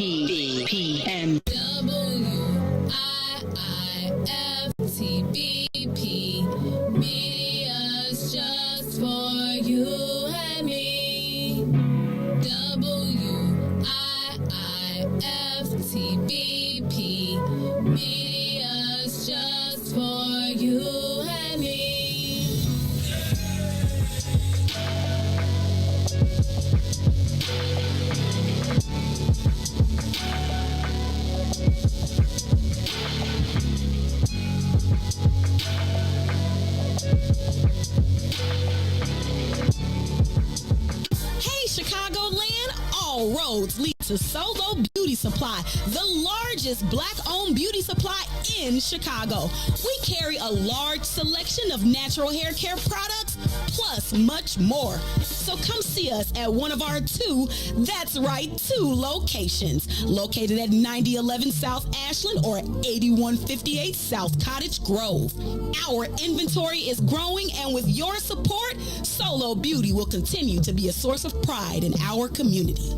WIIFTBPM. WIIFTBP. Media's just for you and me. WIIFTBP. Media's just for you and me. All roads lead to Solo Beauty Supply, the largest Black-owned beauty supply in Chicago. We carry a large selection of natural hair care products, plus plus much more. So come see us at one of our two locations, located at 9011 South Ashland or 8158 South Cottage Grove. Our inventory is growing, and with your support, Solo Beauty will continue to be a source of pride in our community.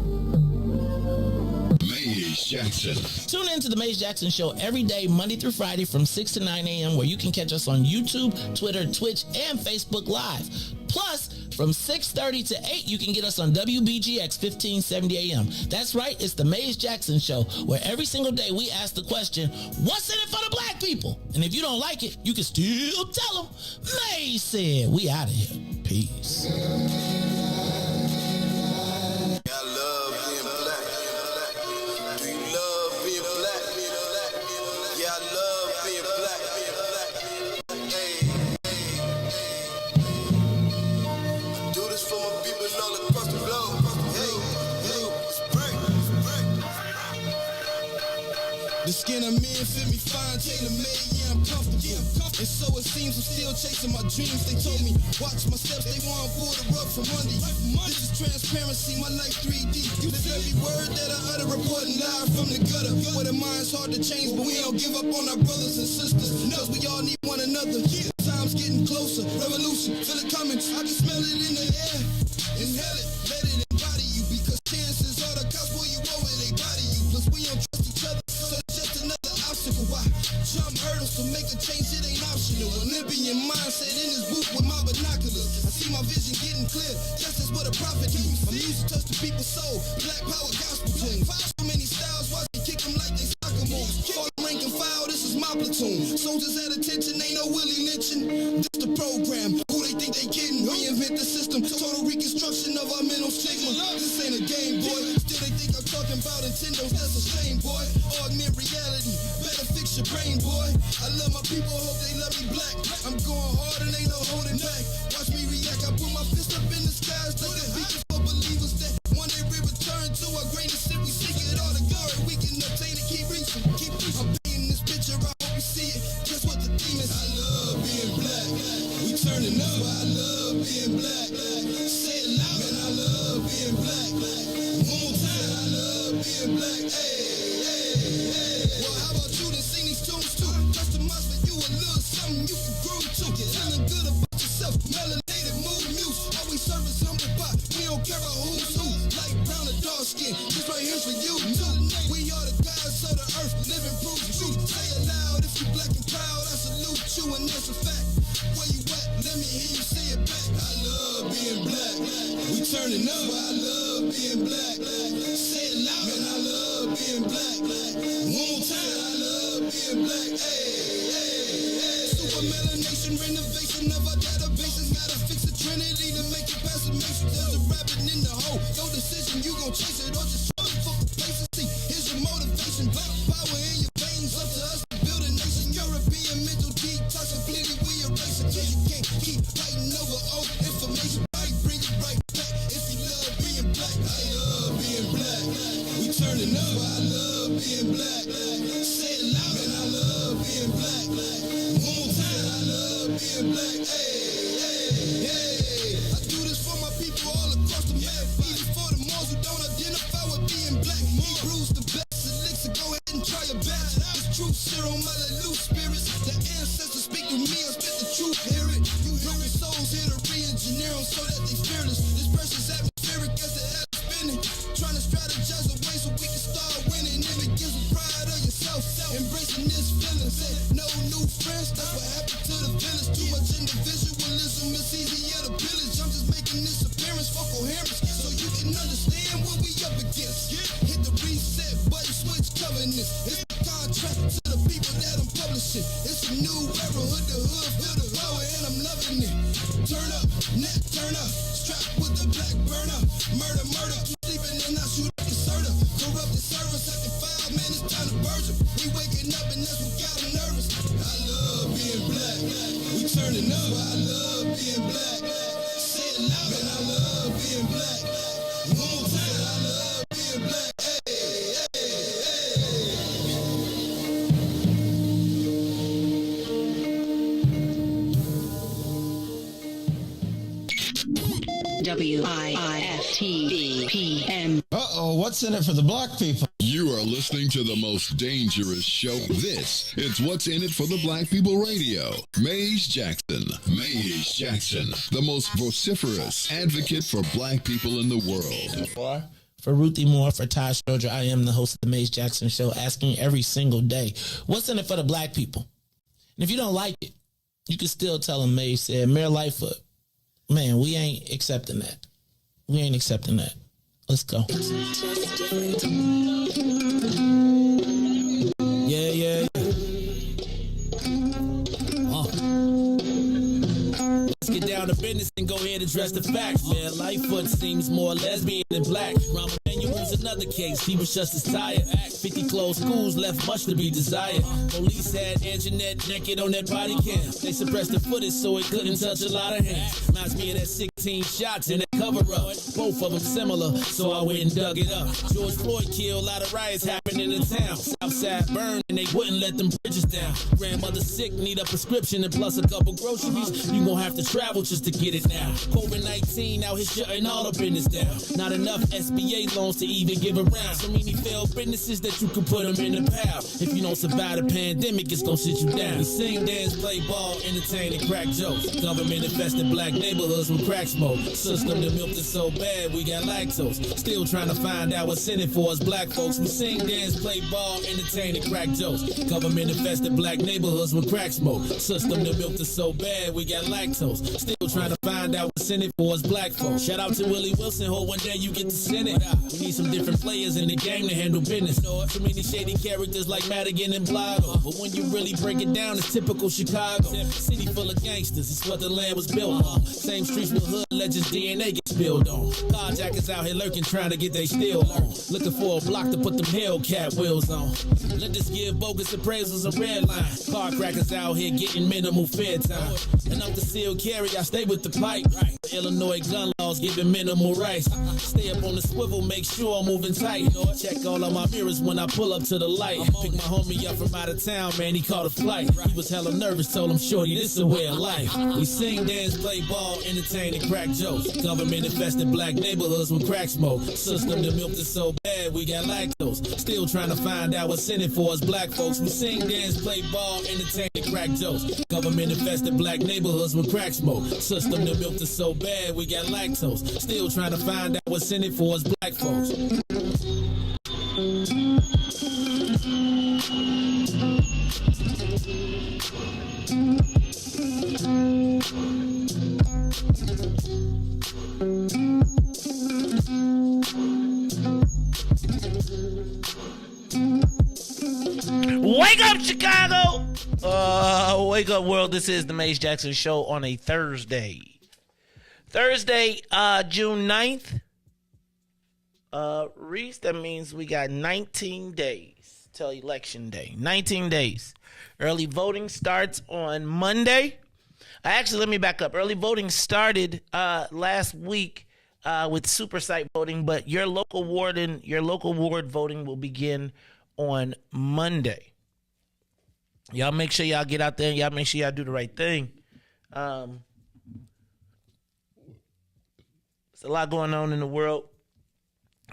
Mays Jackson. Tune in to the Mays Jackson Show every day, Monday through Friday from 6 to 9 a.m., where you can catch us on YouTube, Twitter, Twitch, and Facebook Live. Plus, from 6:30 to 8, you can get us on WBGX 1570 AM. That's right, it's the Mays Jackson Show, where every single day we ask the question, what's in it for the black people? And if you don't like it, you can still tell them, Mays said. We out of here. Peace. The skin I'm in fit me fine, tailor-made, yeah, I'm comfortable. And so it seems I'm still chasing my dreams. They told me, watch my steps, they want to pull the rug from under you. This is transparency, my life 3D. You live every word that I utter, reporting live from the gutter. Where the mind's hard to change, but we don't give up on our brothers and sisters. Cause we all need one another. Time's getting closer, revolution, feel it coming. I can smell it in the air. Inhale it, let it embody you. Because chances are the cops pull you over, they body you. Plus we don't trust each other. Why jump hurdles to make a change? It ain't optional. Olympian mindset in this booth with my binoculars. I see my vision getting clear. Justice what a prophet do. My music touch the people's soul. Black power gospel tunes. So many styles, watch me kick them like they soccer moves. Fall rank and file, this is my platoon. Soldiers at attention, ain't no Willie lynching. This the program. Who they think they kidding? Reinvent the system. Total reconstruction of our mental stigma. This ain't a game, boy. Still they think I'm talking about Nintendo's. That's a shame, boy. Augment reality. Better fix your brain, boy. I love my people, hope they love me black. I'm going hard and ain't no holding back. Watch me react, I put my fist up in the skies like the beacons for believers that one day we return to our greatest sin. We seek it all the glory we can obtain and keep reaching. I'm painting this picture, I hope you see it. Guess what the theme is? I love being black. We turning up. I love being black. Say it loud, man. I love being black. One more time. I love being black. Hey. Well, how about you to sing these tunes too? Customize for you a little something you can groove to. Feeling good about yourself, melanated, mood muse. Always service humble pie. We don't care about who's who. Light brown or dark skin. This right here's for you too. We are the gods of the earth, living proof truth. Say it loud if you black and proud. I salute you and that's a fact. Where you at? Let me hear you say it back. I love being black. We turning up. I love being black. Say it loud, man. I love being black. One more time. I love being black. Hey. Super melanation, renovation of our databases. Gotta fix the trinity to make it past the matrix. There's a rabbit in the hole. No decision, you gon' chase it or just run for complacency. Here's your motivation. Black power in your veins. Up to us to build a nation. European mental detox completely we erase it. You can't keep fighting over old information. Right, bring it right back. If you love being black, I love being black. We turning up. I love being black. Say it loud, man. I love being black. One more time. I love being black. Hey. I do this for my people all across the map. Even for the ones who don't identify with being black. Hebrews the best elixir. Go ahead and try your best. This truth serum, my loose spirits. The ancestors speak to me. I spit the truth. Hear it. You broken souls here to re-engineer them so that they fearless. This precious atmospheric as the air spinning. Trying to strategize a way so we can start winning. It begins with pride of yourself. Embracing this feeling. Say no new friends. That's what happened to the village. Too much individualism. It's easier to pillage. I'm just making this appearance for coherence. So you can understand what we up against. Hit the reset button. Switch covenants. It's a contract to the people that I'm publishing. It's a new era. Hood to hood. Feel the power and I'm loving it. Turn up. Net turn up. Strapped with the black burner. Murder. Keep sleeping and I shoot up the server. Corrupted servers. Second file. Man, it's time to purge 'em. We waking up and that's what got 'em nervous. I love being black. We turning up. I love being black. Say it loud. Man, I love being black. One more time. I love being black. WIIFTV PM. Uh-oh, what's in it for the black people? You are listening to the most dangerous show. This is What's in It for the Black People Radio. Mays Jackson, the most vociferous advocate for black people in the world. For Ruthie Moore, for Taj Stroger, I am the host of the Mays Jackson Show, asking every single day, what's in it for the black people? And if you don't like it, you can still tell them Mays said, Mayor Lightfoot, man, we ain't accepting that. We ain't accepting that. Let's go. Yeah. Let's get down to business and go ahead and address the facts, man. Lightfoot seems more lesbian than black. Rahm Emanuel's another case. He was just as tired. 50 closed schools left much to be desired. Police had Anjanette naked on that body cam. They suppressed the footage so it couldn't touch a lot of hands. Reminds me of that 16 shots in that cover-up. Both of them similar, so I went and dug it up. George Floyd killed, a lot of riots happening in the town. Southside burned and they wouldn't let them bridges down. Grandmother sick, need a prescription and plus a couple groceries. You gon' have to travel just to get it now. COVID-19 out here shutting all the business down. Not enough SBA loans to even give around. So many failed businesses that you can put them in the pile. If you don't survive the pandemic, it's gonna sit you down. We sing, dance, play ball, entertain, and crack jokes. Government infested black neighborhoods with crack smoke. System that milked us so bad, we got lactose. Still trying to find out what's in it for us black folks. We sing, dance, play ball, entertain, and crack jokes. Government infested black neighborhoods with crack smoke. System that milked us so bad, we got lactose. Still trying to find out what's in it for us black folks. Shout out to Willie Wilson, hope one day you get to Senate. We need some different players in the game to handle business. So many shady characters like Madigan and Blotto. But when you really break it down, it's typical Chicago. City full of gangsters, it's what the land was built on. Same streets with hood legends DNA get spilled on. Carjackers out here lurking, trying to get they steel on. Looking for a block to put them Hellcat wheels on. Let this give bogus appraisals a red line. Car crackers out here getting minimal fair time. And I'm concealed carry, I stay with the pipe. Illinois gun laws giving minimal rights. Stay up on the swivel, make sure I'm moving tight. Check all of my mirrors when I pull up to the light. Pick my homie up from out of town, man, he caught a flight. He was hella nervous, told him, shorty, this is a way of life. We sing, dance, play ball, entertain, and crack jokes. Government infested black neighborhoods with crack smoke. System that milked us so bad, we got lactose. Still trying to find out what's in it for us black folks. We sing, dance, play ball, entertain, and crack jokes. Government infested black neighborhoods with crack smoke. System that milked us so bad, we got lactose. Still trying to find out what's in it for us black folks. Wake up, Chicago! Wake up, world. This is the Mays Jackson Show on a Thursday. June 9th. Riis, that means we got 19 days till Election Day. 19 days. Early voting starts on Monday. Actually, let me back up. Early voting started last week with super site voting, but your local ward voting will begin on Monday. Y'all make sure y'all get out there and y'all make sure y'all do the right thing. There's a lot going on in the world,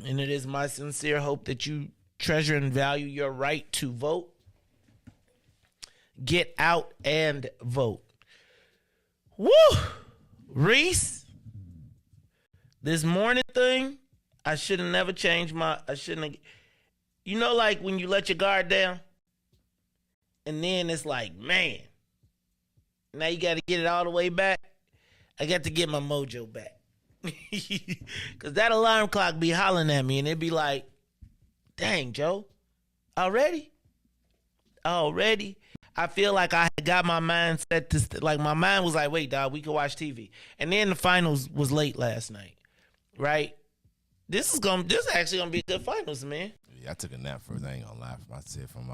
and it is my sincere hope that you treasure and value your right to vote. Get out and vote. Woo! Riis, this morning thing, I should have never changed you know, like when you let your guard down, and then it's like, man, now you got to get it all the way back. I got to get my mojo back. Because that alarm clock be hollering at me, and it'd be like, dang, Joe, already? I feel like I got my mind set to, like, my mind was like, wait, dog, we can watch TV. And then the finals was late last night, right? This is actually going to be good finals, man. Yeah, I took a nap first. I ain't going to lie. I said from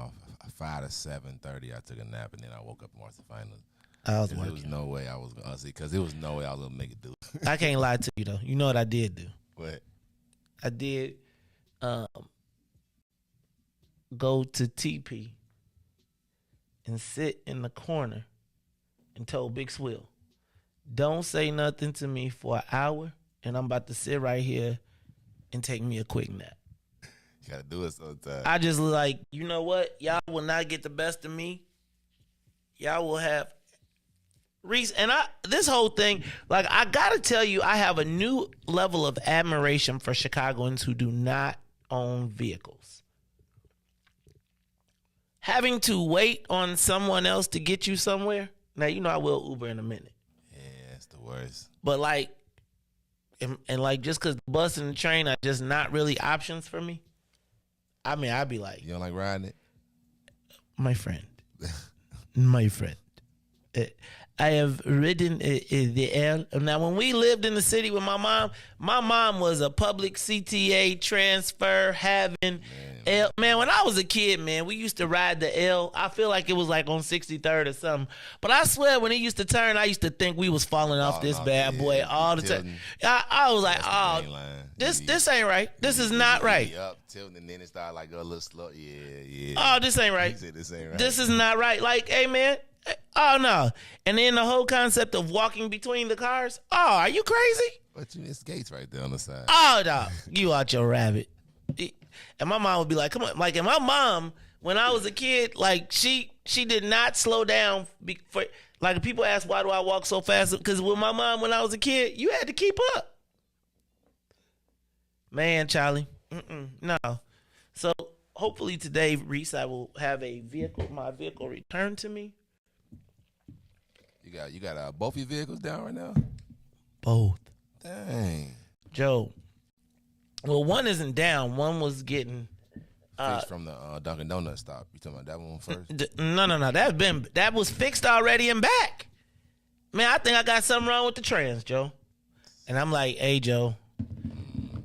5 to 7:30, I took a nap, and then I woke up and watched the finals. There was no way I was going to see, because there was no way I was going to make it through. I can't lie to you, though. You know what I did do? What? I did go to TP and sit in the corner and told Big Swill, don't say nothing to me for an hour and I'm about to sit right here and take me a quick nap. You gotta do it sometimes. I just like, you know what? Y'all will not get the best of me. Y'all will have Riis, and this whole thing, like, I gotta tell you, I have a new level of admiration for Chicagoans who do not own vehicles. Having to wait on someone else to get you somewhere. Now, you know I will Uber in a minute. Yeah, it's the worst. But like, and like, just because the bus and the train are just not really options for me. I mean, I'd be like, you don't like riding it? My friend. I have ridden the L. Now, when we lived in the city with my mom was a public CTA transfer having L. Man, when I was a kid, man, we used to ride the L. I feel like it was like on 63rd or something. But I swear, when it used to turn, I used to think we was falling off this bad boy all the time. I was like, oh, this ain't right. This is not right. Up, tilting, and then it started like a little slow. Yeah. Oh, this ain't right. This ain't right. This is not right. Like, hey, man. Oh, no. And then the whole concept of walking between the cars. Oh, are you crazy? But it's gates right there on the side. Oh, no. You out your rabbit. And my mom would be like, come on. Like, and my mom, when I was a kid, like, she did not slow down. Like, people ask, why do I walk so fast? Because with my mom, when I was a kid, you had to keep up. Man, Charlie. No. So, hopefully today, Riis, I will have my vehicle returned to me. You got both your vehicles down right now? Both. Dang. Joe. Well, one isn't down. One was getting fixed from the Dunkin' Donuts stop. You talking about that one first? No. That was fixed already and back. Man, I think I got something wrong with the trans, Joe. And I'm like, hey, Joe,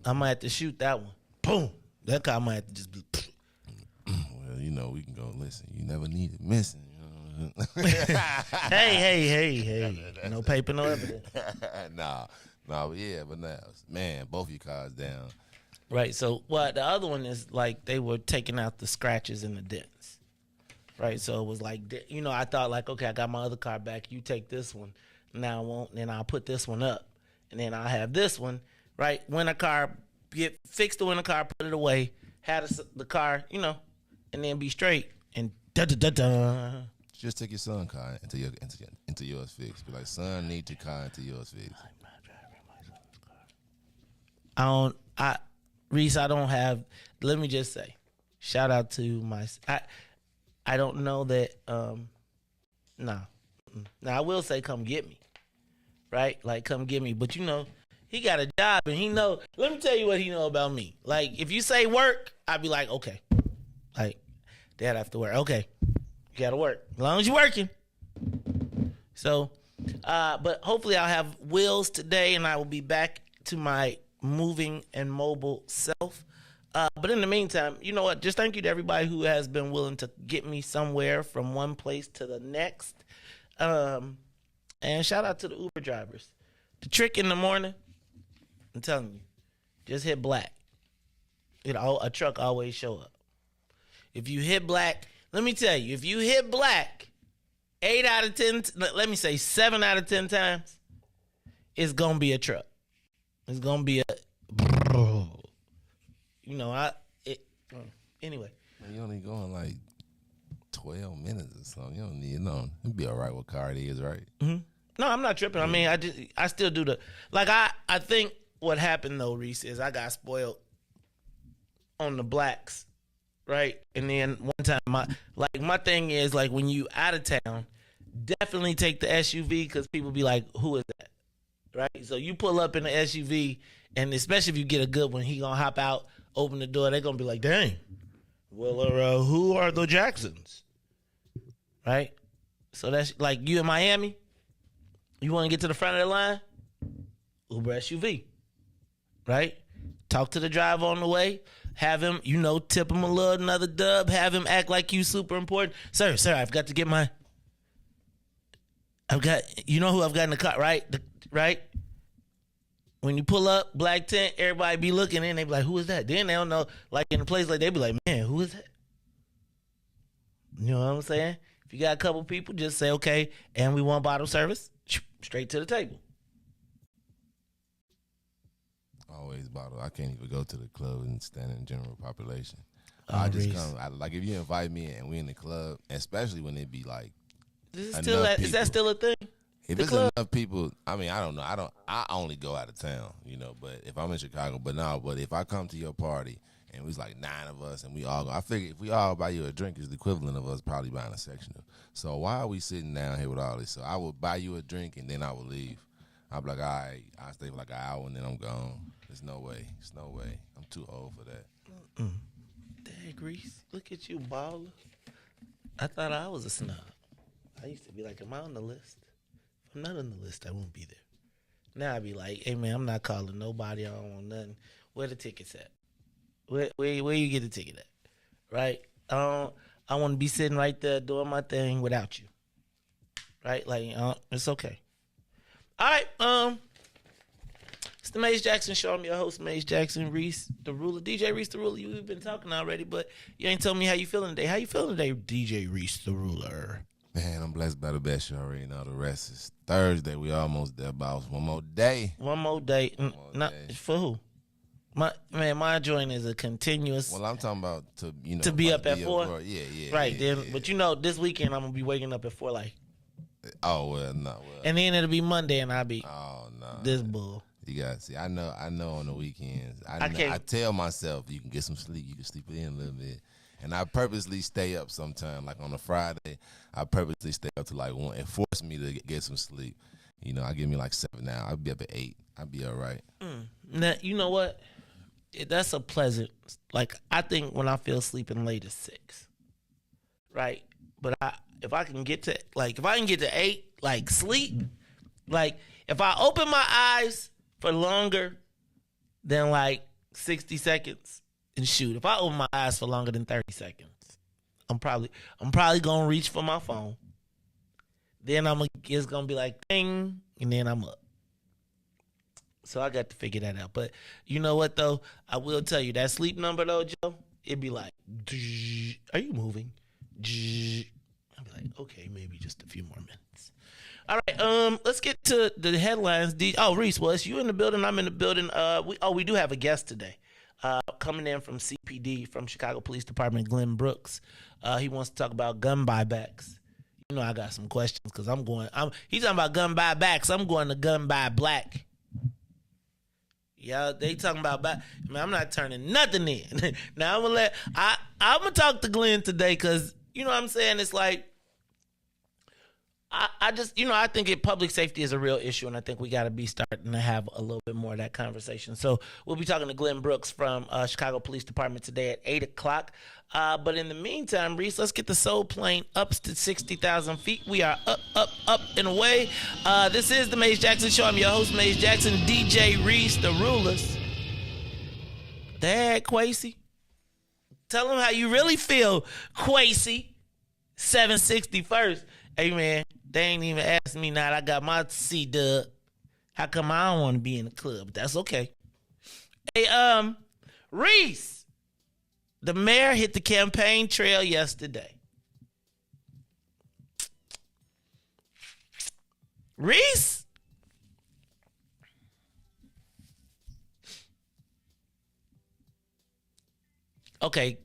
I might have to shoot that one. Boom. That car might have to just be. Well, you know, we can go listen. You never need it missing. Hey. No paper, no evidence. Nah, but yeah, but now, man, both your cars down. Right, so the other one is like they were taking out the scratches and the dents. Right, so it was like, you know, I thought like, okay, I got my other car back. You take this one. Now I won't, then I'll put this one up. And then I'll have this one, right? When a car, fix the winter car, put it away, have the car, you know, and then be straight. And da-da-da-da. Just take your son's car into yours fixed. Be like, son, need your car into yours fixed. Riis, I don't have, let me just say, shout out to I don't know that, Now, I will say come get me, right? Like, come get me. But, you know, he got a job and he know, let me tell you what he know about me. Like, if you say work, I'd be like, okay. Like, Dad, I have to work. Okay. You got to work. As long as you're working. So, but hopefully I'll have wheels today and I will be back to my moving and mobile self. But in the meantime, you know what? Just thank you to everybody who has been willing to get me somewhere from one place to the next. And shout out to the Uber drivers. The trick in the morning, I'm telling you, just hit black. A truck always show up. If you hit black, let me tell you, if you hit black 8 out of 10, let me say 7 out of 10 times, it's going to be a truck. It's going to be anyway. You only going like 12 minutes or something. You don't need, it'll be all right what car it is, right? Mm-hmm. No, I'm not tripping. I mean, I still do I think what happened though, Riis, is I got spoiled on the blacks, right? And then one time, my thing is like when you out of town, definitely take the SUV because people be like, who is that? Right? So you pull up in the SUV, and especially if you get a good one, he gonna hop out, open the door, they gonna be like, dang, well, who are the Jacksons? Right? So that's like you in Miami, you want to get to the front of the line, Uber SUV, right? Talk to the driver on the way, have him, tip him another dub, have him act like you super important. Sir, I've got to get who I've got in the car, right? Right? When you pull up, black tent, everybody be looking in, they be like, who is that? Then they don't know, like in a place like they be like, man, who is that? You know what I'm saying? If you got a couple people, just say, okay, and we want bottle service, straight to the table. always bottle. I can't even go to the club and stand in general population. I just come. Like if you invite me and we in the club, especially when it be like, is that still a thing? If it's enough people, I mean, I don't know. I only go out of town, But if I'm in Chicago, but if I come to your party and it was like 9 of us and we all go, I figure if we all buy you a drink, it's the equivalent of us probably buying a sectional. So why are we sitting down here with all this? So I would buy you a drink and then I would leave. I'd be like, all right, I'll stay for like an hour and then I'm gone. There's no way. There's no way. I'm too old for that. Dang, Riis, look at you, baller. I thought I was a snob. I used to be like, am I on the list? If I'm not on the list, I won't be there. Now I be like, hey, man, I'm not calling nobody. I don't want nothing. Where the tickets at? Where you get the ticket at? Right? I want to be sitting right there doing my thing without you. Right? Like, it's okay. All right, it's the Maze Jackson Show. I'm your host, Maze Jackson, Riis, the ruler. DJ Riis, the ruler. We've been talking already, but you ain't told me how you feeling today. How you feeling today, DJ Riis, the ruler? Man, I'm blessed by the best. You already know. The rest is Thursday. We almost there, boss. One more day. One more day. Not for who? My joint is a continuous. Well, I'm talking about to be up at 4. Yeah. Right yeah, then, yeah. But this weekend I'm gonna be waking up at 4, like. Oh well, no. Well, and then it'll be Monday, and I'll be. Oh no. This bull. You gotta see. I know. On the weekends, I tell myself you can get some sleep. You can sleep in a little bit, and I purposely stay up sometime. Like on a Friday, I purposely stay up to like 1. It forced me to get some sleep. I give me like 7 now. I'll be up at 8. I'll be all right. Now you know what? That's a pleasant. Like I think when I feel sleeping late is 6, right? But if I can get to 8, like sleep, like if I open my eyes for longer than like 60 seconds, and shoot, if I open my eyes for longer than 30 seconds, I'm probably gonna reach for my phone. Then it's gonna be like ding, and then I'm up. So I got to figure that out. But you know what though? I will tell you that sleep number though, Joe. It'd be like, are you moving? I'd be like, okay, maybe just a few more minutes. All right, let's get to the headlines. Riis, well, it's you in the building. I'm in the building. We do have a guest today, coming in from CPD, from Chicago Police Department, Glenn Brooks. He wants to talk about gun buybacks. I got some questions because he's talking about gun buybacks. I'm going to gun buy black. Yeah, they talking about man, I'm not turning nothing in. Now I'm gonna talk to Glenn today because you know what I'm saying. It's like I just I think public safety is a real issue, and I think we got to be starting to have a little bit more of that conversation. So we'll be talking to Glenn Brooks from Chicago Police Department today at 8:00. But in the meantime, Riis, let's get the soul plane up to 60,000 feet. We are up and away. This is the Maze Jackson Show. I'm your host, Maze Jackson, DJ Riis, the rulers. Dad, Quasey. Tell them how you really feel, Quasey. 761st. Hey, man, they ain't even asked me now. I got my C-dub. How come I don't want to be in the club? But that's okay. Hey, Riis. The mayor hit the campaign trail yesterday. Riis? Okay.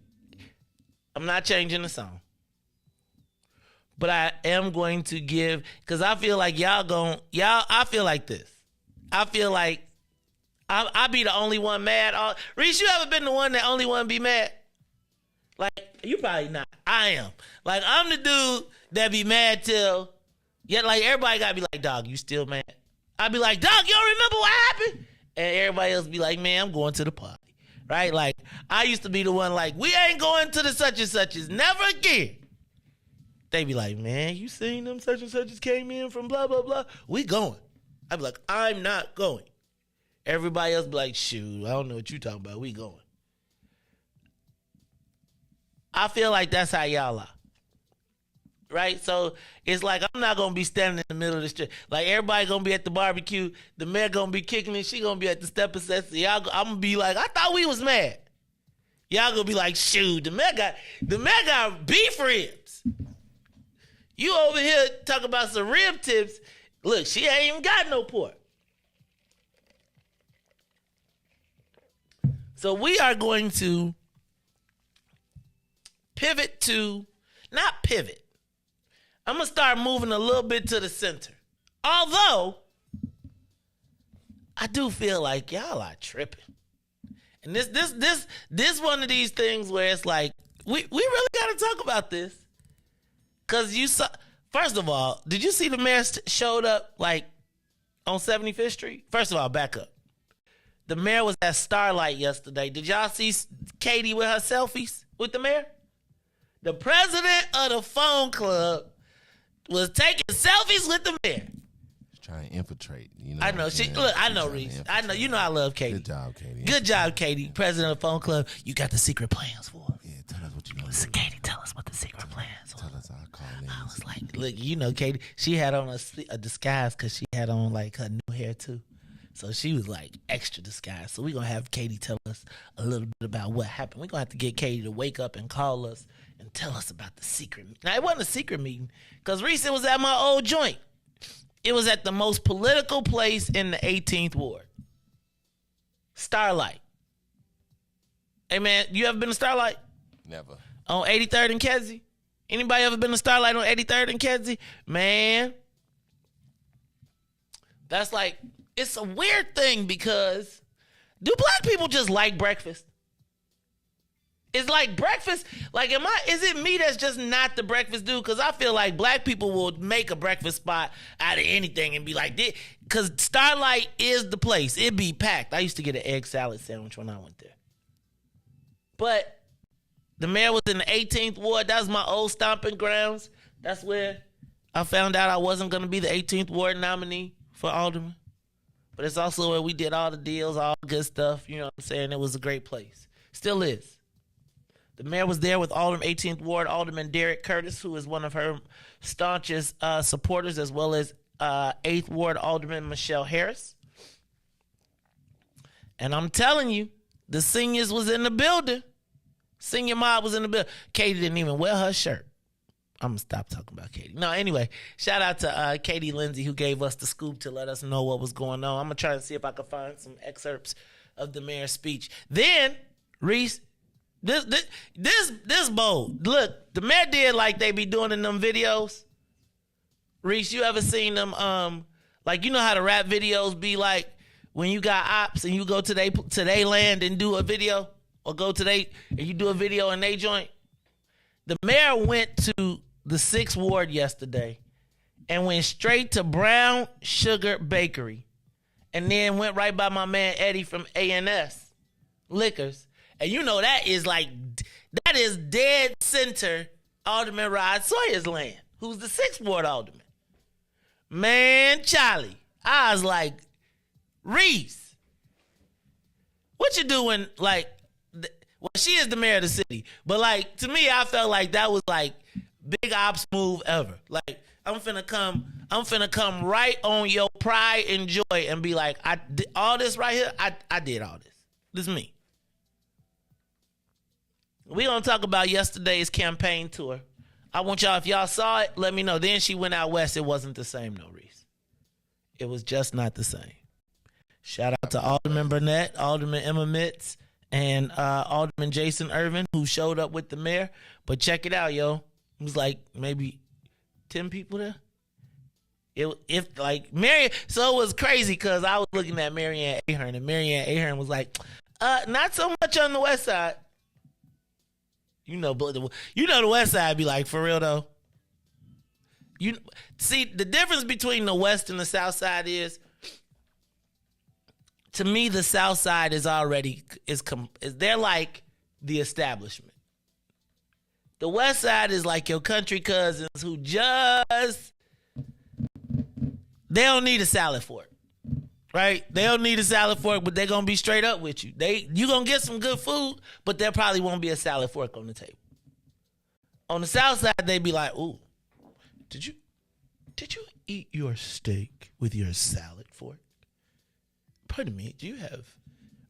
I'm not changing the song. But I am going to give, because I feel like I feel like this. I feel like I be the only one mad. Riis, you ever been the one that only one be mad? Like, you probably not. I am. Like, I'm the dude that be mad till, yet like everybody gotta be like, dog, you still mad? I be like, dog, you don't remember what happened? And everybody else be like, man, I'm going to the party. Right? Like, I used to be the one like, we ain't going to the such and suches, never again. They be like, man, you seen them such and suches came in from blah, blah, blah. We going. I be like, I'm not going. Everybody else be like, shoot, I don't know what you talking about. We going. I feel like that's how y'all are. Right? So it's like I'm not going to be standing in the middle of the street. Like everybody going to be at the barbecue. The mayor going to be kicking it. She going to be at the step and set. I'm going to be like, I thought we was mad. Y'all going to be like, shoot, the mayor got beef ribs. You over here talking about some rib tips. Look, she ain't even got no pork. So we are going to not pivot. I'm going to start moving a little bit to the center. Although, I do feel like y'all are tripping. And this one of these things where it's like, we really got to talk about this. Because you saw, first of all, did you see the mayor showed up like on 75th Street? First of all, back up. The mayor was at Starlight yesterday. Did y'all see Katie with her selfies with the mayor? The president of the phone club was taking selfies with the mayor. Trying to infiltrate, you know. I know. I know, Riis. I know. You know I love Katie. Good job, Katie. Good job, Katie. President of the phone club. You got the secret plans for us. Yeah, tell us what you know. Katie, tell us what the secret plans Tell us our call names. I was like, look, you know, Katie, she had on a disguise because she had on like her new hair too. So she was like extra disguised. So we're going to have Katie tell us a little bit about what happened. We're going to have to get Katie to wake up and call us and tell us about the secret. Now, it wasn't a secret meeting because Riis was at my old joint. It was at the most political place in the 18th Ward. Starlight. Hey, man, you ever been to Starlight? Never. On 83rd and Kedzie? Anybody ever been to Starlight on 83rd and Kedzie? Man, that's like, it's a weird thing because do black people just like breakfast? It's like breakfast, like is it me that's just not the breakfast dude? Because I feel like black people will make a breakfast spot out of anything and be like, because Starlight is the place. It'd be packed. I used to get an egg salad sandwich when I went there. But the mayor was in the 18th Ward. That was my old stomping grounds. That's where I found out I wasn't going to be the 18th Ward nominee for alderman. But it's also where we did all the deals, all the good stuff. You know what I'm saying? It was a great place. Still is. The mayor was there with Alderman 18th Ward, Alderman Derek Curtis, who is one of her staunchest supporters, as well as 8th Ward Alderman Michelle Harris. And I'm telling you, the seniors was in the building. Senior mob was in the building. Katie didn't even wear her shirt. I'm going to stop talking about Katie. No, anyway, shout out to Katie Lindsay, who gave us the scoop to let us know what was going on. I'm going to try to see if I can find some excerpts of the mayor's speech. Then, Riis, this bold. Look, the mayor did like they be doing in them videos. Riis, you ever seen them, like, you know how the rap videos be like when you got ops and you go to they land and do a video? Or go to and you do a video in they joint? The mayor went to the 6th Ward yesterday and went straight to Brown Sugar Bakery and then went right by my man Eddie from A&S Liquors. And you know that is dead center Alderman Rod Sawyer's land, who's the 6th Ward Alderman. Man, Charlie, I was like, Riis, what you doing, like, well, she is the mayor of the city, but like to me, I felt like that was like big ops move ever. Like I'm finna come right on your pride and joy and be like, I did all this right here. I did all this. This is me. We gonna talk about yesterday's campaign tour. I want y'all, if y'all saw it, let me know. Then she went out west. It wasn't the same, no, Riis. It was just not the same. Shout out to Alderman Burnett, Alderman Emma Mitz, and Alderman Jason Irvin, who showed up with the mayor. But check it out, yo. It was like maybe 10 people there. So it was crazy because I was looking at Marianne Ahern, and Marianne Ahern was like, not so much on the west side. You know the west side be like, for real though. You see, the difference between the west and the south side is, to me, the South Side they're like the establishment. The West Side is like your country cousins who they don't need a salad fork, right? They don't need a salad fork, but they're gonna be straight up with you. You gonna get some good food, but there probably won't be a salad fork on the table. On the South Side, they be like, "Ooh, did you eat your steak with your salad fork? Pardon me, do you have?"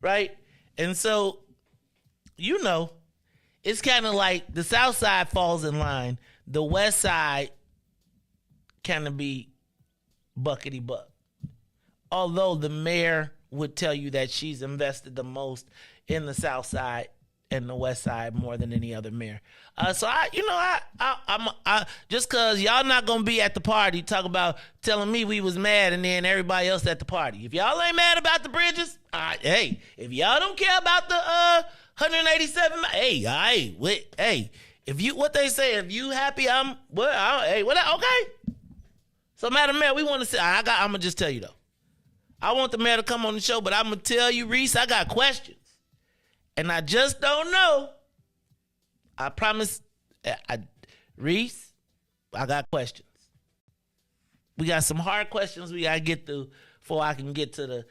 Right? And so, it's kind of like the South Side falls in line. The West Side kind of be buckety buck. Although the mayor would tell you that she's invested the most in the South Side and the West Side more than any other mayor. So I'm just cause y'all not gonna be at the party talk about telling me we was mad and then everybody else at the party. If y'all ain't mad about the bridges, hey, if y'all don't care about the 187, hey, if you what they say, if you happy, okay. So Madam Mayor, we want to say I'm gonna just tell you though. I want the mayor to come on the show, but I'm gonna tell you, Riis, I got questions. And I just don't know. I promise, Riis, I got questions. We got some hard questions we gotta get through before I can get to the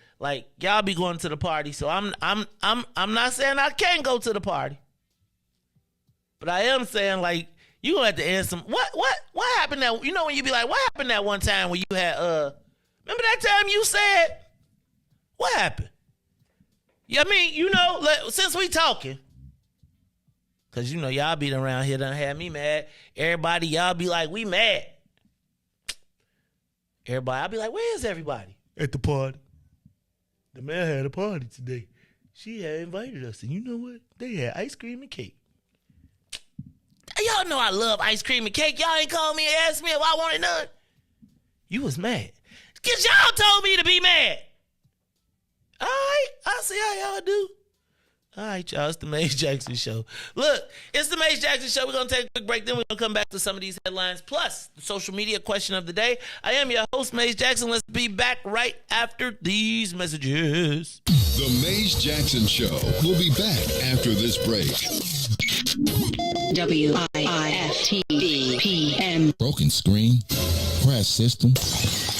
y'all be going to the party. So I'm not saying I can't go to the party, but I am saying you gonna have to answer some. What happened that when you be like, what happened that one time when you had remember that time you said what happened? Yeah, I mean, since we talking, because, y'all be around here done had me mad. Everybody, y'all be like, we mad. Everybody, I'll be like, where is everybody? At the party. The man had a party today. She had invited us, and you know what? They had ice cream and cake. Y'all know I love ice cream and cake. Y'all ain't called me and asked me if I wanted none. You was mad. Because y'all told me to be mad. All right, I see how y'all do. All right, y'all, it's the Mace Jackson Show. Look, it's the Mace Jackson Show. We're going to take a quick break, then we're going to come back to some of these headlines, plus the social media question of the day. I am your host, Mace Jackson. Let's be back right after these messages. The Mace Jackson Show. We'll be back after this break. WIIFTDPM. Broken screen? Crash system?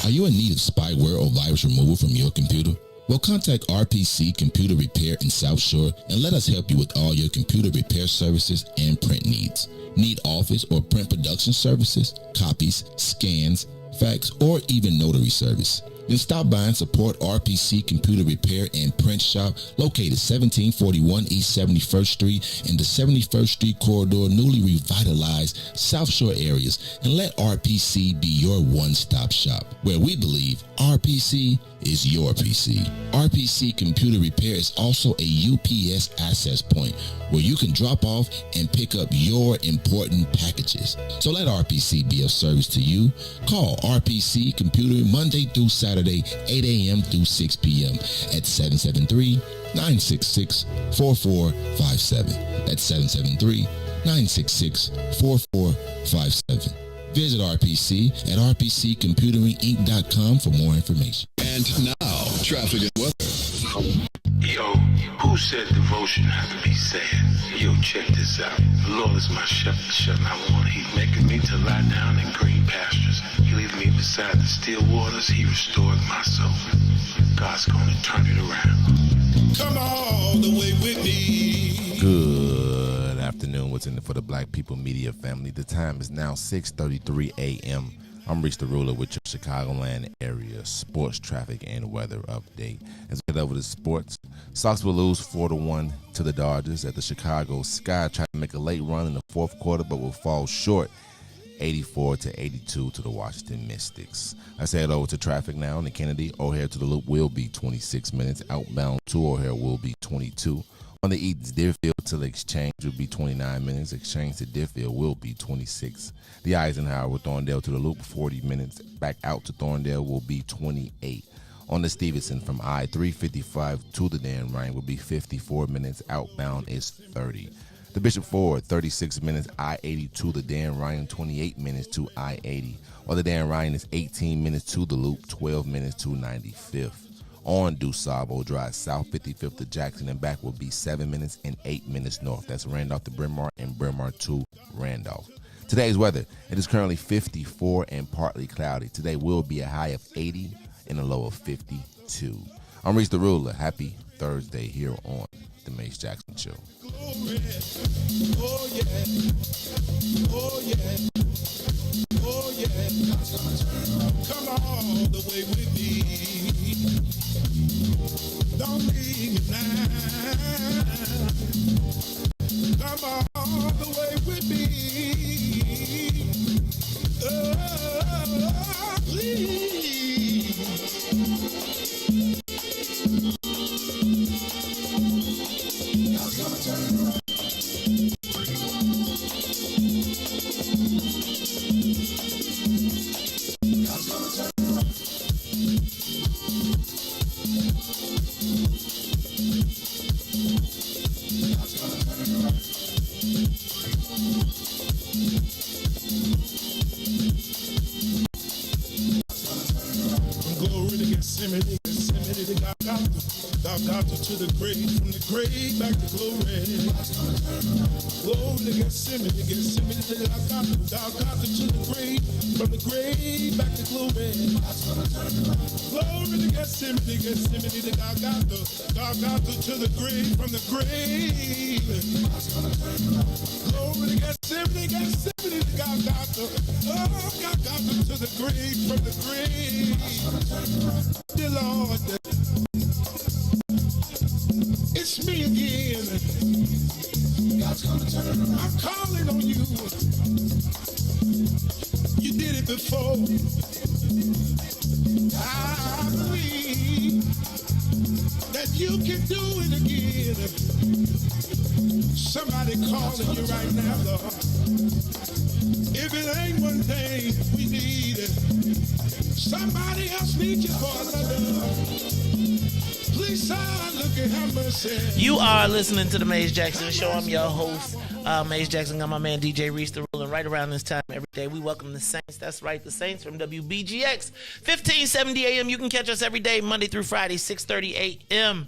Are you in need of spyware or virus removal from your computer? Well, contact RPC Computer Repair in South Shore and let us help you with all your computer repair services and print needs. Need office or print production services, copies, scans, fax, or even notary service? Then stop by and support RPC Computer Repair and Print Shop located 1741 East 71st Street in the 71st Street corridor, newly revitalized South Shore areas, and let RPC be your one-stop shop, where we believe RPC is your PC. RPC Computer Repair is also a UPS access point where you can drop off and pick up your important packages. So let RPC be of service to you. Call RPC Computer Monday through Saturday, 8 a.m. through 6 p.m. at 773-966-4457. That's 773-966-4457. Visit RPC at rpccomputeringinc.com for more information. And now, traffic and weather. Yo, who said devotion had to be sad? Yo, check this out. The Lord is my shepherd, and I want. He's making me to lie down in green pastures. He leads me beside the still waters. He restores my soul. God's gonna turn it around. Come all the way with me. Good afternoon. What's in it for the Black People Media family? The time is now 6:33 a.m. I'm Riis the Ruler with your Chicagoland area sports, traffic, and weather update. As we get over to sports, Sox will lose 4-1 to the Dodgers at the Chicago Sky. Tried to make a late run in the fourth quarter, but will fall short 84-82 to the Washington Mystics. Let's head over to traffic now. In the Kennedy, O'Hare to the Loop will be 26 minutes. Outbound to O'Hare will be 22. On the East, Deerfield to the Exchange will be 29 minutes. Exchange to Deerfield will be 26. The Eisenhower with Thorndale to the Loop, 40 minutes. Back out to Thorndale will be 28. On the Stevenson from I-355 to the Dan Ryan will be 54 minutes. Outbound is 30. The Bishop Ford, 36 minutes. I-80 to the Dan Ryan, 28 minutes to I-80. Or the Dan Ryan is 18 minutes to the Loop, 12 minutes to 95th. On DuSable Drive, South 55th to Jackson and back will be 7 minutes and 8 minutes north. That's Randolph to Bryn Mawr and Bryn Mawr to Randolph. Today's weather, it is currently 54 and partly cloudy. Today will be a high of 80 and a low of 52. I'm Riis the Ruler. Happy Thursday here on The Mace Jackson Show. Glory. Oh, yeah. Oh, yeah. Oh, yeah. Come all the way with me. Don't leave me now. Come all the way with me. Oh, please. Gethsemane to Golgotha to the grave, from the grave back to glory. Glory to Gethsemane to Golgotha to the grave, from the grave back to glory. Glory to Gethsemane to Golgotha to the grave, from the grave. Glory to Gethsemane to Golgotha, oh Golgotha to the grave, from the grave. Dear Lord, it's me again. I'm calling on you. You did it before. I believe that you can do it again. Somebody calling you right now, Lord. If it ain't one thing we need, somebody else needs you for another. Please, son, look at how mercy. You are listening to the Mays Jackson Show. I'm your host, Mays Jackson. Got my man DJ Riis the ruling. Right around this time every day, we welcome the Saints. That's right, the Saints from WBGX, 1570 AM. You can catch us every day, Monday through Friday, 6:30 AM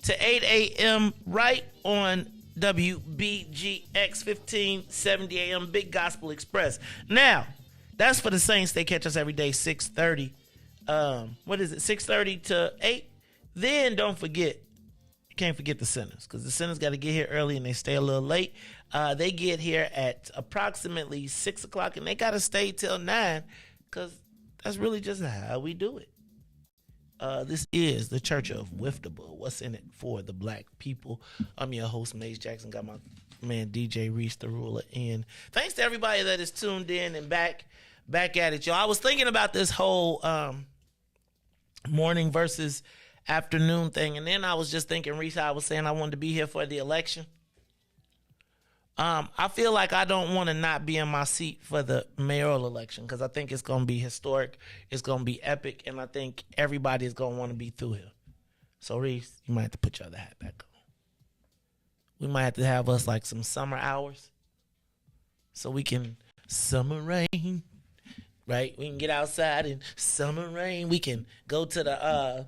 to 8 AM, right on WBGX 1570 AM, Big Gospel Express. Now, that's for the Saints. They catch us every day, 6:30. 6:30 to 8? Then don't forget, you can't forget the sinners, because the sinners got to get here early and they stay a little late. They get here at approximately 6 o'clock and they got to stay till 9, because that's really just how we do it. This is the Church of Wiftable. What's in it for the black people? I'm your host, Mays Jackson. Got my man DJ Riis the ruler in. Thanks to everybody that is tuned in and back at it, y'all. I was thinking about this whole morning versus afternoon thing, and then I was just thinking, Riis, I was saying I wanted to be here for the election. I feel like I don't want to not be in my seat for the mayoral election, because I think it's going to be historic, it's going to be epic, and I think everybody is going to want to be through here. So, Riis, you might have to put your other hat back on. We might have to have us like some summer hours so we can summer rain, right? We can get outside in summer rain. We can go to the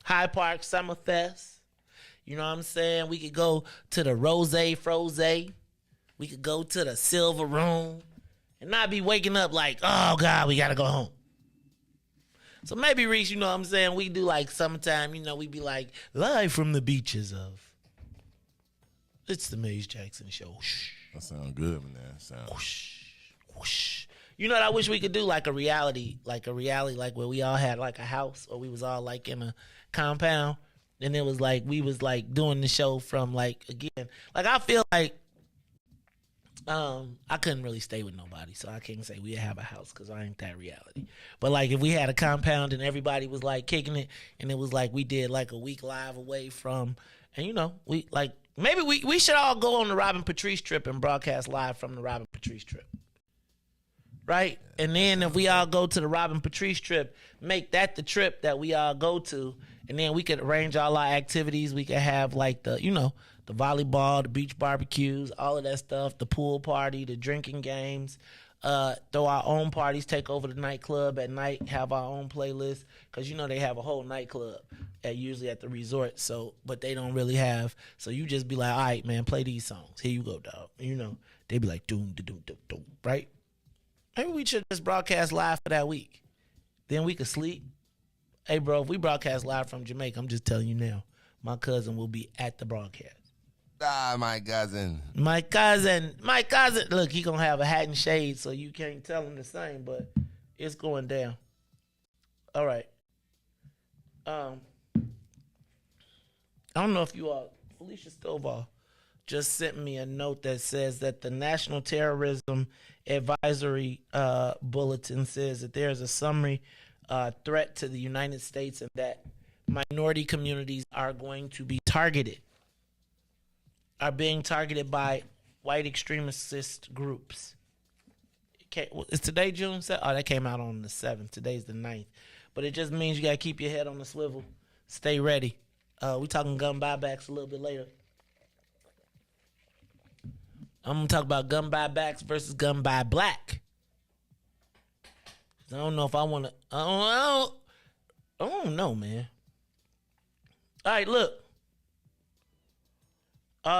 High Park Summer Fest. You know what I'm saying? We could go to the Rose Froze. We could go to the Silver Room and not be waking up like, oh, God, we got to go home. So maybe, Riis, you know what I'm saying? We do like summertime, you know, we be like, live from the beaches of. It's the Mays Jackson Show. Shh. That sounds good, man. Whoosh, whoosh. You know what I wish we could do? Like a reality, like where we all had like a house, or we was all like in a compound. And it was like we was like doing the show from like, again, like I feel like I couldn't really stay with nobody, so I can't say we have a house because I ain't that reality. But like if we had a compound and everybody was like kicking it, and it was like we did like a week live away from, and you know, we like maybe we should all go on the Robin Patrice trip and broadcast live from the Robin Patrice trip. Right? And then if we all go to the Robin Patrice trip, make that the trip that we all go to. And then we could arrange all our activities. We could have like the, you know, the volleyball, the beach barbecues, all of that stuff, the pool party, the drinking games, throw our own parties, take over the nightclub at night, have our own playlist. Because, you know, they have a whole nightclub usually at the resort. So, but they don't really have. So you just be like, all right, man, play these songs. Here you go, dog. You know, they be like, doom, doom, doom, doom, right? Maybe we should just broadcast live for that week. Then we could sleep. Hey, bro, if we broadcast live from Jamaica, I'm just telling you now, my cousin will be at the broadcast. My cousin. My cousin. Look, he going to have a hat and shades, so you can't tell him the same, but it's going down. All right. I don't know if you all, Felicia Stovall just sent me a note that says that the National Terrorism Advisory Bulletin says that there is a summary threat to the United States and that minority communities are going to be being targeted by white extremist groups. Is today June 7th? Oh, that came out on the 7th. Today's the 9th. But it just means you got to keep your head on the swivel. Stay ready. We talking gun buybacks a little bit later. I'm going to talk about gun buybacks versus gun buy black. I don't know if I want to. I don't know, man. All right, look.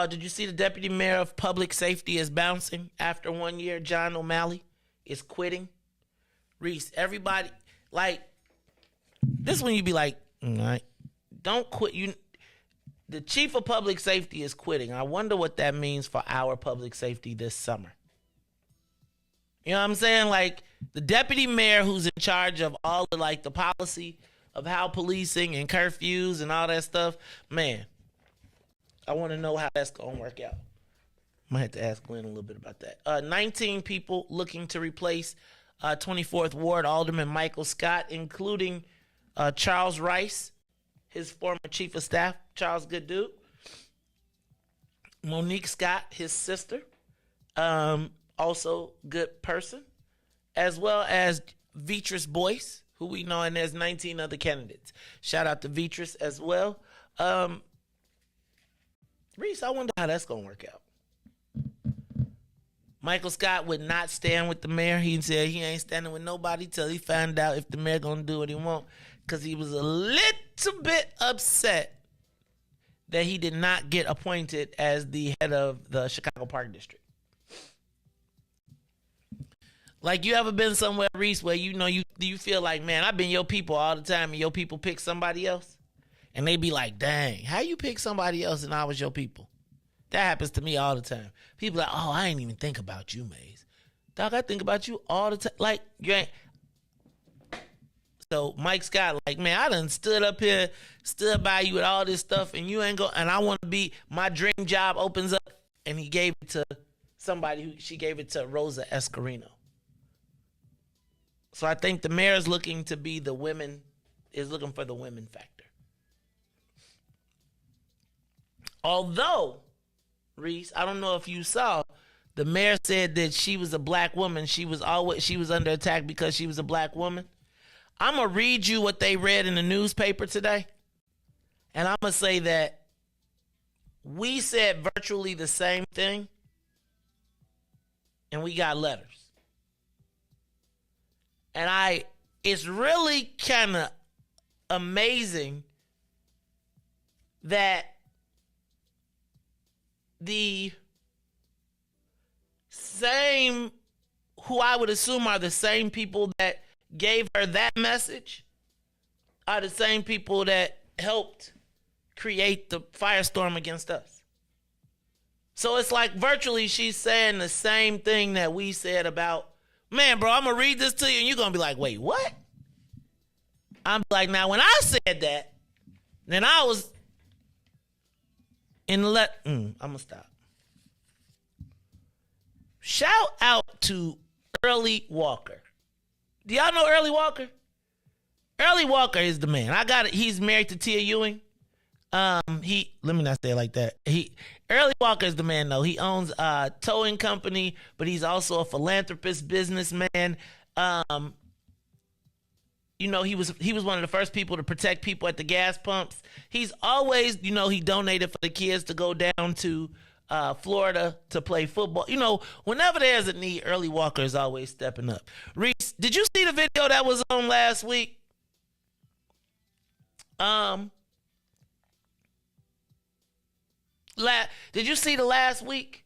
Did you see the deputy mayor of public safety is bouncing after 1 year? John O'Malley is quitting. Riis, everybody, like, this when you be like, all right, don't quit. The chief of public safety is quitting. I wonder what that means for our public safety this summer. You know what I'm saying? Like, the deputy mayor who's in charge of all the, like, the policy of how policing and curfews and all that stuff, man, I want to know how that's going to work out. Might have to ask Glenn a little bit about that. 19 people looking to replace 24th Ward Alderman Michael Scott, including Charles Riis, his former chief of staff. Charles, good dude. Monique Scott, his sister, also good person, as well as Vitris Boyce, who we know, and there's 19 other candidates. Shout out to Vitris as well. Riis, I wonder how that's going to work out. Michael Scott would not stand with the mayor. He said he ain't standing with nobody till he found out if the mayor going to do what he want, because he was a little bit upset that he did not get appointed as the head of the Chicago Park District. Like, you ever been somewhere, Riis, where you feel like, man, I've been your people all the time and your people pick somebody else? And they be like, dang, how you pick somebody else and I was your people? That happens to me all the time. People like, oh, I ain't even think about you, Maze. Dog, I think about you all the time. Like, you ain't. So Mike Scott, like, man, I done stood up here, stood by you with all this stuff, and you ain't go. And I want to be, my dream job opens up. And he gave it to somebody she gave it to Rosa Escarino. So I think the mayor is looking for the women factor. Although, Riis, I don't know if you saw, the mayor said that she was a black woman. She was under attack because she was a black woman. I'm going to read you what they read in the newspaper today. And I'm going to say that we said virtually the same thing. And we got letters. And it's really kind of amazing that the same, who I would assume are the same people that gave her that message, are the same people that helped create the firestorm against us. So it's like virtually she's saying the same thing that we said about, man, bro, I'm going to read this to you and you're going to be like, wait, what? I'm like, now when I said that, then I was I'm going to stop. Shout out to Early Walker. Do y'all know Early Walker? Early Walker is the man. I got it. He's married to Tia Ewing. Let me not say it like that. Early Walker is the man, though. He owns a towing company, but he's also a philanthropist, businessman. He was one of the first people to protect people at the gas pumps. He's always, he donated for the kids to go down to Florida to play football. Whenever there's a need, Early Walker is always stepping up. Riis, did you see the video that was on last week? Did you see the last week?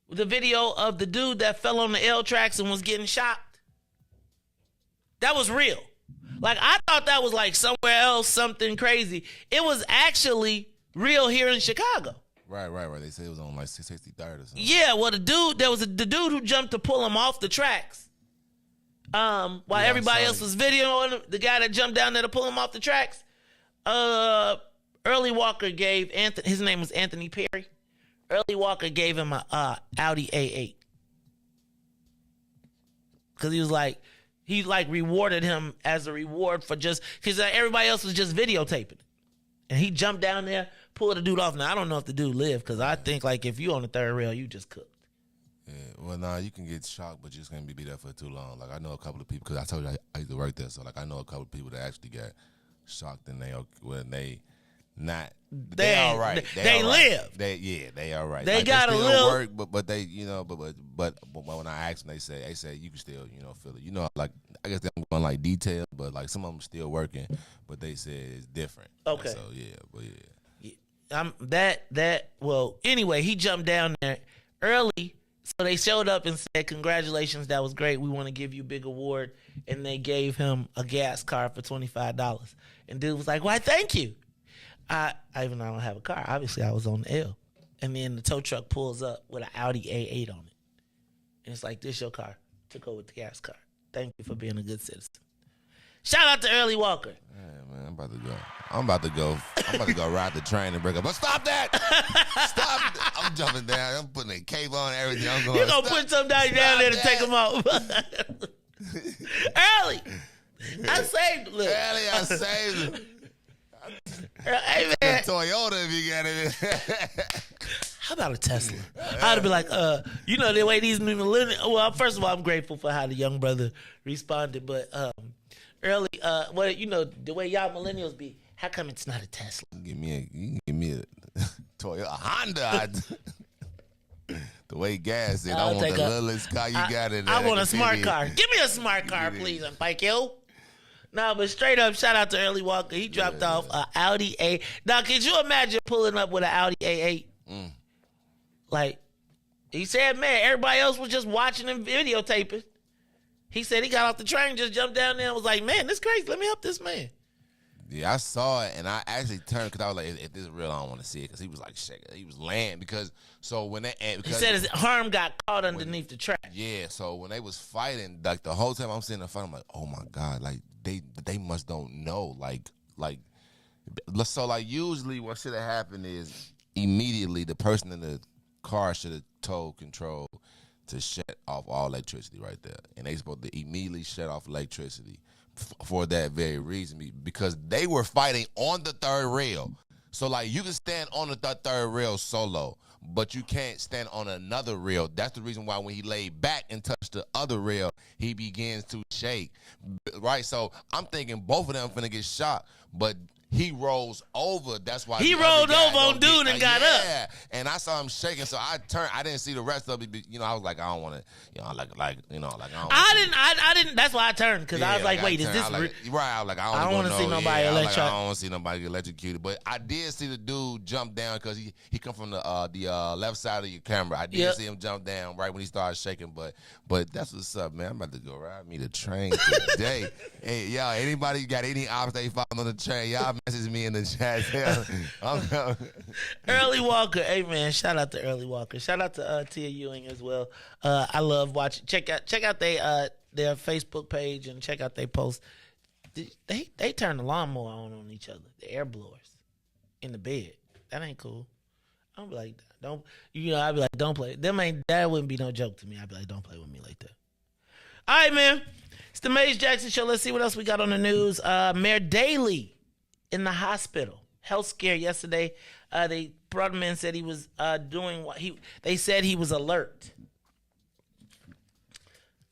The video of the dude that fell on the L tracks and was getting shot? That was real. Like, I thought that was like somewhere else, something crazy. It was actually real here in Chicago. Right. They say it was on like 63rd or something. Yeah, well, the dude who jumped to pull him off the tracks. While everybody else was videoing him, the guy that jumped down there to pull him off the tracks. Early Walker gave his name was Anthony Perry. Early Walker gave him a Audi A8 because he rewarded him as a reward for just because everybody else was just videotaping it, and he jumped down there, pulled the dude off. Now I don't know if the dude lived because I think like if you on the third rail, you just cooked. Yeah, well, you can get shocked, but you're just gonna be there for too long. Like I know a couple of people because I told you I used to work there, so like I know a couple of people that actually got shocked and they not They all right. They all live. Right. They all right. They like, got they a still little work, but they, but when I asked them, they say you can still, feel it. Like I guess they're going like detail, but like some of them still working, but they said it's different. Okay. So but Well, anyway, he jumped down there early. So they showed up and said, congratulations, that was great. We want to give you a big award. And they gave him a gas card for $25. And dude was like, why, thank you. I don't have a car. Obviously, I was on the L. And then the tow truck pulls up with an Audi A8 on it. And it's like, this your car. Took over the gas card. Thank you for being a good citizen. Shout out to Early Walker. Yeah, man, I'm about to go ride the train and break up. But stop that! Stop! I'm jumping down. I'm putting a cape on and everything. I'm going. You're gonna put somebody down there to take them out. Early, I saved. Look, Early, I saved him. Hey man, Toyota if you got it. How about a Tesla? I'd be like, the way these new millennials. Well, first of all, I'm grateful for how the young brother responded, but early, the way y'all millennials be. How come it's not a Tesla? Give me a Toyota, a Honda. The way gas is, I want the littlest car you got in there. I want a smart car. Give me a smart car, please, and thank you. No, but straight up, shout out to Early Walker. He dropped off an Audi A. Now, could you imagine pulling up with an Audi A8? Like, he said, man, everybody else was just watching and videotaping. He said he got off the train, just jumped down there and was like, man, this crazy. Let me help this man. Yeah, I saw it, and I actually turned because I was like, if this is real, I don't want to see it because he was like shaking. He was laying because, so when they... He said his arm got caught underneath the track. Yeah, so when they was fighting, like the whole time I'm sitting in front, I'm like, oh my God, like they must don't know. So like usually what should have happened is immediately the person in the car should have told control to shut off all electricity right there. And they supposed to immediately shut off electricity for that very reason, because they were fighting on the third rail. So like you can stand on the third rail solo, but you can't stand on another rail. That's the reason why when he laid back and touched the other rail, he begins to shake. Right? So I'm thinking both of them finna get shot, but he rolls over. That's why he rolled over on dude and got up. Yeah, and I saw him shaking, so I turned. I didn't see the rest of it. I was like, I don't want to. I didn't. That's why I turned because I was like, wait, is this right? I was like, I don't want to see nobody electrocuted. I don't want to see nobody get electrocuted. But I did see the dude jump down because he come from the left side of your camera. I did see him jump down right when he started shaking. But that's what's up, man. I'm about to go ride me the train today. Hey, y'all, anybody got any options they found on the train? Y'all message me in the chat. Early Walker, hey man, shout out to Early Walker. Shout out to Tia Ewing as well. I love watching. Check out their Facebook page and check out their posts. They turn the lawnmower on each other. The air blowers in the bed. That ain't cool. I'm like, don't. I'd be like, don't play. That wouldn't be no joke to me. I'd be like, don't play with me like that. All right, man. It's the Maze Jackson Show. Let's see what else we got on the news. Mayor Daley in the hospital. Health scare yesterday. They brought him in, said he was doing what they said he was alert.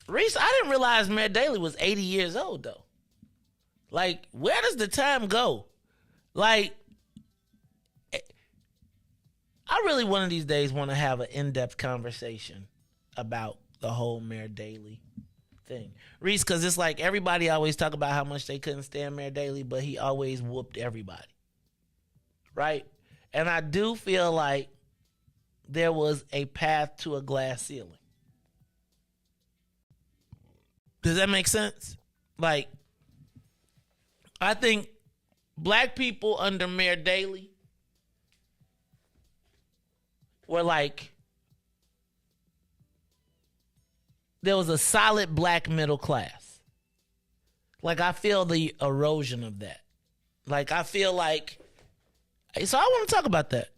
Riis, I didn't realize Mayor Daley was 80 years old, though. Like, where does the time go? Like, I really one of these days want to have an in-depth conversation about the whole Mayor Daley thing. Riis, because it's like everybody always talk about how much they couldn't stand Mayor Daley, but he always whooped everybody. Right? And I do feel like there was a path to a glass ceiling. Does that make sense? Like, I think black people under Mayor Daley were like, there was a solid black middle class. Like, I feel the erosion of that. Like, I feel like, so I want to talk about that.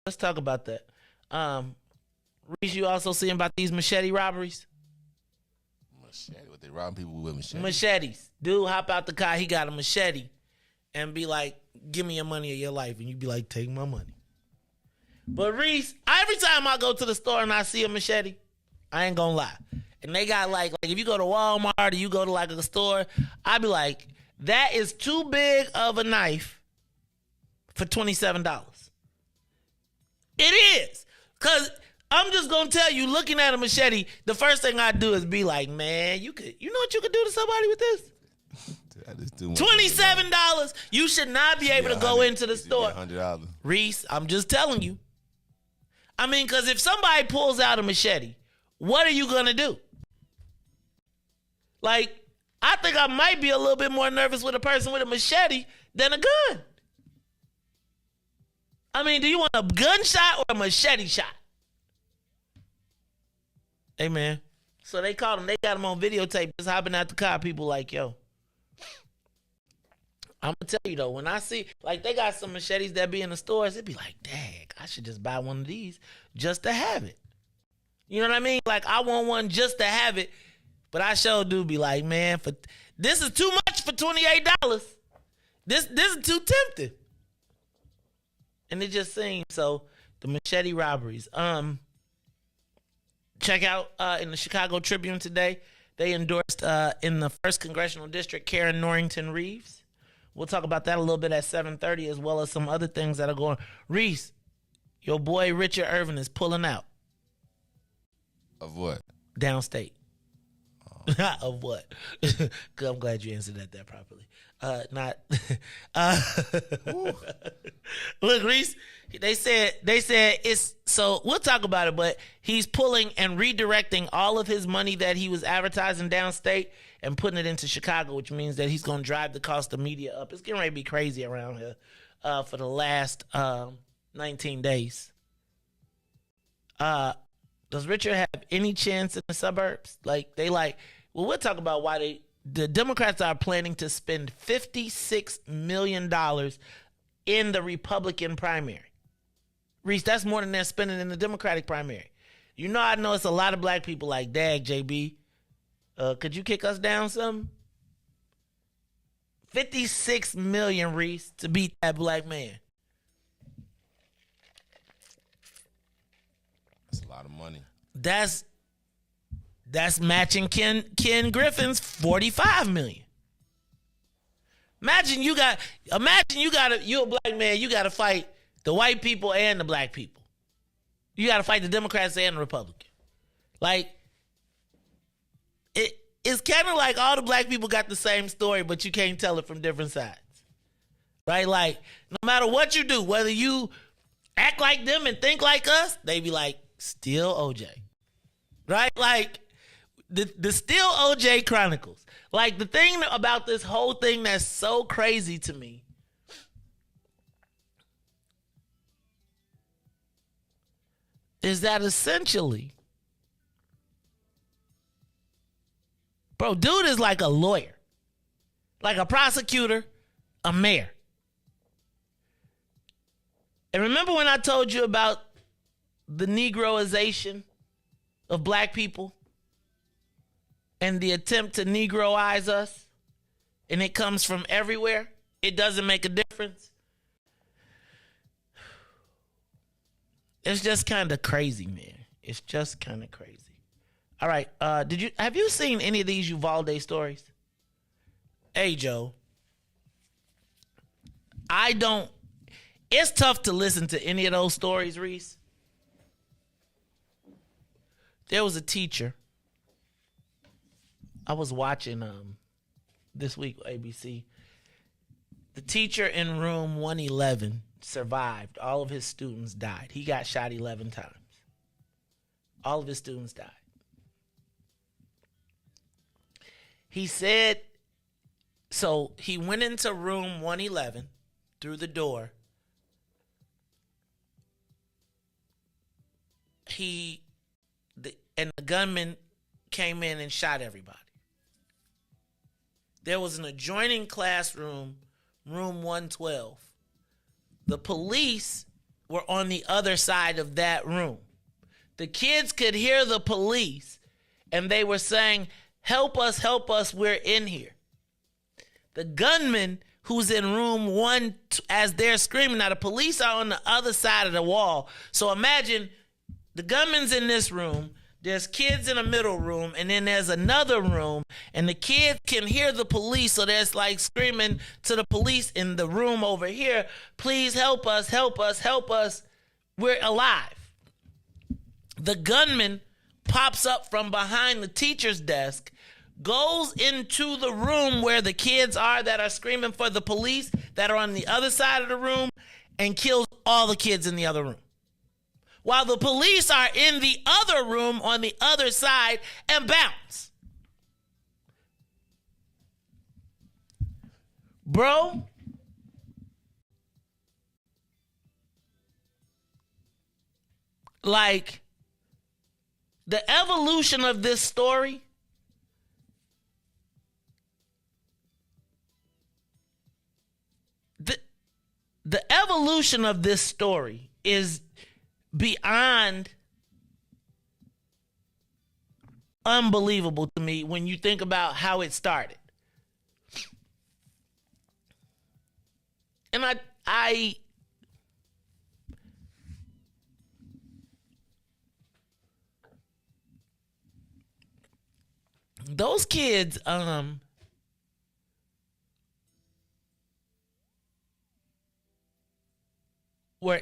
Let's talk about that. Riis, you also seeing about these machete robberies? Machete? What, they robbing people with machetes? Machetes. Dude hop out the car, he got a machete, and be like, give me your money or your life. And you be like, take my money. But Riis, every time I go to the store and I see a machete, I ain't gonna lie. And they got like if you go to Walmart or you go to like a store, I be like, that is too big of a knife for $27. It is. Because I'm just going to tell you, looking at a machete, the first thing I do is be like, man, you know what you could do to somebody with this? $27. You should not be able to go into the store. $100. Reese, I'm just telling you. I mean, because if somebody pulls out a machete, what are you going to do? Like, I think I might be a little bit more nervous with a person with a machete than a gun. I mean, do you want a gunshot or a machete shot? Hey, man. So they called him. They got him on videotape just hopping out the car. People like, yo. I'm going to tell you, though, when I see, like, they got some machetes that be in the stores, it'd be like, dang, I should just buy one of these just to have it. You know what I mean? Like, I want one just to have it, but I sure do be like, man, this is too much for $28. This is too tempting. And it just seems, so the machete robberies. Check out in the Chicago Tribune today, they endorsed in the 1st Congressional District, Karen Norrington Reeves. We'll talk about that a little bit at 7:30, as well as some other things that are going. Reese, your boy Richard Irvin is pulling out. Of what? Downstate. Of what? I'm glad you answered that properly. Look, Reese, they said it's, so we'll talk about it, but he's pulling and redirecting all of his money that he was advertising downstate and putting it into Chicago, which means that he's going to drive the cost of media up. It's getting ready to be crazy around here for the last 19 days. Does Richard have any chance in the suburbs? We'll talk about why the Democrats are planning to spend $56 million in the Republican primary. Reese, that's more than they're spending in the Democratic primary. You know, I know it's a lot of black people like, dag, JB, could you kick us down some? $56 million, Reese, to beat that black man. That's a lot of money. That's matching Ken Griffin's $45 million. Imagine you're a black man, you got to fight the white people and the black people. You got to fight the Democrats and the Republicans. Like, it's kind of like all the black people got the same story, but you can't tell it from different sides. Right? Like, no matter what you do, whether you act like them and think like us, they be like, still OJ. Right? Like, the still OJ Chronicles. Like, the thing about this whole thing that's so crazy to me is that essentially, bro, dude is like a lawyer, like a prosecutor, a mayor. And remember when I told you about the Negroization of black people and the attempt to Negroize us, and it comes from everywhere? It doesn't make a difference. It's just kind of crazy, man. It's just kind of crazy. All right, have you seen any of these Uvalde stories? Hey, Joe. It's tough to listen to any of those stories, Reese. There was a teacher. I was watching this week ABC. The teacher in room 111 survived. All of his students died. He got shot 11 times. All of his students died. He said, so he went into room 111 through the door. And the gunman came in and shot everybody. There was an adjoining classroom, room 112. The police were on the other side of that room. The kids could hear the police, and they were saying, help us, we're in here. The gunman who's in room 1, as they're screaming, now the police are on the other side of the wall. So imagine the gunman's in this room, There's kids in a middle room, and then there's another room, and the kids can hear the police, so there's like screaming to the police in the room over here, please help us, help us, help us. We're alive. The gunman pops up from behind the teacher's desk, goes into the room where the kids are that are screaming for the police that are on the other side of the room, and kills all the kids in the other room. While the police are in the other room on the other side and bounce. Bro, like, the evolution of this story the evolution of this story is beyond unbelievable to me when you think about how it started. And I those kids were,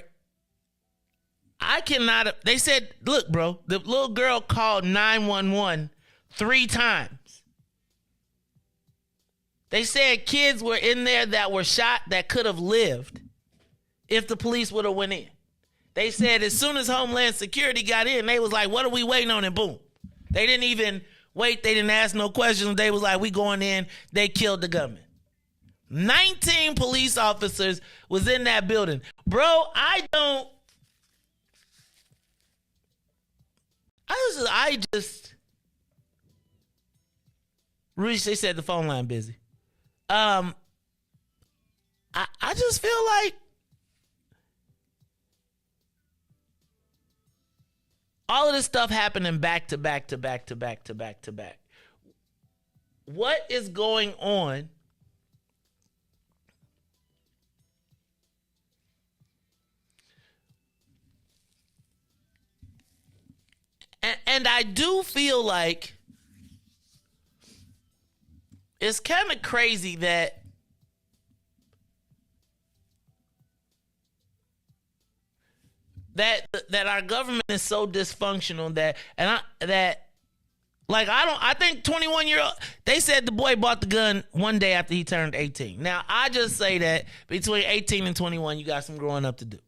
I cannot, they said, look, bro, the little girl called 911 3 times. They said kids were in there that were shot that could have lived if the police would have went in. They said as soon as Homeland Security got in, they was like, what are we waiting on? And boom. They didn't even wait. They didn't ask no questions. They was like, we going in. They killed the gunman. 19 police officers was in that building. Bro, I just Riis, they said the phone line busy. I just feel like all of this stuff happening back to back to back to back to back to back. What is going on? And I do feel like it's kind of crazy that our government is so dysfunctional I think 21-year-old, they said the boy bought the gun one day after he turned 18. Now, I just say that between 18 and 21, you got some growing up to do.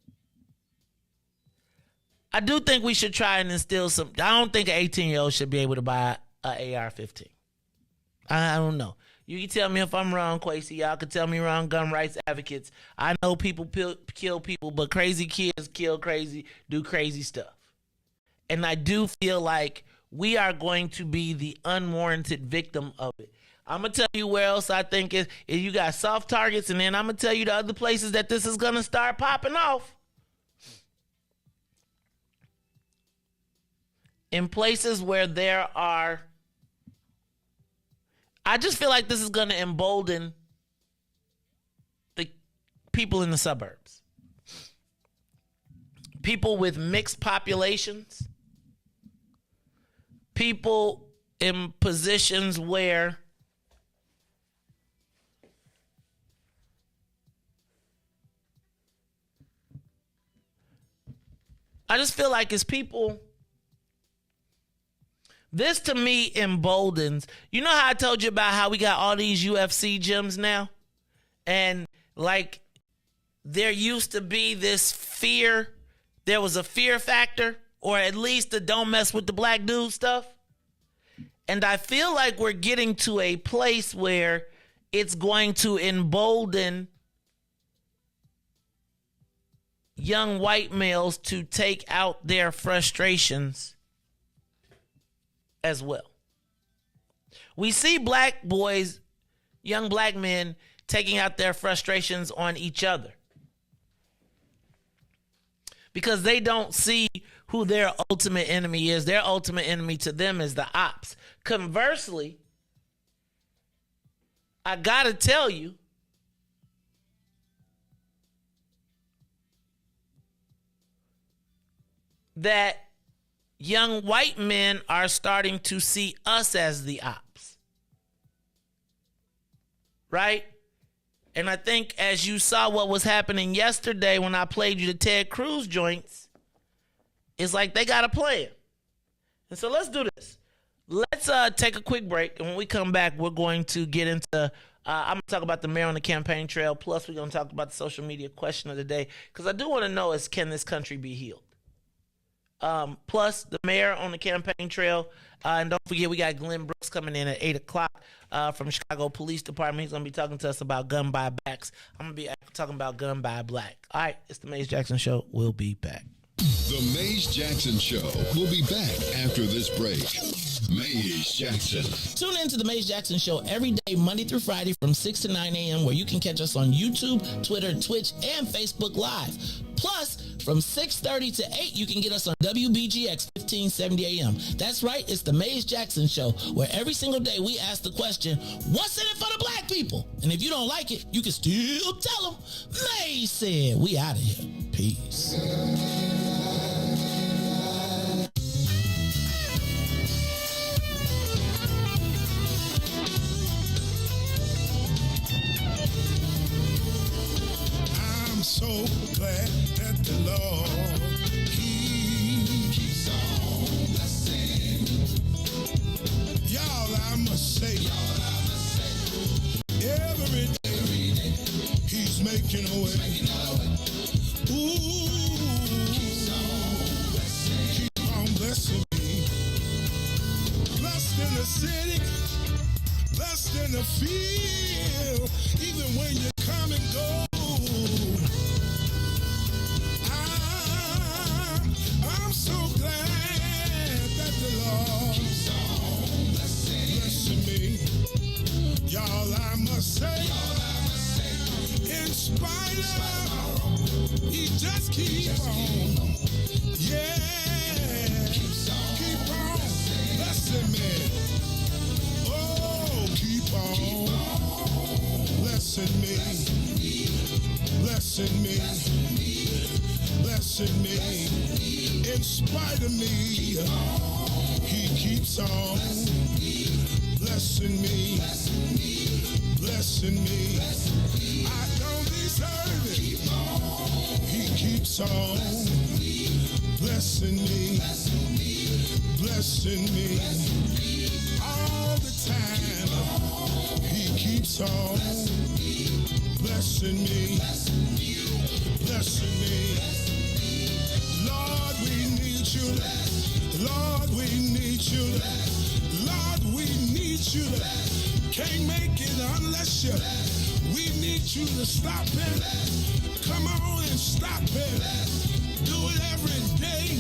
I do think we should try and instill some. I don't think an 18-year-old should be able to buy an AR-15. I don't know. You can tell me if I'm wrong, Quasi. Y'all can tell me wrong, gun rights advocates. I know people kill people, but crazy kids kill crazy, do crazy stuff. And I do feel like we are going to be the unwarranted victim of it. I'm going to tell you where else I think is you got soft targets, and then I'm going to tell you the other places that this is going to start popping off. In places where there are, I just feel like this is going to embolden the people in the suburbs. People with mixed populations. People in positions where I just feel like it's people. This to me emboldens. You know how I told you about how we got all these UFC gyms now? And like there used to be this fear. There was a fear factor, or at least the don't mess with the black dude stuff. And I feel like we're getting to a place where it's going to embolden young white males to take out their frustrations as well. We see black boys, young black men, taking out their frustrations on each other because they don't see who their ultimate enemy is. Their ultimate enemy to them is the ops. Conversely, I gotta tell you, that young white men are starting to see us as the ops. Right? And I think as you saw what was happening yesterday when I played you the Ted Cruz joints, it's like they got a plan. And so let's do this. Let's take a quick break. And when we come back, we're going to get into, I'm going to talk about the mayor on the campaign trail. Plus, we're going to talk about the social media question of the day. Because I do want to know is, can this country be healed? Plus, the mayor on the campaign trail. And don't forget, we got Glenn Brooks coming in at 8 o'clock from the Chicago Police Department. He's going to be talking to us about gun buybacks. I'm going to be talking about gun buy black. All right, it's the Maze Jackson Show. We'll be back. The Maze Jackson Show will be back after this break. Maze Jackson. Tune in to the Maze Jackson Show every day, Monday through Friday from 6 to 9 a.m., where you can catch us on YouTube, Twitter, Twitch, and Facebook Live. Plus, from 6:30 to 8, you can get us on WBGX 1570 a.m. That's right, it's the Maze Jackson Show, where every single day we ask the question, what's in it for the black people? And if you don't like it, you can still tell them, Maze said. We out of here. Peace. So glad that the Lord keeps on blessing. Y'all, I must say, every day He's making a way. Ooh, keep on blessing me. Blessed in the city, blessed in the field, even when you come and go. I'm so glad that the Lord keeps on blessing me. Y'all, I must say, in spite of, He just keeps on. Yeah, keep on blessing me. Oh, keep on blessing me. Blessing me. Blessing me. In spite of me, He keeps on blessing me. Blessing me. I don't deserve it. He keeps on blessing me. Blessing me. All the time, He keeps on blessing me. Blessing me. Lord, we need you. Lord, we need you. Lord, we need you. Can't make it unless you. We need you to stop it. Come on and stop it. Do it every day,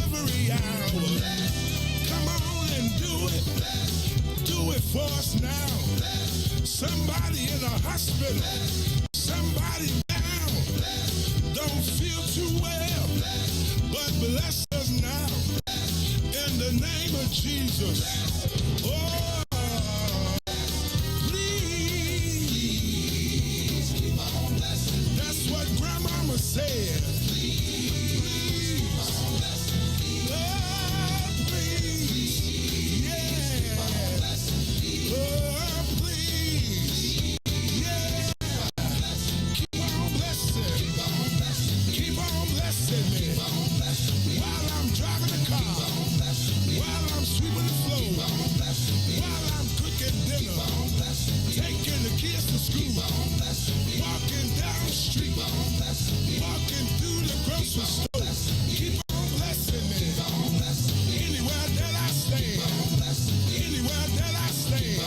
every hour. Come on and do it. Do it for us now. Somebody in a hospital. Somebody down. Don't feel too well, but bless us now. In the name of Jesus. Oh, please. That's what Grandmama said. Please. Oh, please. Yeah. Oh, please. Yeah. Keep on blessing. Keep on blessing me. While I'm driving the car. While I'm sweeping the floor. While I'm cooking dinner. Taking the kids to school. Walking down the street. Walking through the grocery store. Keep on blessing me. Anywhere that I stand. Anywhere that I stand.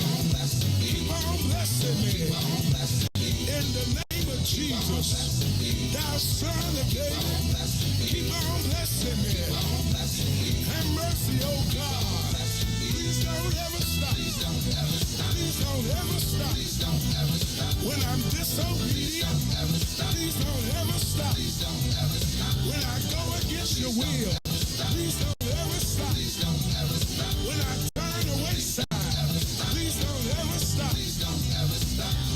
Keep on blessing me. In the name of Jesus. Thou son of David. Keep on blessing me. Have mercy, oh God. Please don't ever stop. Please don't ever stop. When I'm disobedient, please don't ever stop. When I go against your will, please don't ever stop. When I turn away side, please don't ever stop.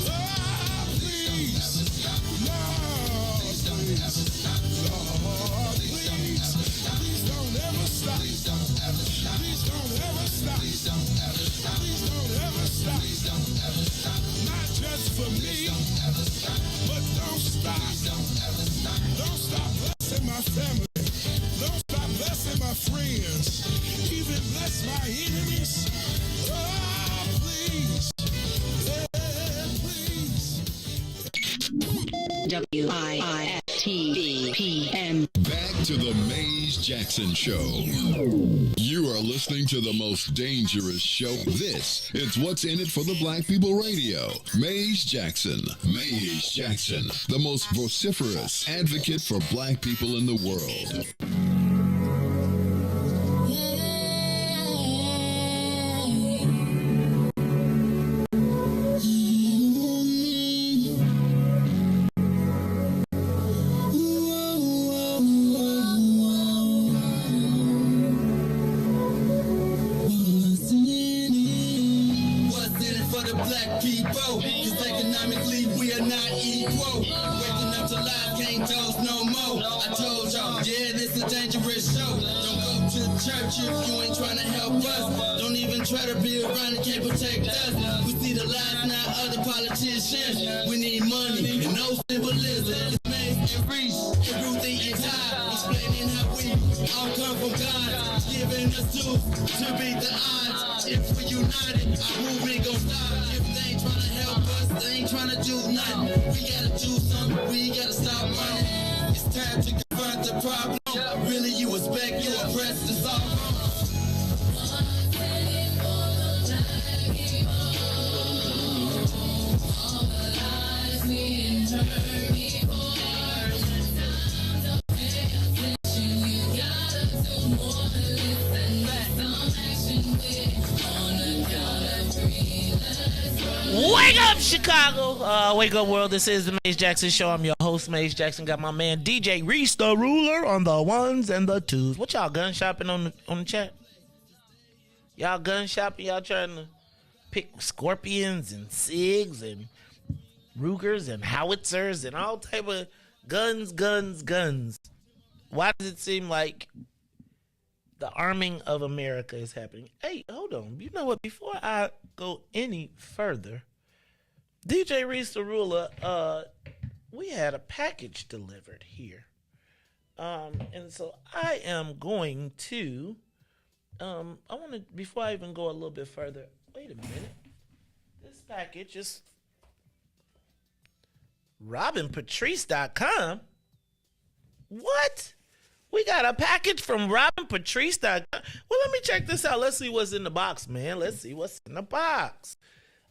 Oh, please. Lord, please. Lord, please. Please don't ever WIIFTVPM. Back to the Mays Jackson Show. You are listening to the most dangerous show. This is What's in It for the Black People Radio. Mays Jackson. Mays Jackson, the most vociferous advocate for black people in the world. We need money and no symbolism. It's Mays and Riis and Ruthie and Ty, explaining how we all come from God, giving us tools to beat the odds. If we united, our movement gon' stop. If they ain't trying to help us, they ain't trying to do nothing. We gotta do something, we gotta stop running. It's time to confront the problem. Really, you expect you oppressed us all. Wake up, Chicago. Wake up, world. This is the Mays Jackson Show. I'm your host, Mays Jackson. Got my man, DJ Riis, the ruler, on the ones and the twos. What y'all gun shopping on the chat? Y'all gun shopping? Y'all trying to pick Scorpions and SIGs and Rugers and howitzers and all type of guns. Why does it seem like the arming of America is happening? Hey, hold on. You know what? Before I go any further, DJ Riis the ruler, we had a package delivered here. And so I am going to, I want to, before I even go a little bit further, wait a minute. This package is RobinPatrice.com. What? We got a package from RobinPatrice.com. Well, let me check this out. Let's see what's in the box, man. Let's see what's in the box.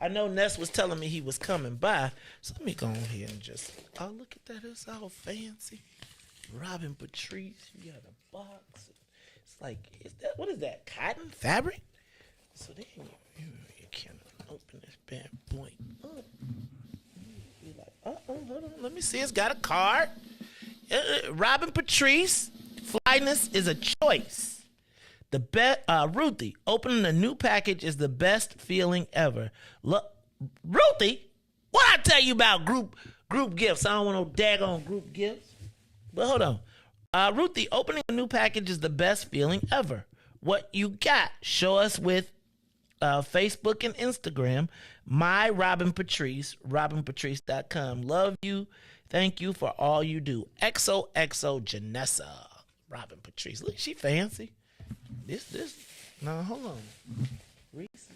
I know Ness was telling me he was coming by, so let me go ahead and just, oh, look at that. It's all fancy. Robin Patrice, you got a box. It's like, what is that, cotton fabric? So then you can open this bad boy up. You're like, hold on, let me see. It's got a card. Robin Patrice, flyness is a choice. Ruthie, opening a new package is the best feeling ever. Look, Ruthie, what I tell you about group gifts? I don't want no daggone group gifts. But hold on. Ruthie, opening a new package is the best feeling ever. What you got? Show us with Facebook and Instagram. My Robin Patrice, RobinPatrice.com. Love you. Thank you for all you do. XOXO Janessa. Robin Patrice. Look, she fancy. No, hold on. Reese.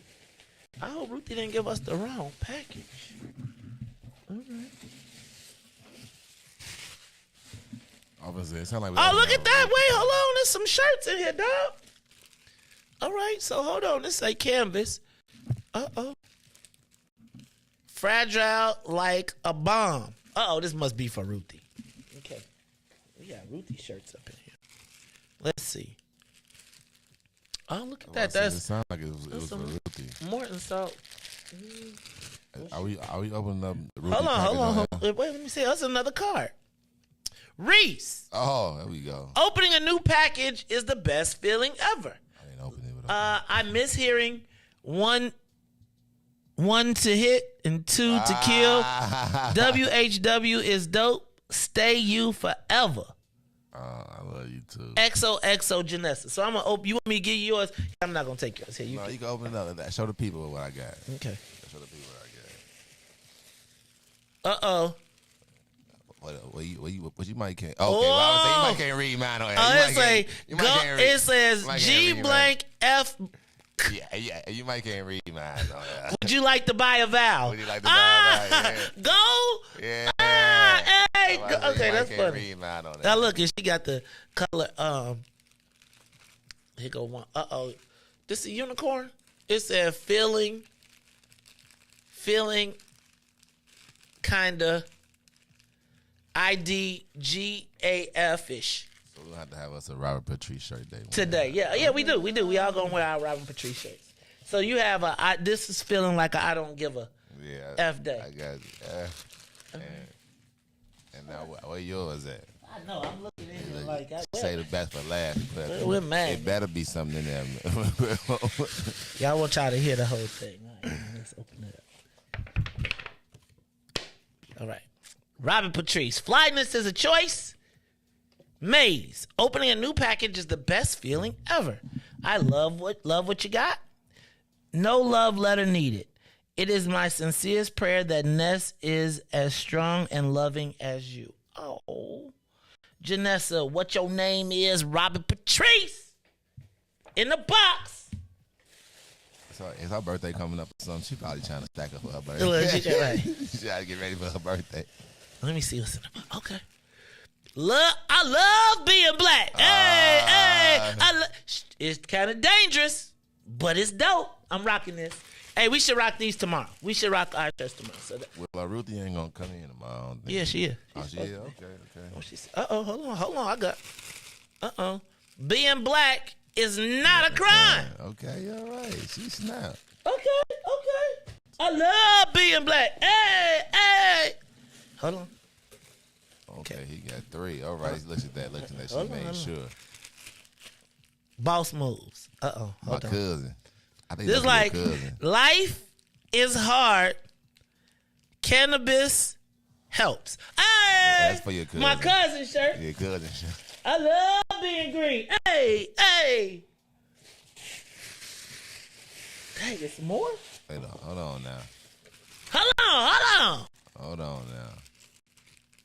I hope Ruthie didn't give us the wrong package. All right. Obviously, it sound like look at that. Wait, hold on. There's some shirts in here, dog. All right, so hold on. This say canvas. Fragile like a bomb. This must be for Ruthie. Okay. We got Ruthie shirts up in here. Let's see. Oh, look at that. It sounded like it was for Ruthie. Morton salt. Are we opening up the Ruthie? Hold on. Wait, let me see. That's another card. Riis. Oh, there we go. Opening a new package is the best feeling ever. I didn't open it. I miss hearing one to hit and two to kill. WHW is dope. Stay you forever. I love you too. XOXO Janessa. So I'm gonna open. You want me to give you yours? I'm not gonna take yours. Here, you can open it up. Show the people what I got. Okay. Show the people what I got. What you might can't. Okay, well, I would say you might can't read mine on air. It says G blank F. Yeah, you might can't read mine on air. Would you like to buy a vowel? Would you like to buy a vowel? Yeah. Go. Yeah. Hey. say that's can't funny. read mine on that. Now look, and she got the color. Here go one. This is a unicorn. It said feeling kinda IDGAF-ish. So we'll have to have us a Robert Patrice shirt day Today. Yeah, we do. We all gonna wear our Robin Patrice shirts. So you have this is feeling like I don't give a F day. I got and now where yours at? I know. I'm looking in here like Say the best for last, but we're mad. it better be something in there. Y'all want y'all to hear the whole thing. All right, let's open it up. All right. Robin Patrice. Flyness is a choice. Maze. Opening a new package is the best feeling ever. I love what you got. No love letter needed. It is my sincerest prayer that Ness is as strong and loving as you. Oh. Janessa, what your name is? Robin Patrice. In the box. So it's her birthday coming up or something. She probably trying to stack up for her birthday. Look, she trying to get ready for her birthday. Let me see what's in the box. Okay. I love being black. Hey. It's kind of dangerous, but it's dope. I'm rocking this. Hey, we should rock these tomorrow. We should rock our shirts tomorrow. So well, Ruthie ain't gonna come in tomorrow. I don't think. Yeah, she is. Oh, she is. Okay. Oh, hold on. I got. Being black is not a crime. Okay, all right. She snapped. Okay. I love being black. Hey. Hold on. Okay, he got 3. All right, look at that. She made sure. Boss moves. My cousin. I think this that's like your cousin. Life is hard. Cannabis helps. Hey, that's for your cousin. My cousin shirt. Your cousin shirt. I love being green. Hey. Dang, it's more? Wait, hold on now. Hold on now.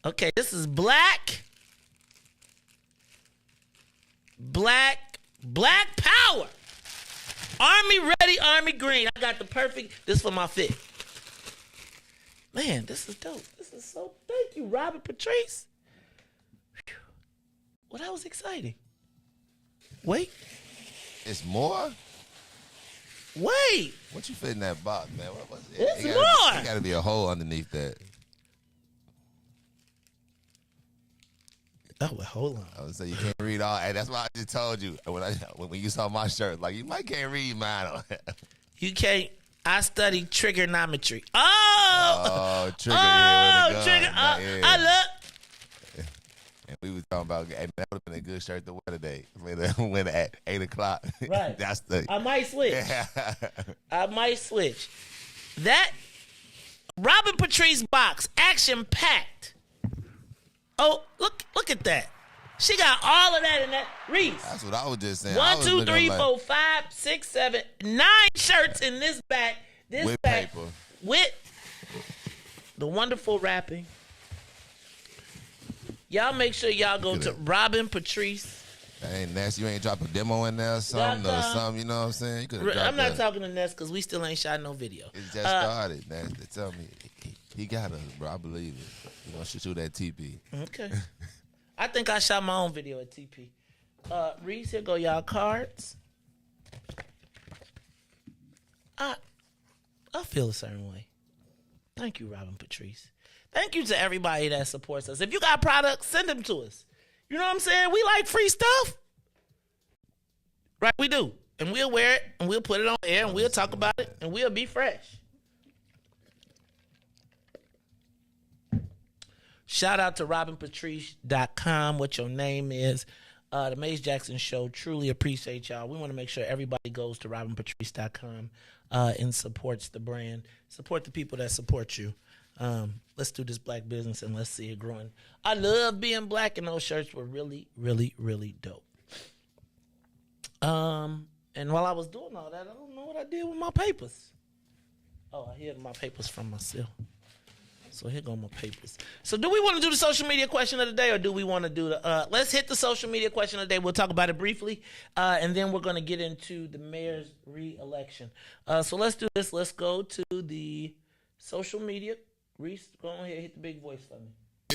Okay, this is black power. Army ready, army green. I got the perfect. This for my fit. Man, this is dope. This is so. Thank you, Robin Patrice. Whew. Well, that was exciting. Wait. It's more? Wait. What you fit in that box, man? It's more. There got to be a hole underneath that. Oh, well, hold on. I would say you can't read all. Hey, that's why I just told you when you saw my shirt, like you might can't read mine on it. You can't. I study trigonometry. Trigger. I love. And we was talking about, hey, that would have been a good shirt to wear today. When at 8:00. Right. That's the. I might switch. That Robin Patrice box, action packed. Oh, look at that. She got all of that in that Riis. That's what I was just saying. 1, 2, 3, 4, 5, 6, 7, 9 shirts in this bag. With paper. With the wonderful wrapping. Y'all make sure y'all go to Robin Patrice. That ain't nasty. You ain't drop a demo in there or something, you know what I'm saying? You I'm not talking to Ness because we still ain't shot no video. It just started. They tell me he got us, bro. I believe it. You know, shoot that TP. Okay. I think I shot my own video at TP. Riis, here go y'all cards. I feel a certain way. Thank you, Robin Patrice. Thank you to everybody that supports us. If you got products, send them to us. You know what I'm saying? We like free stuff. Right, we do. And we'll wear it, and we'll put it on air, and we'll talk about it, and we'll be fresh. Shout out to RobinPatrice.com, what your name is. The Maze Jackson Show, truly appreciate y'all. We want to make sure everybody goes to RobinPatrice.com and supports the brand. Support the people that support you. Let's do this black business and let's see it growing. I love being black, and those shirts were really, really, really dope. And while I was doing all that, I don't know what I did with my papers. Oh, I hid my papers from myself. So here go my papers. So do we want to do the social media question of the day, or do we want to do the let's hit the social media question of the day. We'll talk about it briefly. And then we're going to get into the mayor's re-election. So let's do this. Let's go to the social media. Riis, go ahead, hit the big voice for me.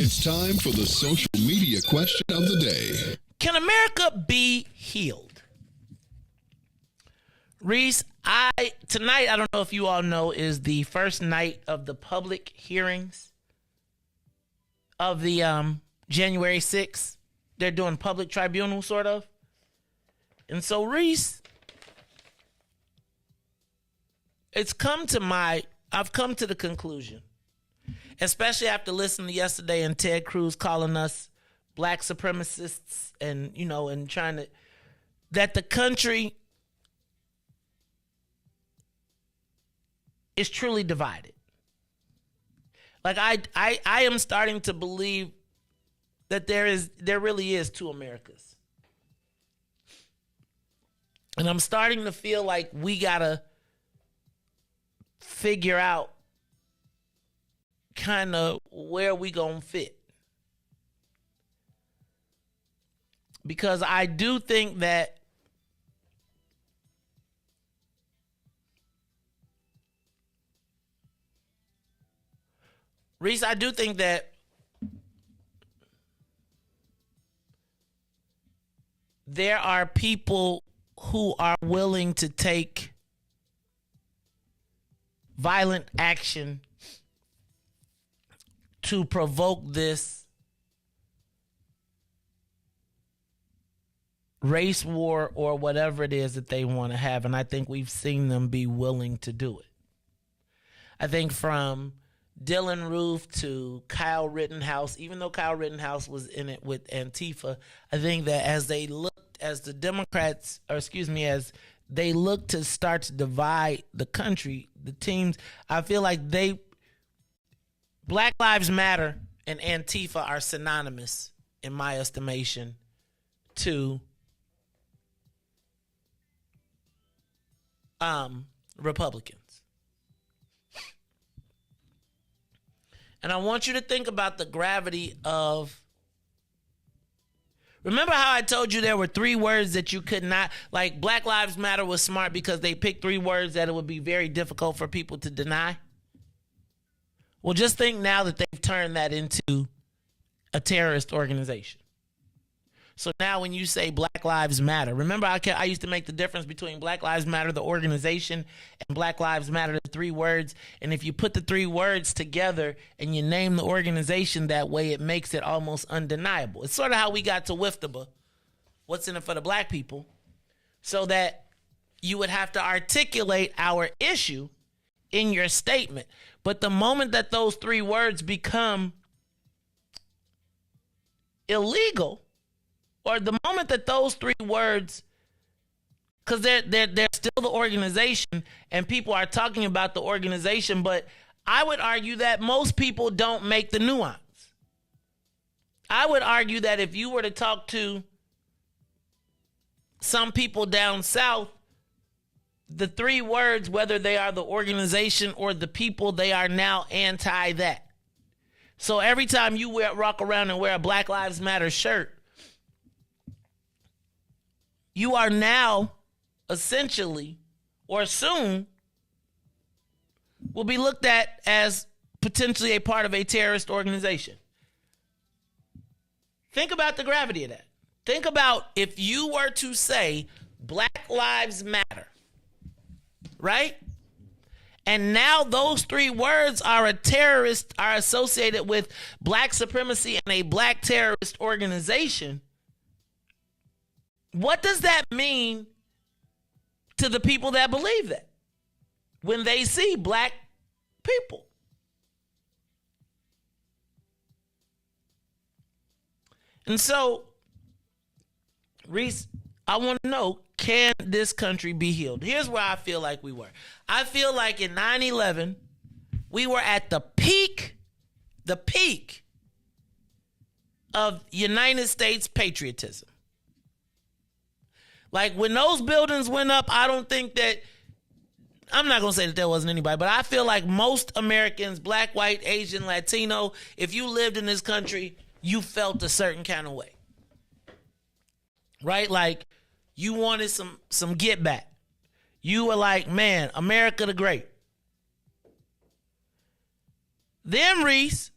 It's time for the social media question of the day. Can America be healed? Riis, tonight, I don't know if you all know, is the first night of the public hearings of the January 6th. They're doing public tribunal, sort of. And so, Riis, I've come to the conclusion, especially after listening to yesterday and Ted Cruz calling us black supremacists and, and trying to, that the country is truly divided. Like I am starting to believe that there really is two Americas. And I'm starting to feel like we gotta figure out kind of where we gonna fit. Because I do think that Riis, I do think that there are people who are willing to take violent action to provoke this race war or whatever it is that they want to have. And I think we've seen them be willing to do it. I think from Dylan Roof to Kyle Rittenhouse, even though Kyle Rittenhouse was in it with Antifa, I think that as they look to start to divide the country, the teams, I feel like Black Lives Matter and Antifa are synonymous, in my estimation, to Republicans. And I want you to think about the gravity of, remember how I told you there were 3 words that you could not, like Black Lives Matter was smart because they picked 3 words that it would be very difficult for people to deny? Well, just think now that they've turned that into a terrorist organization. So now when you say Black Lives Matter, remember I used to make the difference between Black Lives Matter, the organization, and Black Lives Matter, the 3 words. And if you put the 3 words together and you name the organization that way, it makes it almost undeniable. It's sort of how we got to WIFTABA, what's in it for the black people, so that you would have to articulate our issue in your statement. But the moment that those 3 words become illegal, or the moment that those 3 words, because they're still the organization and people are talking about the organization, but I would argue that most people don't make the nuance. I would argue that if you were to talk to some people down south, the 3 words, whether they are the organization or the people, they are now anti that. So every time you walk around and wear a Black Lives Matter shirt, you are now essentially, or soon, will be looked at as potentially a part of a terrorist organization. Think about the gravity of that. Think about if you were to say Black Lives Matter, right? And now those 3 words are associated with black supremacy and a black terrorist organization. What does that mean to the people that believe that when they see black people? And so, Riis, I want to know, can this country be healed? Here's where I feel like we were. I feel like in 9/11, we were at the peak of United States patriotism. Like when those buildings went up, I don't think that, I'm not going to say that there wasn't anybody, but I feel like most Americans, black, white, Asian, Latino, if you lived in this country, you felt a certain kind of way. Right? Like you wanted some get back. You were like, man, America the Great. Then, Riis,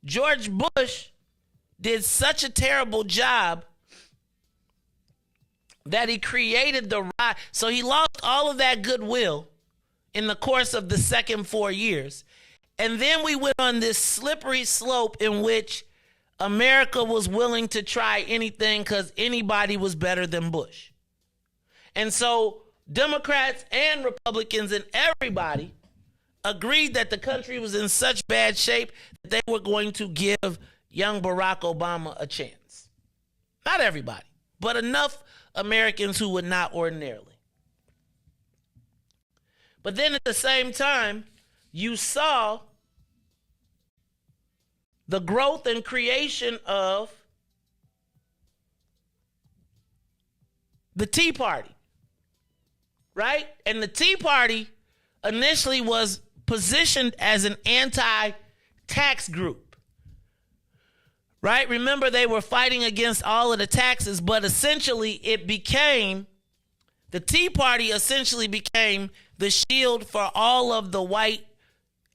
George Bush did such a terrible job that he created the riot. So he lost all of that goodwill in the course of the second 4 years. And then we went on this slippery slope in which America was willing to try anything because anybody was better than Bush. And so Democrats and Republicans and everybody agreed that the country was in such bad shape that they were going to give young Barack Obama a chance. Not everybody, but enough Americans who would not ordinarily. But then at the same time, you saw the growth and creation of the Tea Party, right? And the Tea Party initially was positioned as an anti-tax group, right? Remember, they were fighting against all of the taxes, but essentially the Tea Party essentially became the shield for all of the white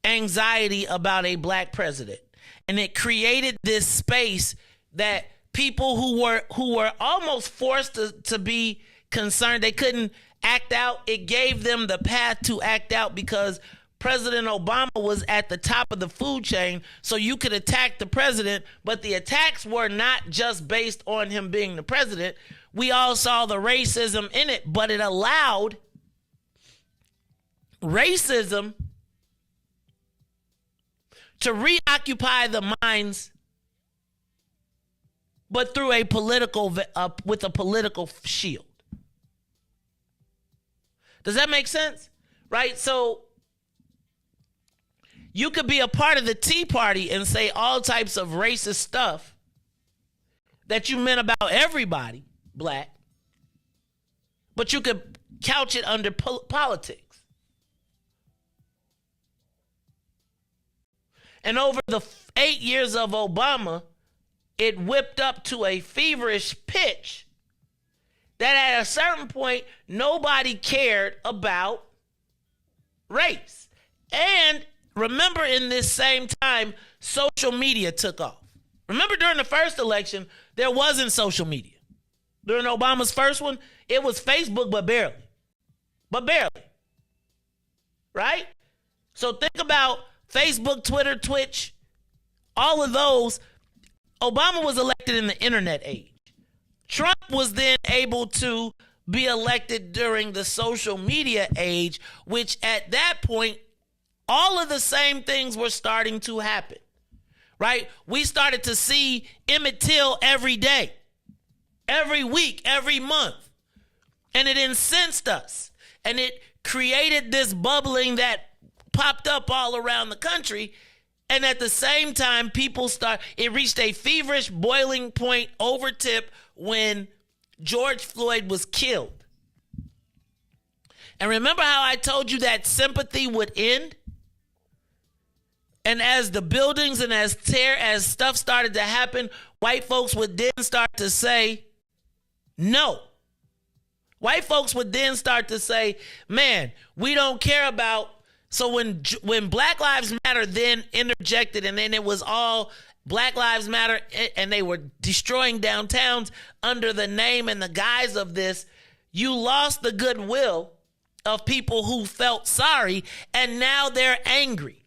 anxiety about a black president. And it created this space that people who were almost forced to be concerned, they couldn't act out. It gave them the path to act out because President Obama was at the top of the food chain, so you could attack the president, but the attacks were not just based on him being the president. We all saw the racism in it, but it allowed racism to reoccupy the minds, but through a political, with a political shield. Does that make sense? Right? So you could be a part of the Tea Party and say all types of racist stuff that you meant about everybody black, but you could couch it under politics. And over the 8 years of Obama, it whipped up to a feverish pitch that at a certain point, nobody cared about race. And remember, in this same time, social media took off. Remember, during the first election, there wasn't social media. During Obama's first one, it was Facebook, but barely. But barely. Right? So think about Facebook, Twitter, Twitch, all of those. Obama was elected in the internet age. Trump was then able to be elected during the social media age, which at that point, all of the same things were starting to happen, right? We started to see Emmett Till every day, every week, every month, and it incensed us, and it created this bubbling that popped up all around the country. And at the same time, it reached a feverish boiling point over tip when George Floyd was killed. And remember how I told you that sympathy would end? And as the buildings and as stuff started to happen, white folks would then start to say, no. White folks would then start to say, man, we don't care about. So when Black Lives Matter then interjected, and then it was all Black Lives Matter, and they were destroying downtowns under the name and the guise of this, you lost the goodwill of people who felt sorry, and now they're angry.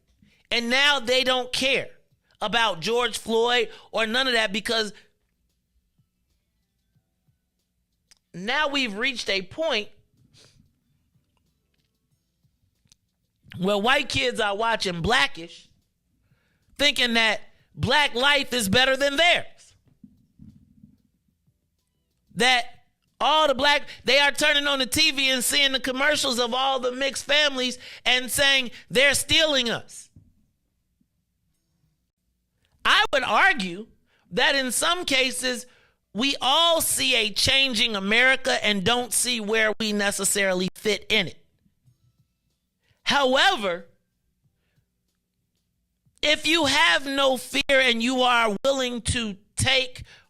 And now they don't care about George Floyd or none of that, because now we've reached a point where white kids are watching Blackish, thinking that black life is better than theirs. That they are turning on the TV and seeing the commercials of all the mixed families and saying they're stealing us. I would argue that in some cases, we all see a changing America and don't see where we necessarily fit in it. However, if you have no fear and you are willing to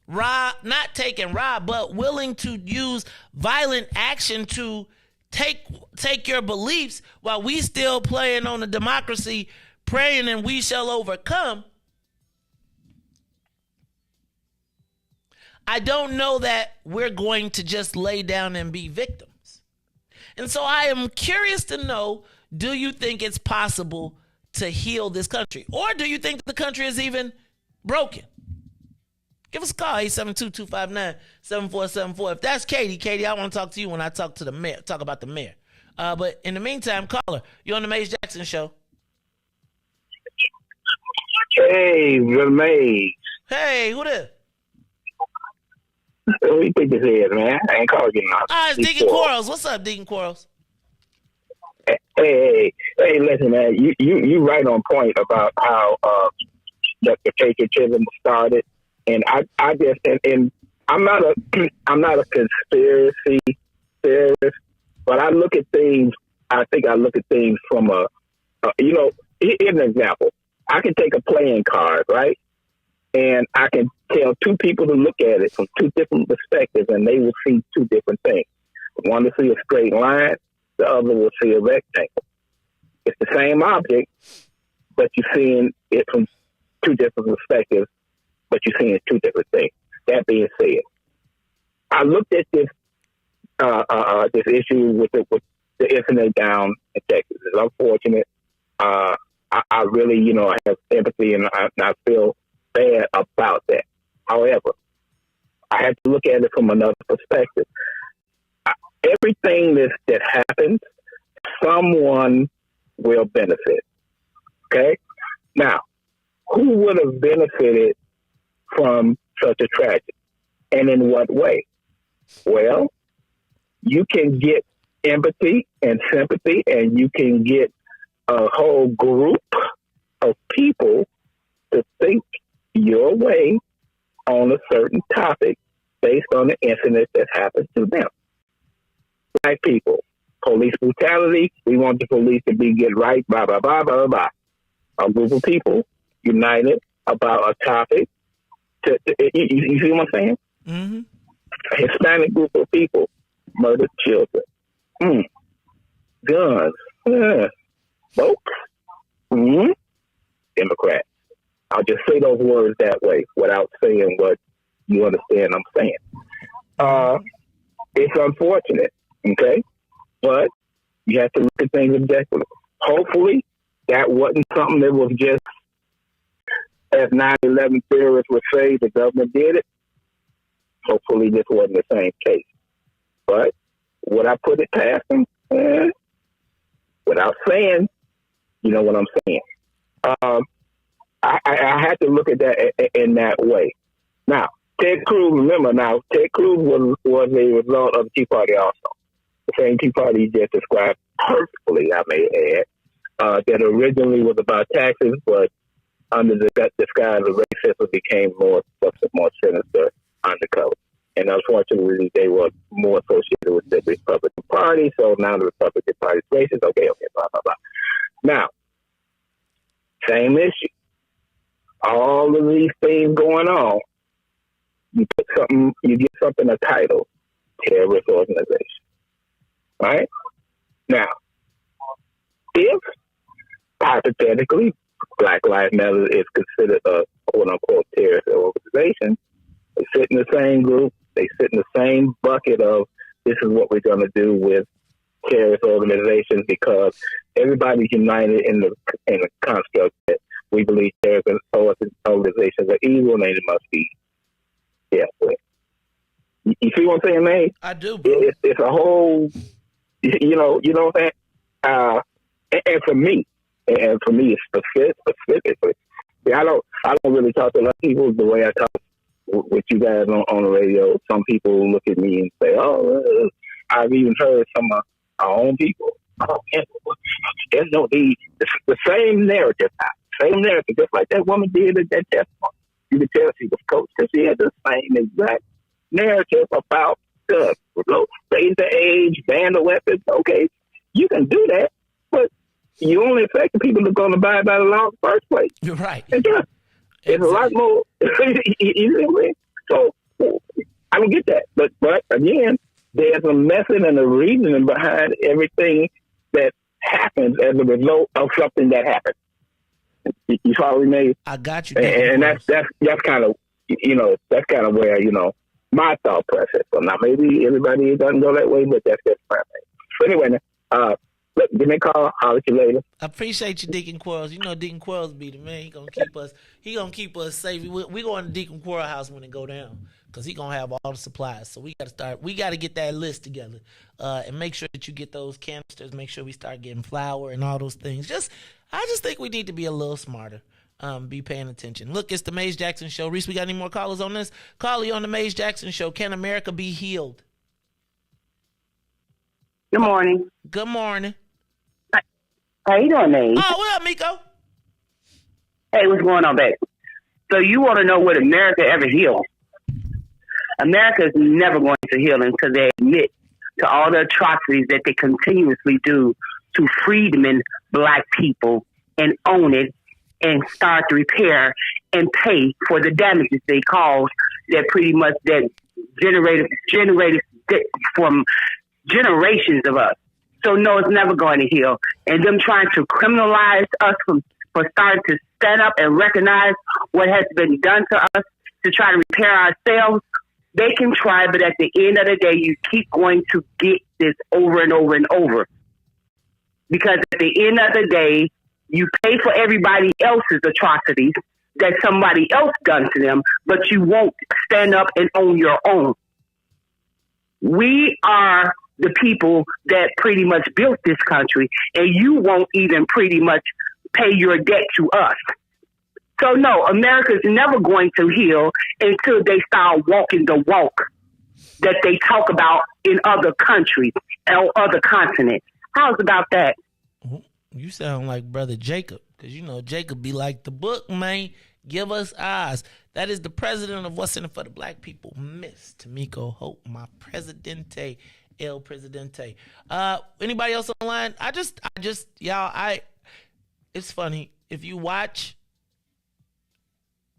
but willing to use violent action to take your beliefs while we still playing on the democracy, praying and we shall overcome, I don't know that we're going to just lay down and be victims. And so I am curious to know, do you think it's possible to heal this country? Or do you think the country is even broken? Give us a call, 872-259-7474. If that's Katie, I want to talk to you when I talk to the mayor, talk about the mayor. But in the meantime, caller, you're on the Mays Jackson Show. Hey, the Mays. Hey, who there? Who you think this is, man? I ain't calling you now. It's Deacon Quarles. What's up, Deacon Quarles? Hey, listen, man. You right on point about how the patriotism started, and I just and I'm not a conspiracy theorist, but I look at things. I think I look at things from here's an example. I can take a playing card, right? And I can tell two people to look at it from two different perspectives, and they will see two different things. One will see a straight line, the other will see a rectangle. It's the same object, but you're seeing it from two different perspectives, but you're seeing two different things. That being said, I looked at this issue with the incident down in Texas. It's unfortunate. I really, I have empathy and I feel bad about that. However, I had to look at it from another perspective. Everything that happens, someone will benefit. Okay? Now, who would have benefited from such a tragedy? And in what way? Well, you can get empathy and sympathy, and you can get a whole group of people to think your way on a certain topic based on the incident that happens to them. Black people, police brutality, we want the police to get right, blah, blah, blah, blah, blah. A group of people united about a topic. You see what I'm saying? Mm-hmm. A Hispanic group of people murdered children. Guns. Folks. Democrats. I'll just say those words that way without saying what you understand I'm saying. It's unfortunate, okay? But you have to look at things objectively. Hopefully, that wasn't something that was just, as 9/11 theorists would say, the government did it. Hopefully, this wasn't the same case. But would I put it past them? Without saying, you know what I'm saying. I had to look at that in that way. Now, Ted Cruz, Ted Cruz was a result of the Tea Party also. The same Tea Party you just described perfectly, I may add, that originally was about taxes, but under the disguise of racism became more sinister undercover. And unfortunately, they were more associated with the Republican Party, so now the Republican Party is racist. Okay, blah, blah, blah. Now, same issue. All of these things going on, you get something a title, terrorist organization. Right? Now, if hypothetically Black Lives Matter is considered a quote unquote terrorist organization, they sit in the same group, they sit in the same bucket of this is what we're gonna do with terrorist organizations because everybody's united in the construct that we believe terrorist organizations are evil and they must be dealt with. You see what I'm saying, man? I do, bro. It's a whole, you know what I'm saying? And for me, it's specifically. See, I don't really talk to a lot of people the way I talk with you guys on the radio. Some people look at me and say, "Oh, I've even heard some of our own people. Oh, there's no need." The same narrative now. Same narrative, just like that woman did at that testimony. You could tell she was coached because she had the same exact narrative about guns. Raise the age, ban the weapons. Okay, you can do that, but you only affect the people that are going to abide by the law in the first place. You're right. It's a lot more. You know what I mean? So I don't get that. But again, there's a method and a reasoning behind everything that happens as a result of something that happened. You follow me? I got you. And that's kind of, that's kind of where, my thought process. So now maybe everybody doesn't go that way, but that's just my thing. So anyway, look, give me a call. I'll let you later. I appreciate you, Deacon Quarles. You know Deacon Quarles be the man. He gonna keep us. He gonna keep us safe. We going to Deacon Quarles house when it go down, because he gonna have all the supplies. So we got to get that list together, and make sure that you get those canisters. Make sure we start getting flour and all those things. I just think we need to be a little smarter. Be paying attention. Look, it's the Mays Jackson Show. Reese, we got any more callers on this? Call you on the Mays Jackson Show. Can America be healed? Good morning. Good morning. How you doing, Mays? Oh, what up, Miko? Hey, what's going on, babe? So you want to know would America ever heal? America is never going to heal until they admit to all the atrocities that they continuously do to freedmen, black people, and own it and start to repair and pay for the damages they caused that pretty much that generated from generations of us. So no, it's never going to heal. And them trying to criminalize us for starting to stand up and recognize what has been done to us to try to repair ourselves, they can try, but at the end of the day, you keep going to get this over and over and over. Because at the end of the day, you pay for everybody else's atrocities that somebody else done to them, but you won't stand up and own your own. We are the people that pretty much built this country, and you won't even pretty much pay your debt to us. So no, America's never going to heal until they start walking the walk that they talk about in other countries or other continents. How's about that? You sound like Brother Jacob, because you know Jacob be like, the book, man, give us eyes. That is the president of What's in It for the Black People, Miss Tamiko Hope, my Presidente, El Presidente. Anybody else on the line? It's funny. If you watch,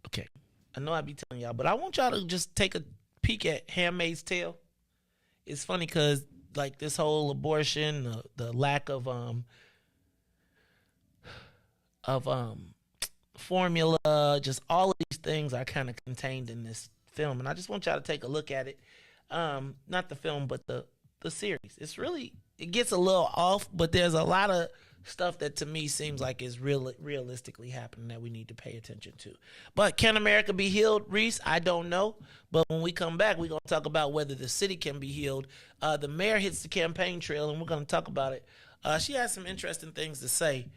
okay, I know I be telling y'all, but I want y'all to just take a peek at Handmaid's Tale. It's funny because, like, this whole abortion, the lack of formula, just all of these things are kind of contained in this film, and I just want y'all to take a look at it. Not the film, but the series. It gets a little off, but there's a lot of stuff that to me seems like is realistically happening that we need to pay attention to. But can America be healed, Reese? I don't know. But when we come back, we're going to talk about whether the city can be healed. The mayor hits the campaign trail, and we're going to talk about it. She has some interesting things to say.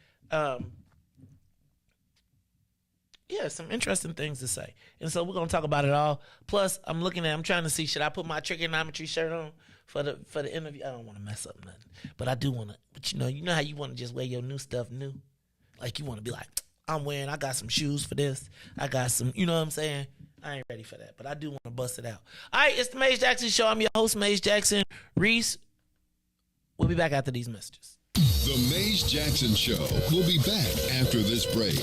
Some interesting things to say. And so we're going to talk about it all. Plus, I'm trying to see, should I put my trigonometry shirt on for the interview? I don't want to mess up nothing. But I do want to. But you know how you want to just wear your new stuff new? Like you want to be like, I got some shoes for this. I got some, you know what I'm saying? I ain't ready for that. But I do want to bust it out. All right, it's the Mays Jackson Show. I'm your host, Mays Jackson. Reese, we'll be back after these messages. The Mays Jackson Show will be back after this break.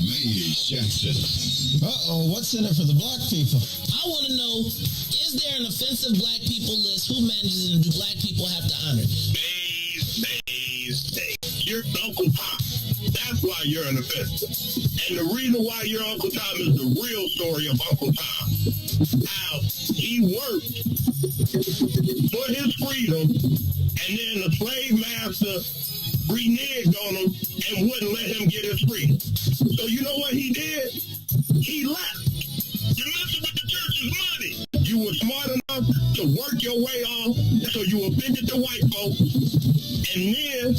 Mays Jackson. Uh-oh, what's in it for the black people? I want to know, is there an offensive black people list? Who manages it, and do black people have to honor it? You're Uncle Tom. That's why you're an offensive. And the reason why you're Uncle Tom is the real story of Uncle Tom. How he worked for his freedom, and then the slave master reneged on him and wouldn't let him get his freedom. So you know what he did? He left. You're messing with the church's money. You were smart enough to work your way off, so you offended the white folks, and then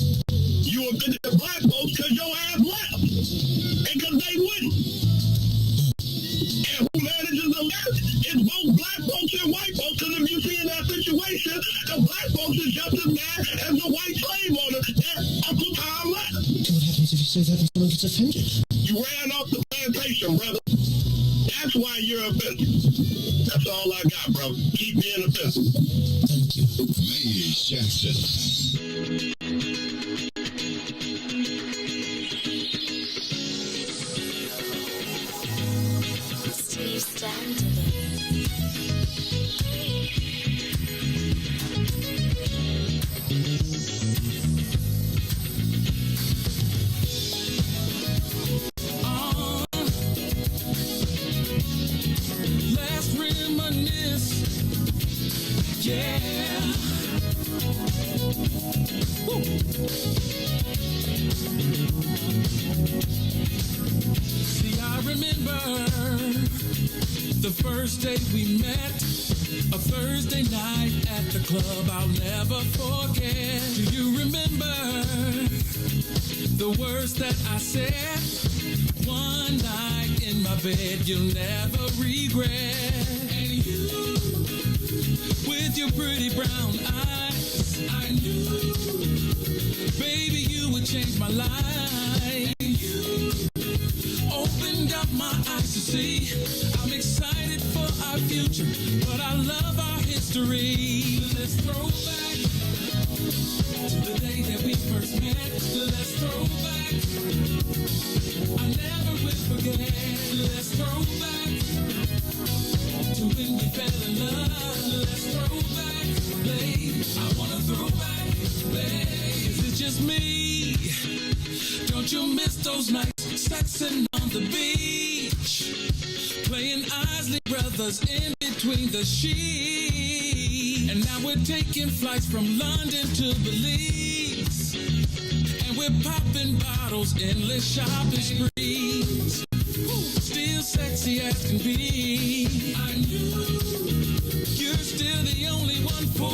you offended the black folks because your ass left, and because they wouldn't. And who manages the left is both black folks and white folks, because if you see in that situation, the black folks is just as mad as the white slave owner that Uncle Tom left. What happens if you say that and someone gets offended? You ran off the plantation, brother. That's why you're offensive. That's all I got, brother. Keep being offensive. Thank you. Mays Jackson. Steve Stanton. Last reminiscence remember the first day we met? A Thursday night at the club I'll never forget. Do you remember the words that I said? One night in my bed you'll never regret. And you, with your pretty brown eyes, I knew, baby, you would change my life. You opened up my eyes to see I'm excited for our future, but I love our history. Let's throw back to the day that we first met. Let's throw back, I never will forget. Let's throw back to when we fell in love. Let's throw back, babe. I wanna throw back, babe. Is it just me? Don't you miss those nights sexing on the beach, playing Isley Brothers in between the sheets? And now we're taking flights from London to Belize, and we're popping bottles, endless shopping sprees. Still sexy as can be. I knew you're still the only one for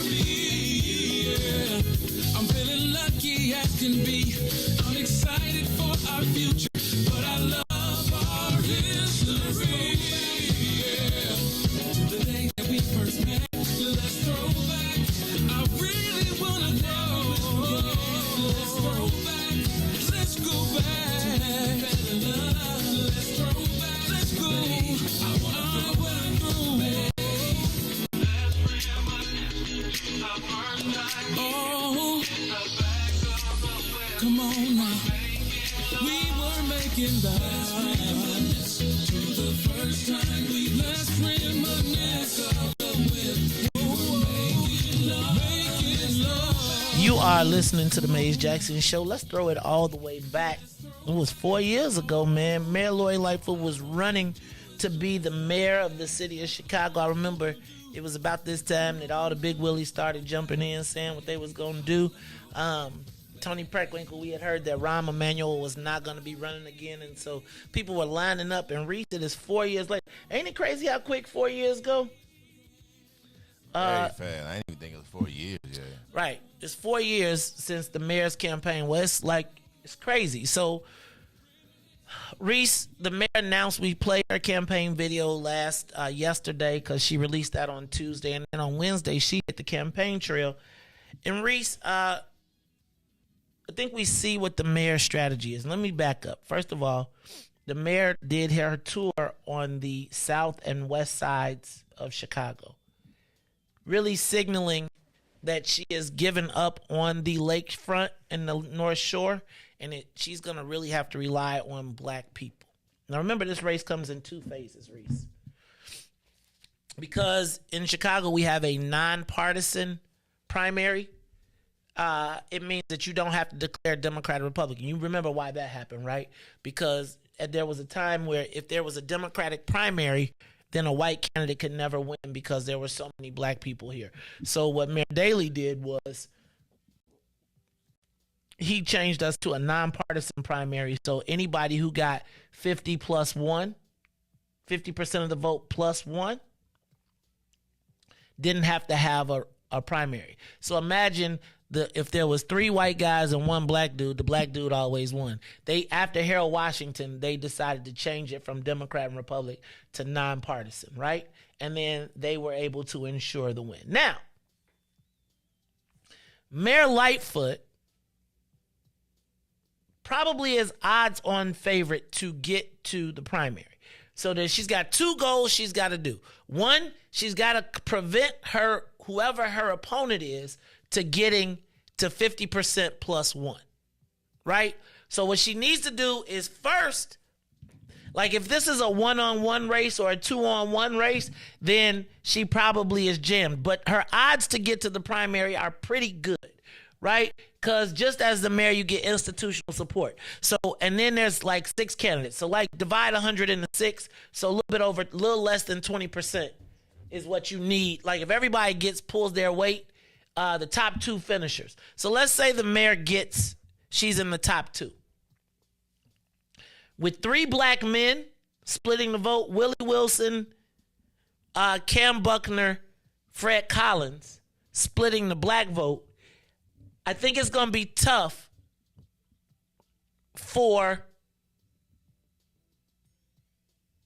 me. Yeah. I'm feeling lucky as can be. I'm excited for our future, but I love our history. Yeah. The day that we first met, let's throw back. I really wanna know. Let's throw back. Let's go back. Let's throw back. Let's go. I wanna go. Oh, come on now. We were making love to the first time we let's reminisce of the whip. Making love. You are listening to the Maze Jackson Show. Let's throw it all the way back. It was 4 years ago, man. Mayor Lori Lightfoot was running to be the mayor of the city of Chicago. I remember it was about this time that all the big willies started jumping in, saying what they was going to do. Tony Preckwinkle, we had heard that Rahm Emanuel was not going to be running again, and so people were lining up, and Riis did this 4 years later. Ain't it crazy how quick 4 years go? Very fast. I didn't even think it was 4 years. Yeah. Right. It's 4 years since the mayor's campaign. Well, it's crazy. So, Riis, the mayor announced we played her campaign video yesterday because she released that on Tuesday, and then on Wednesday she hit the campaign trail. And Riis, I think we see what the mayor's strategy is. Let me back up. First of all, the mayor did her tour on the south and west sides of Chicago, really signaling that she has given up on the lakefront and the North Shore, and she's going to really have to rely on black people. Now, remember, this race comes in two phases, Riis. Because in Chicago, we have a nonpartisan primary. It means that you don't have to declare Democrat or Republican. You remember why that happened, right? Because there was a time where if there was a Democratic primary, then a white candidate could never win because there were so many black people here. So what Mayor Daley did was he changed us to a nonpartisan primary. So anybody who got 50 plus 1, 50% of the vote plus 1, didn't have to have a primary. So imagine if there was 3 white guys and 1 black dude, the black dude always won. After Harold Washington, they decided to change it from Democrat and Republican to nonpartisan, right? And then they were able to ensure the win. Now, Mayor Lightfoot probably is odds-on favorite to get to the primary. So that she's got 2 goals she's got to do. 1, she's got to prevent whoever her opponent is, to getting to 50% plus 1, right? So what she needs to do is first, like if this is a 1-on-1 race or a 2-on-1 race, then she probably is jammed. But her odds to get to the primary are pretty good, right? Because just as the mayor, you get institutional support. So, and then there's like 6 candidates. So like divide 100 into 6. So a little less than 20% is what you need. Like if everybody pulls their weight, the top 2 finishers. So let's say the mayor she's in the top 2. with 3 black men splitting the vote, Willie Wilson, Cam Buckner, Fred Collins splitting the black vote, I think it's going to be tough for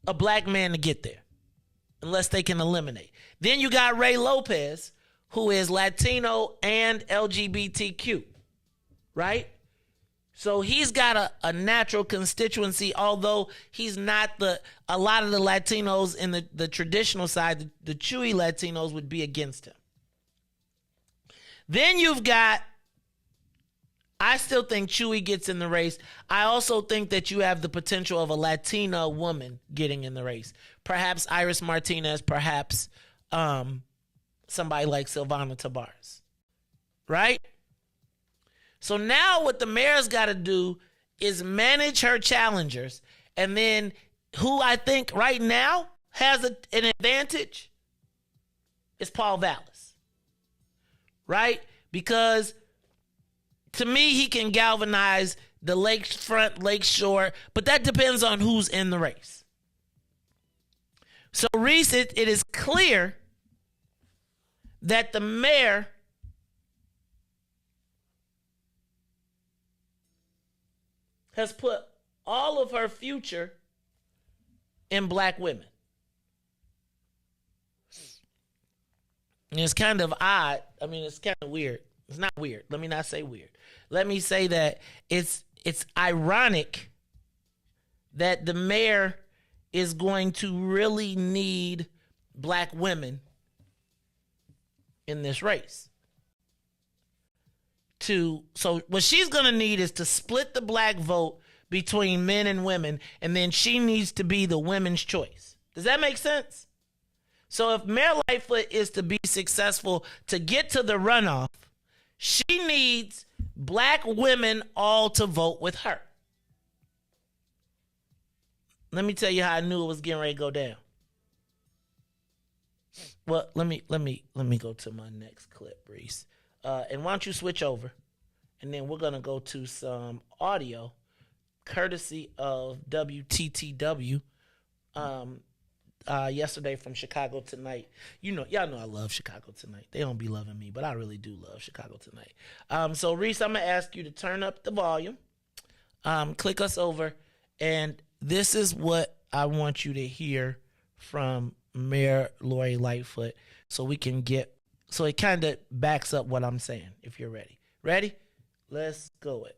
a black man to get there unless they can eliminate. Then you got Ray Lopez, who is Latino and LGBTQ, right? So he's got a natural constituency, although he's not a lot of the Latinos in the traditional side, the Chewy Latinos would be against him. Then you've got, I still think Chewy gets in the race. I also think that you have the potential of a Latina woman getting in the race. Perhaps Iris Martinez, perhaps somebody like Silvana Tabares, right? So now what the mayor's got to do is manage her challengers. And then who I think right now has an advantage is Paul Vallis, right? Because to me, he can galvanize the lakefront, lakeshore, but that depends on who's in the race. So Riis, it is clear that the mayor has put all of her future in black women. And it's kind of odd. I mean, it's kind of weird. It's not weird. Let me not say weird. Let me say that it's ironic that the mayor is going to really need black women in this race. So what she's going to need is to split the black vote between men and women, and then she needs to be the women's choice. Does that make sense? So if Mayor Lightfoot is to be successful to get to the runoff, she needs black women all to vote with her. Let me tell you how I knew it was getting ready to go down. Well, let me go to my next clip, Riis. And why don't you switch over, and then we're gonna go to some audio, courtesy of WTTW. Yesterday from Chicago Tonight. Y'all know I love Chicago Tonight. They don't be loving me, but I really do love Chicago Tonight. So Riis, I'm gonna ask you to turn up the volume, click us over, and this is what I want you to hear from Mayor Lori Lightfoot, so it kind of backs up what I'm saying. If you're ready, let's go it.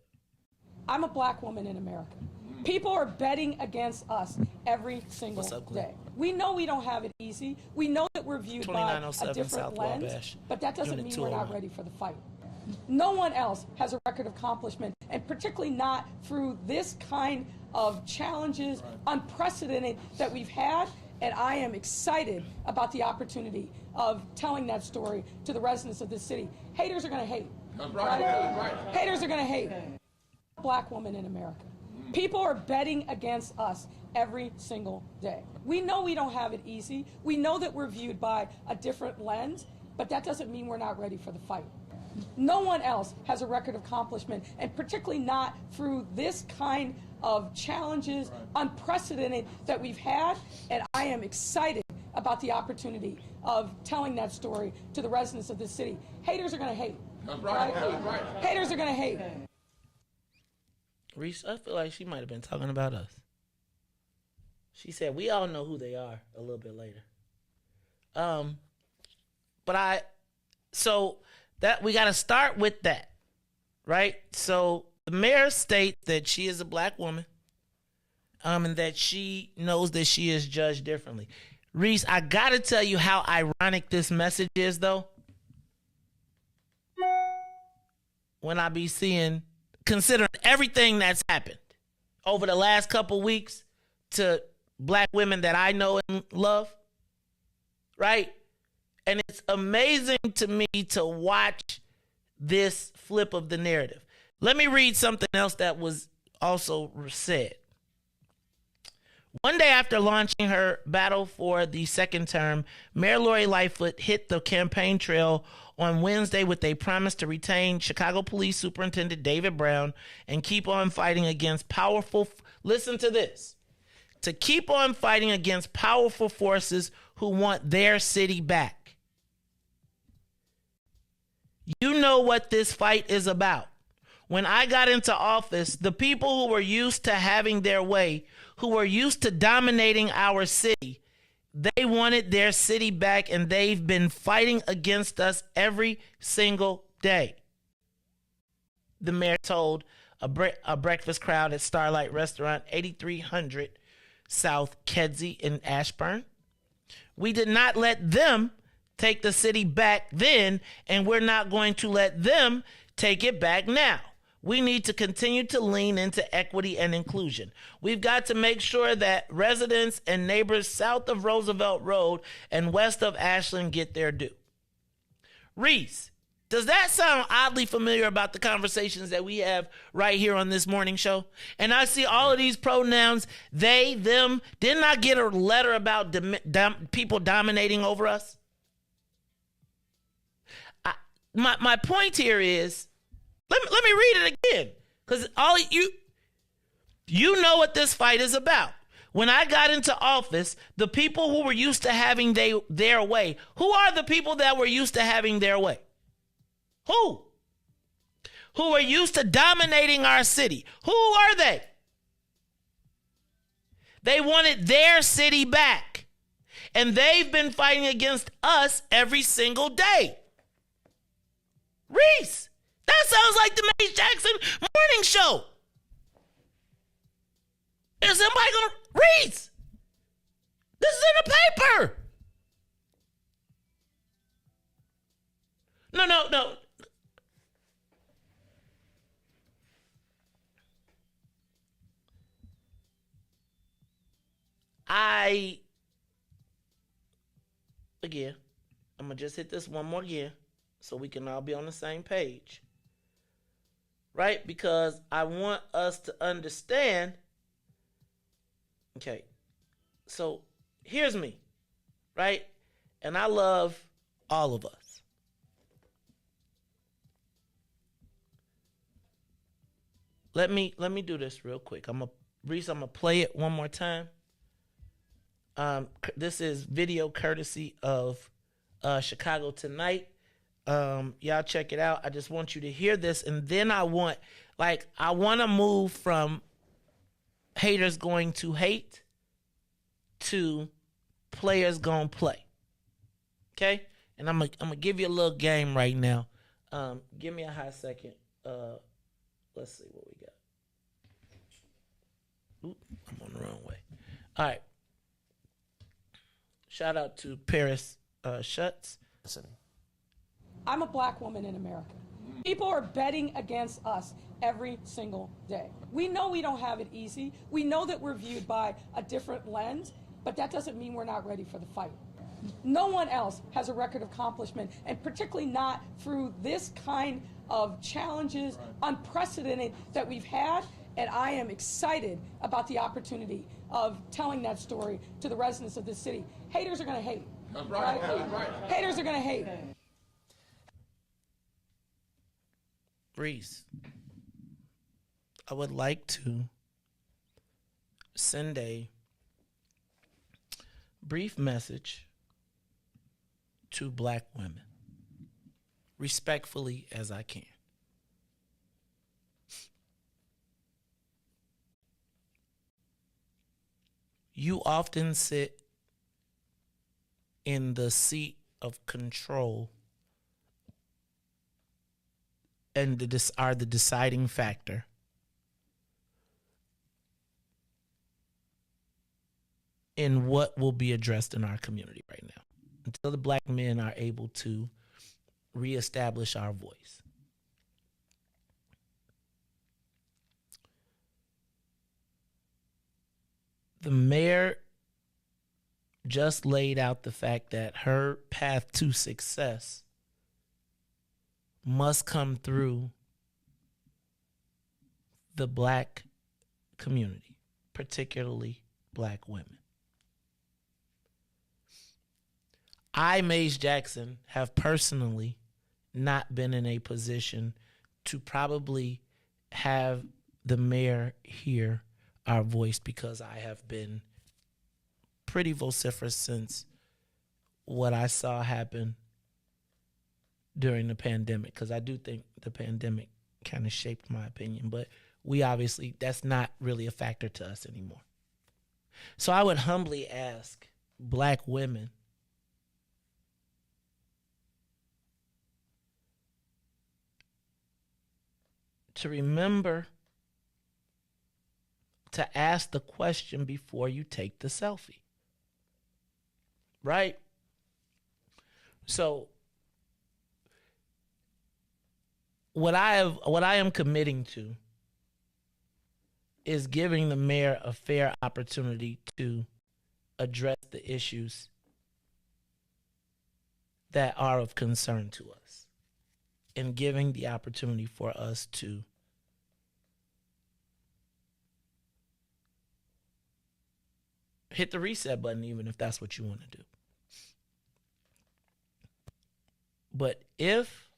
I'm a black woman in America. People are betting against us every single day. We know we don't have it easy. We know that we're viewed by a different South lens, Wabash, but that doesn't mean we're not ready for the fight. No one else has a record of accomplishment, and particularly not through this kind of challenges, unprecedented, that we've had. And I am excited about the opportunity of telling that story to the residents of this city. Haters are going to hate. Right? Haters are going to hate. Black woman in America. People are betting against us every single day. We know we don't have it easy. We know that we're viewed by a different lens, but that doesn't mean we're not ready for the fight. No one else has a record of accomplishment, and particularly not through this kind of challenges, unprecedented, that we've had. And I am excited about the opportunity of telling that story to the residents of this city. Haters are going to hate. Right? Haters are going to hate. Riis, I feel like she might have been talking about us. She said, we all know who they are a little bit later. So that we got to start with that, right? So the mayor states that she is a black woman, and that she knows that she is judged differently. Riis, I got to tell you how ironic this message is, though. When I be seeing, considering everything that's happened over the last couple weeks to black women that I know and love, right? And it's amazing to me to watch this flip of the narrative. Let me read something else that was also said. One day after launching her battle for the second term, Mayor Lori Lightfoot hit the campaign trail on Wednesday with a promise to retain Chicago Police Superintendent David Brown and keep on fighting against powerful Listen to this. To keep on fighting against powerful forces who want their city back. You know what this fight is about. When I got into office, the people who were used to having their way, who were used to dominating our city, they wanted their city back, and they've been fighting against us every single day. The mayor told a breakfast crowd at Starlight Restaurant, 8300 South Kedzie in Ashburn. We did not let them take the city back then, and we're not going to let them take it back now. We need to continue to lean into equity and inclusion. We've got to make sure that residents and neighbors south of Roosevelt Road and west of Ashland get their due. Riis, does that sound oddly familiar about the conversations that we have right here on this morning show? And I see all of these pronouns, they, them. Didn't I get a letter about people dominating over us? My point here is, let me read it again, because all you know what this fight is about. When I got into office, the people who were used to having their way, who are the people that were used to having their way? Who were used to dominating our city? Who are they? They wanted their city back, and they've been fighting against us every single day. Riis, that sounds like the Mace Jackson morning show. Is somebody gonna Riis? This is in the paper. No. I'm gonna just hit this one more again so we can all be on the same page. Right? Because I want us to understand. Okay. So here's me. Right? And I love all of us. Let me do this real quick. Riis, I'm gonna play it one more time. This is video courtesy of Chicago Tonight. Y'all check it out. I just want you to hear this, and then I want to move from haters going to hate to players gonna play. Okay? And I'm gonna give you a little game right now. Give me a hot second. Let's see what we got. Oop, I'm on the wrong way. All right. Shout out to Paris Schutz. Listen. I'm a black woman in America. People are betting against us every single day. We know we don't have it easy. We know that we're viewed by a different lens, but that doesn't mean we're not ready for the fight. No one else has a record of accomplishment, and particularly not through this kind of challenges, unprecedented, that we've had. And I am excited about the opportunity of telling that story to the residents of this city. Haters are going to hate. Right? Haters are going to hate. Riis, I would like to send a brief message to black women, respectfully as I can. You often sit in the seat of control and are the deciding factor in what will be addressed in our community right now, until the black men are able to reestablish our voice. The mayor just laid out the fact that her path to success must come through the black community, particularly black women. I, Mace Jackson, have personally not been in a position to probably have the mayor hear our voice, because I have been pretty vociferous since what I saw happen during the pandemic, because I do think the pandemic kind of shaped my opinion, but we obviously, that's not really a factor to us anymore. So I would humbly ask Black women to remember to ask the question before you take the selfie. Right? So what I am committing to is giving the mayor a fair opportunity to address the issues that are of concern to us, and giving the opportunity for us to hit the reset button, even if that's what you want to do. But if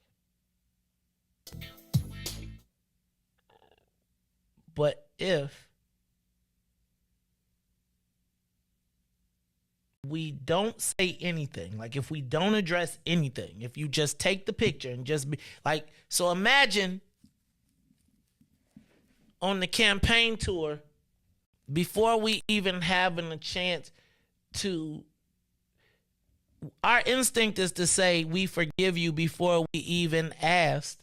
we don't say anything, like if we don't address anything, if you just take the picture and just be like, so imagine on the campaign tour, before we even having a chance to, our instinct is to say we forgive you before we even asked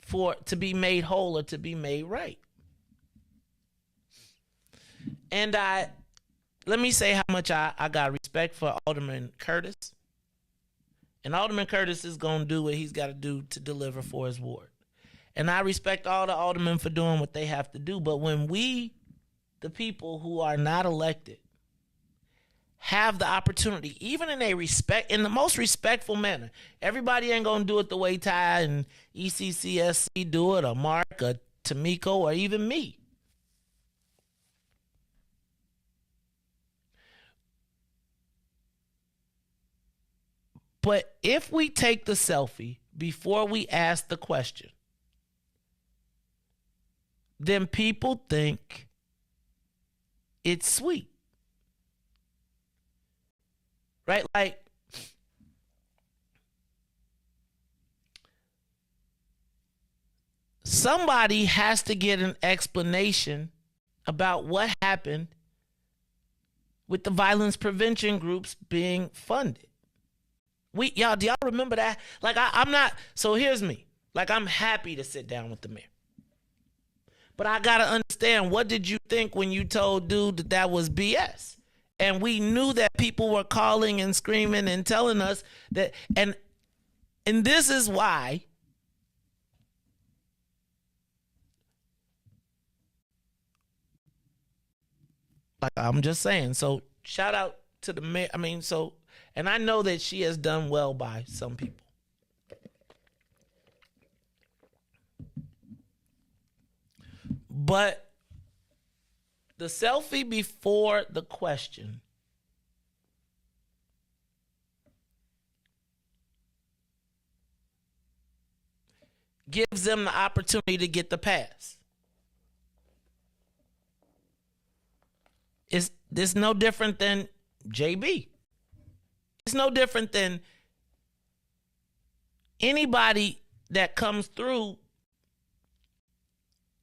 for to be made whole or to be made right. And let me say how much I got respect for Alderman Curtis. And Alderman Curtis is going to do what he's got to do to deliver for his ward. And I respect all the aldermen for doing what they have to do. But when we, the people who are not elected, have the opportunity, even in the most respectful manner, everybody ain't going to do it the way Ty and ECCSC do it, or Mark, or Tamiko, or even me. But if we take the selfie before we ask the question, then people think it's sweet. Right? Like, somebody has to get an explanation about what happened with the violence prevention groups being funded. Do y'all remember that? Like, I'm not, so here's me. Like, I'm happy to sit down with the mayor. But I got to understand, what did you think when you told dude that was BS? And we knew that people were calling and screaming and telling us that, and this is why like, I'm just saying, so shout out to the mayor. I mean, so, and I know that she has done well by some people. But the selfie before the question gives them the opportunity to get the pass. It's no different than JB. It's no different than anybody that comes through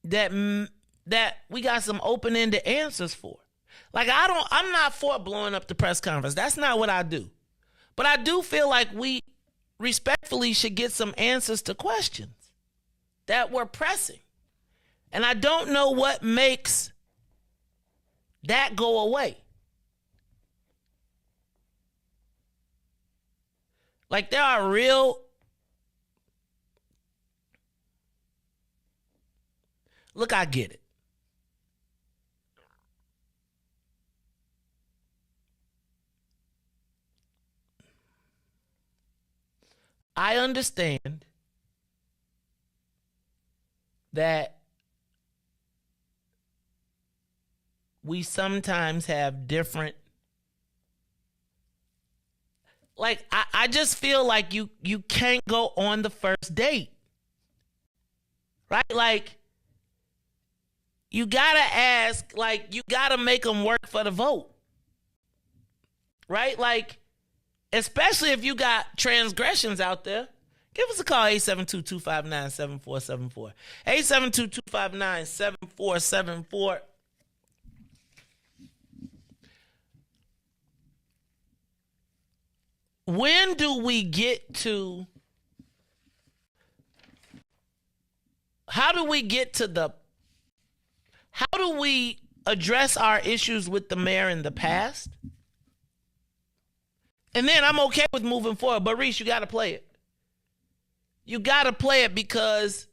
that we got some open-ended answers for. Like, I'm not for blowing up the press conference. That's not what I do. But I do feel like we respectfully should get some answers to questions that we're pressing. And I don't know what makes that go away. Like, there are real, look, I get it. I understand that we sometimes have different, like, I just feel like you can't go on the first date. Right? Like, you got to ask, like, you got to make them work for the vote. Right? Like, especially if you got transgressions out there. Give us a call, 872-259-7474. 872-259-7474. When do we get to, how do we address our issues with the mayor in the past? And then I'm okay with moving forward. But Riis, you got to play it. You got to play it because,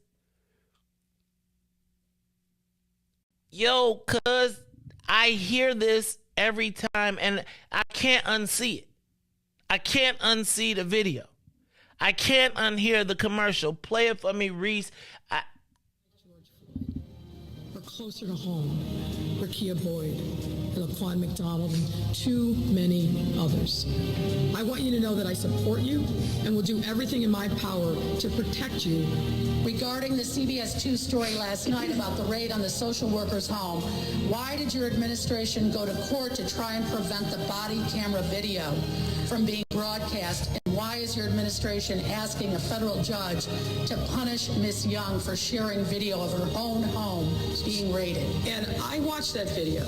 cuz I hear this every time and I can't unsee it. I can't unsee the video. I can't unhear the commercial. Play it for me, Riis. Or closer to home, Rakia Boyd and Laquan McDonald and too many others. I want you to know that I support you and will do everything in my power to protect you. Regarding the CBS 2 story last night about the raid on the social worker's home, why did your administration go to court to try and prevent the body camera video from being broadcast? And why is your administration asking a federal judge to punish Miss Young for sharing video of her own home being raided? And I watched that video.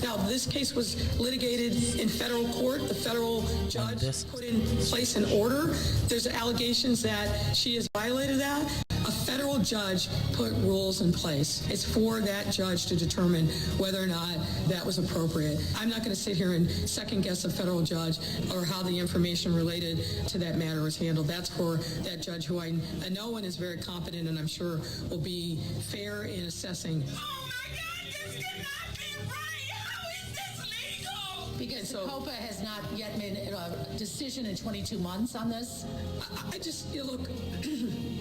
Now, this case was litigated in federal court. The federal judge put in place an order. There's allegations that she has violated that. A federal judge put rules in place. It's for that judge to determine whether or not that was appropriate. I'm not going to sit here and second guess a federal judge or how the information related to that matter was handled. That's for that judge who I know and is very competent and I'm sure will be fair in assessing. Because COPA has not yet made a decision in 22 months on this? I just, look,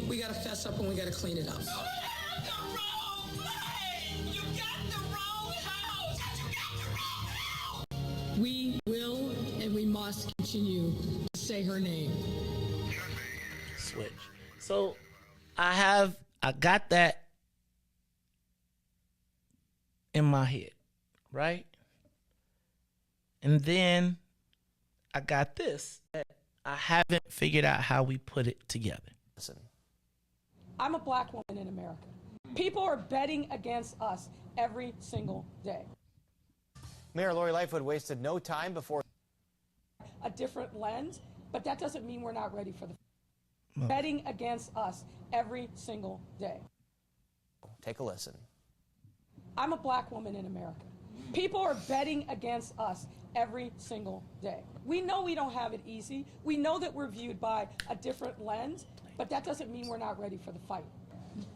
we got to fess up and we got to clean it up. You got the wrong place! You got the wrong house! You got the wrong house! We will and we must continue to say her name. Switch. So I got that in my head, right? And then I got this. I haven't figured out how we put it together. Listen. I'm a black woman in America. People are betting against us every single day. Mayor Lori Lightfoot wasted no time before a different lens, but that doesn't mean we're not ready for the betting against us every single day. Take a listen. I'm a black woman in America. People are betting against us every single day. We know we don't have it easy. We know that we're viewed by a different lens, but that doesn't mean we're not ready for the fight.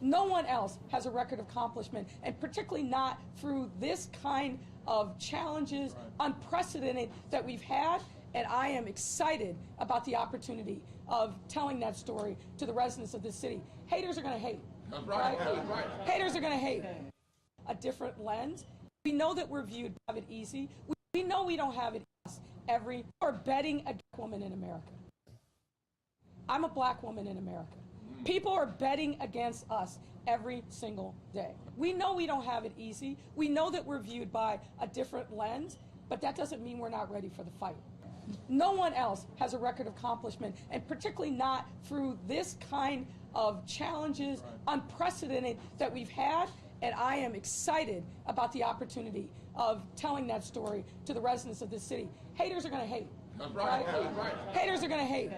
No one else has a record of accomplishment, and particularly not through this kind of challenges, unprecedented, that we've had. And I am excited about the opportunity of telling that story to the residents of this city. Haters are going to hate. That's right. That's right. Haters are going to hate. A different lens. We know that we're viewed have it easy. We know we don't have it every or betting a woman in America. I'm a black woman in America. People are betting against us every single day. We know we don't have it easy. We know that we're viewed by a different lens, but that doesn't mean we're not ready for the fight. No one else has a record of accomplishment, and particularly not through this kind of challenges, unprecedented, that we've had. And I am excited about the opportunity of telling that story to the residents of this city. Haters are going to hate. That's right. That's right. Haters are going to hate.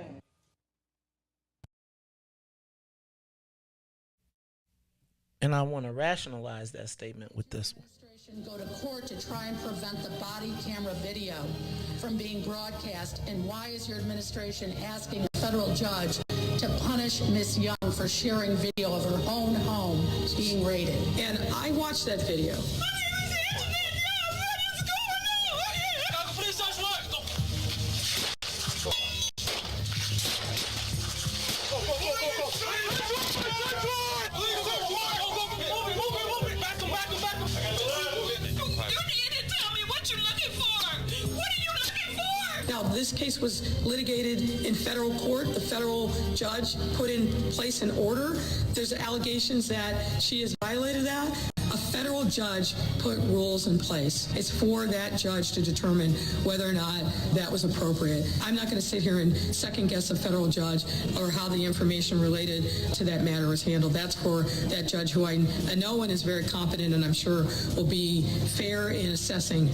And I want to rationalize that statement with this one. Go to court to try and prevent the body camera video from being broadcast. And why is your administration asking a federal judge to punish Miss Young for sharing video of her own home being raided? And I watched that video. this case was litigated in federal court, the federal judge put in place an order. There's allegations that she has violated that. A federal judge put rules in place. It's for that judge to determine whether or not that was appropriate. I'm not going to sit here and second guess a federal judge or how the information related to that matter is handled. That's for that judge who I know and is very competent and I'm sure will be fair in assessing.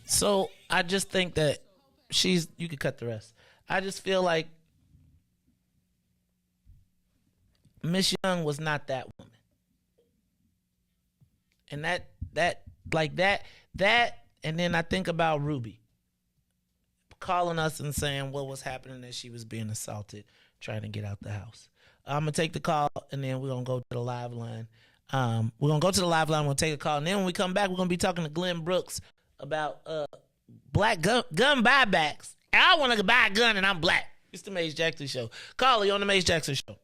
So I just think that you could cut the rest. I just feel like Miss Young was not that woman. And that, and then I think about Ruby calling us and saying what was happening, that she was being assaulted, trying to get out the house. I'm going to take the call, and then we're going to go to the live line. We're going to go to the live line, we'll take a call, and then when we come back, we're going to be talking to Glenn Brooks about black gun buybacks. I want to buy a gun, and I'm black. It's the Maze Jackson Show. Caller, you on the Maze Jackson Show.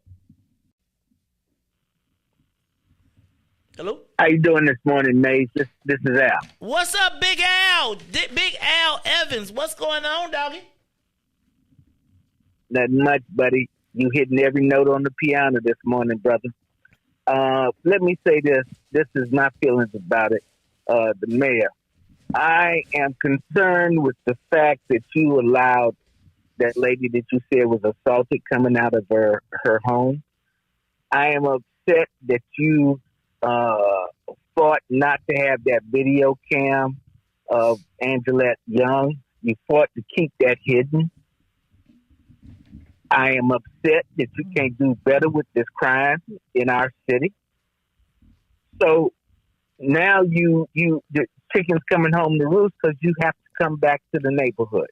Hello? How you doing this morning, Maze? This is Al. What's up, Big Al? Big Al Evans. What's going on, doggy? Nothing much, buddy. You hitting every note on the piano this morning, brother. Let me say this. This is my feelings about it. The mayor. I am concerned with the fact that you allowed that lady that you said was assaulted coming out of her home. I am upset that you fought not to have that video cam of Angelette Young. You fought to keep that hidden. I am upset that you can't do better with this crime in our city. So now the chicken's coming home to roost because you have to come back to the neighborhood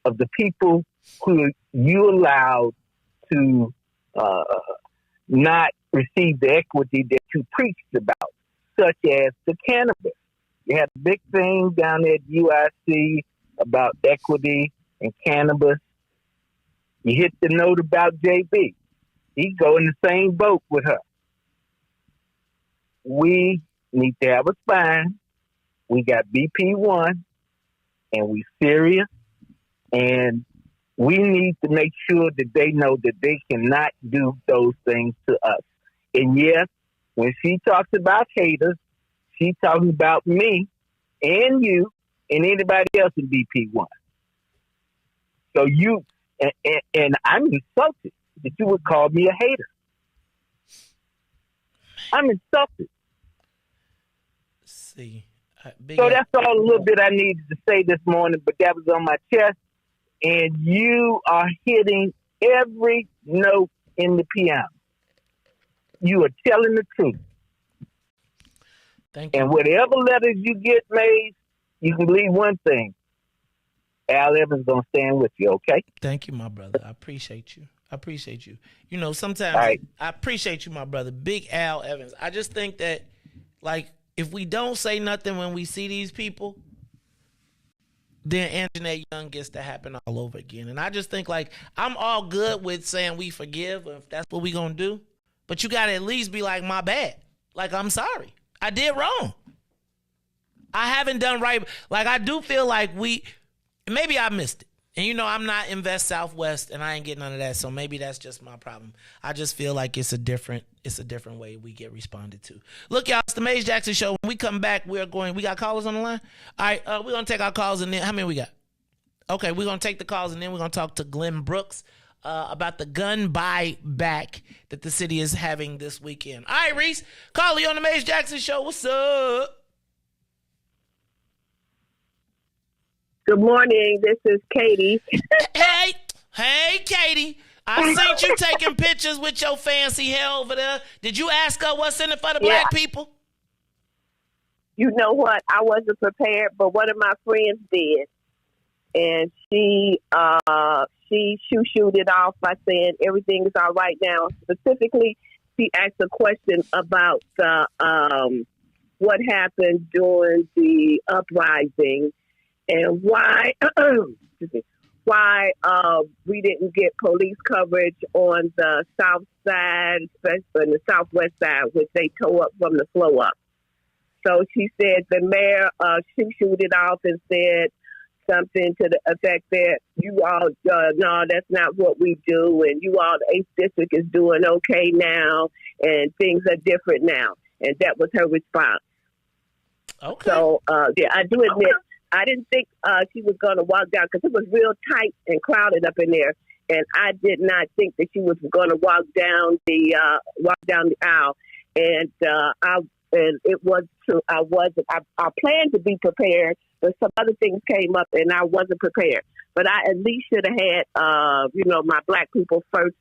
of the people who you allowed to not receive the equity that you preached about, such as the cannabis. You had a big thing down there at UIC about equity and cannabis. You hit the note about JB. He go in the same boat with her. We need to have a spine. We got BP1, and we serious, and we need to make sure that they know that they cannot do those things to us. And yes, when she talks about haters, she's talking about me and you and anybody else in BP1. So you, and I'm insulted that you would call me a hater. I'm insulted. See, so that's all a little bit I needed to say this morning, but that was on my chest. And you are hitting every note in the piano. You are telling the truth. Thank you. And whatever letters you get made, you can believe one thing. Al Evans going to stand with you, okay? Thank you, my brother. I appreciate you. You know, sometimes I appreciate you, my brother. Big Al Evans. I just think that, like, if we don't say nothing when we see these people, then Anjanette Young gets to happen all over again. And I just think, like, I'm all good with saying we forgive if that's what we going to do. But you got to at least be like, my bad. Like, I'm sorry. I did wrong. I haven't done right. Like, I do feel like maybe I missed it. And, you know, I'm not Invest Southwest, and I ain't getting none of that. So maybe that's just my problem. I just feel like it's a different way we get responded to. Look, y'all, it's the Maze Jackson Show. When we come back, we got callers on the line? All right, we're going to take our calls, and then, how many we got? Okay, we're going to take the calls, and then we're going to talk to Glenn Brooks about the gun buyback that the city is having this weekend. All right, Riis, call you on the Maze Jackson Show. What's up? Good morning. This is Katie. Hey, Katie. I seen you taking pictures with your fancy hair over there. Did you ask her what's in it for the black people? You know what? I wasn't prepared, but one of my friends did. And she shooed it off by saying everything is all right now. Specifically, she asked a question about what happened during the uprising and why we didn't get police coverage on the south side, especially on the southwest side, which they tore up from the flow up. so she said the mayor shooted it off and said something to the effect that you all, no, that's not what we do, and you all, the 8th district is doing okay now, and things are different now. And that was her response. Okay. So, yeah, I do admit, I didn't think she was going to walk down because it was real tight and crowded up in there. And I did not think that she was going to walk down the aisle. And it was true. I planned to be prepared, but some other things came up and I wasn't prepared. But I at least should have had, my Black people first,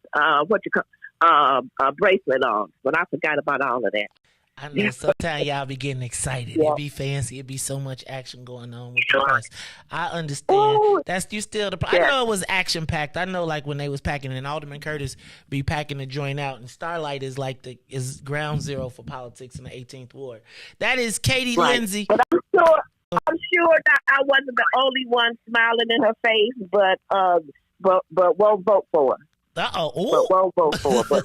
bracelet on. But I forgot about all of that. I know sometimes y'all be getting excited. Yeah. It be fancy. It be so much action going on with the press. I understand. Ooh. That's you still the. I know it was action packed. I know like when they was packing, and Alderman Curtis be packing the joint out, and Starlight is like is ground zero for politics in the 18th ward. That is Katie Lindsay. But I'm sure that I wasn't the only one smiling in her face, but won't vote for her. Uh-oh. But won't vote for her.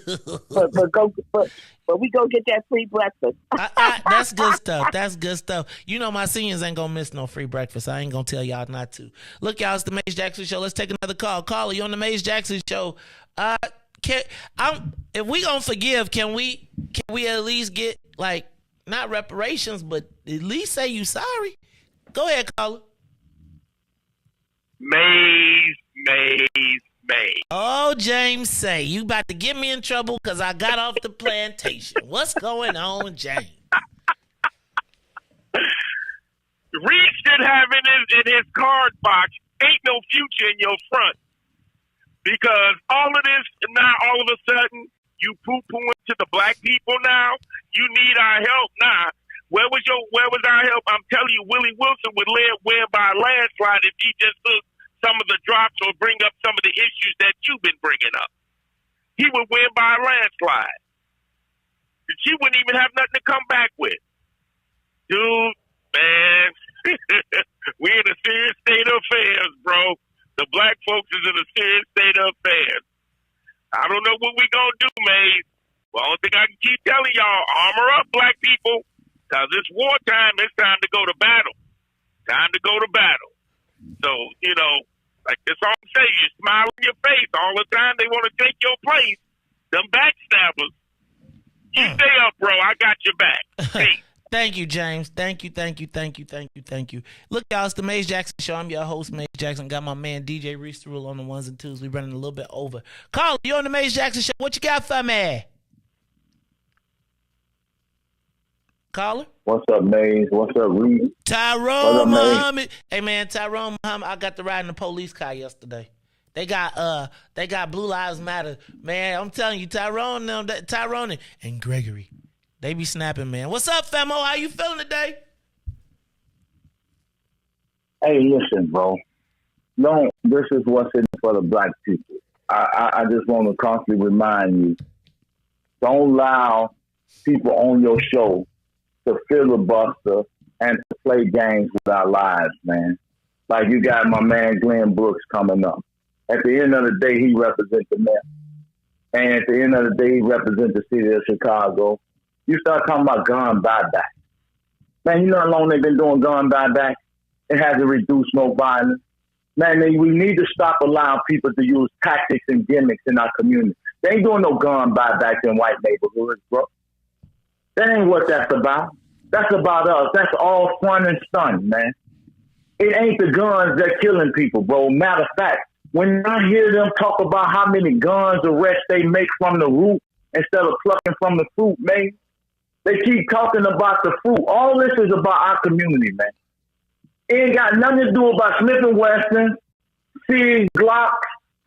But we go get that free breakfast. That's good stuff. That's good stuff. You know my seniors ain't gonna miss no free breakfast. I ain't gonna tell y'all not to. Look, y'all, it's the Maze Jackson Show. Let's take another call. Caller, you on the Maze Jackson Show. If we gonna forgive, can we at least get like not reparations, but at least say you sorry? Go ahead, caller. Maze. Oh, James say, you about to get me in trouble because I got off the plantation. What's going on, James? Riis should have in his card box, ain't no future in your front. Because all of this, now all of a sudden, you poo-pooing to the Black people now. You need our help now. Where was our help? I'm telling you, Willie Wilson would win by a landslide if he just took some of the drops or bring up some of the issues that you've been bringing up. He would win by a landslide. She wouldn't even have nothing to come back with. Dude, man, we're in a serious state of affairs, bro. The Black folks is in a serious state of affairs. I don't know what we gonna do, Maze. Well, I don't think I can keep telling y'all, armor up, Black people, because it's wartime. It's time to go to battle. Time to go to battle. So, like the song says, you smile in your face all the time. They want to take your place. Them backstabbers. You stay up, bro. I got your back. Peace. Thank you, James. Thank you. Look, y'all, it's the Maze Jackson Show. I'm your host, Maze Jackson. Got my man DJ Riis Rule on the ones and twos. We running a little bit over. Caller, you on the Maze Jackson Show. What you got for me? Caller? What's up, Maze? What's up, Ruthie? Tyrone Muhammad. Hey, man, Tyrone Muhammad. I got to ride in the police car yesterday. They got Blue Lives Matter. Man, I'm telling you, Tyrone and Gregory, they be snapping, man. What's up, Femo? How you feeling today? Hey, listen, bro. This is what's in it for the Black people. I just want to constantly remind you, don't allow people on your show to filibuster and to play games with our lives, man. Like you got my man Glenn Brooks coming up. At the end of the day, he represents the mayor. And at the end of the day, he represents the city of Chicago. You start talking about gun buyback. Man, you know how long they've been doing gun buyback? It hasn't reduced no violence. Man, we need to stop allowing people to use tactics and gimmicks in our community. They ain't doing no gun buybacks in white neighborhoods, bro. That ain't what that's about. That's about us. That's all fun and stun, man. It ain't the guns that killing people, bro. Matter of fact, when I hear them talk about how many guns arrests they make from the root instead of plucking from the fruit, man, they keep talking about the fruit. All this is about our community, man. It ain't got nothing to do about Smith & Wesson, Sig, Glocks,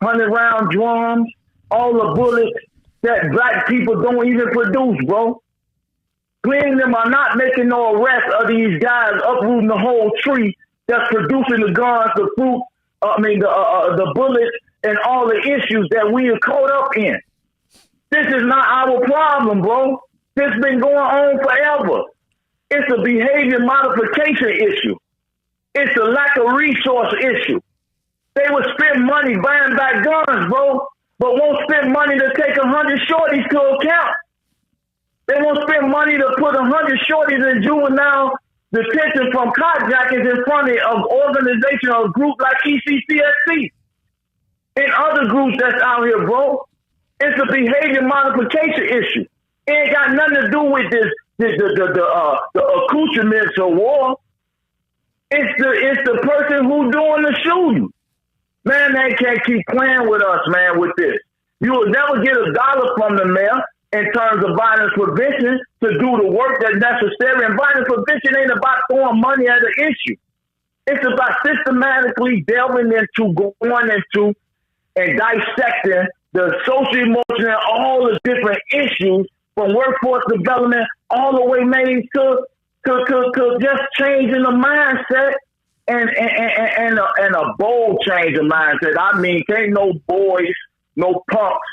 100-round drums, all the bullets that Black people don't even produce, bro. Glenn and them are not making no arrests of these guys uprooting the whole tree that's producing the guns, the fruit, the bullets, and all the issues that we are caught up in. This is not our problem, bro. This has been going on forever. It's a behavior modification issue. It's a lack of resource issue. They would spend money buying back guns, bro, but won't spend money to take 100 shorties to account. They won't spend money to put 100 shorties in juvenile detention from carjackers in front of organization or group like ECCSC and other groups that's out here, bro. It's a behavior modification issue. It ain't got nothing to do with the accoutrements of war. It's the person who doing the shooting. Man, they can't keep playing with us, man, with this. You will never get $1 from the mayor in terms of violence prevention to do the work that's necessary. And violence prevention ain't about throwing money at an issue. It's about systematically delving into, going into, and dissecting the social, emotional, and all the different issues from workforce development all the way maybe to just changing the mindset and a bold change of mindset. I mean, can't no boys, no punks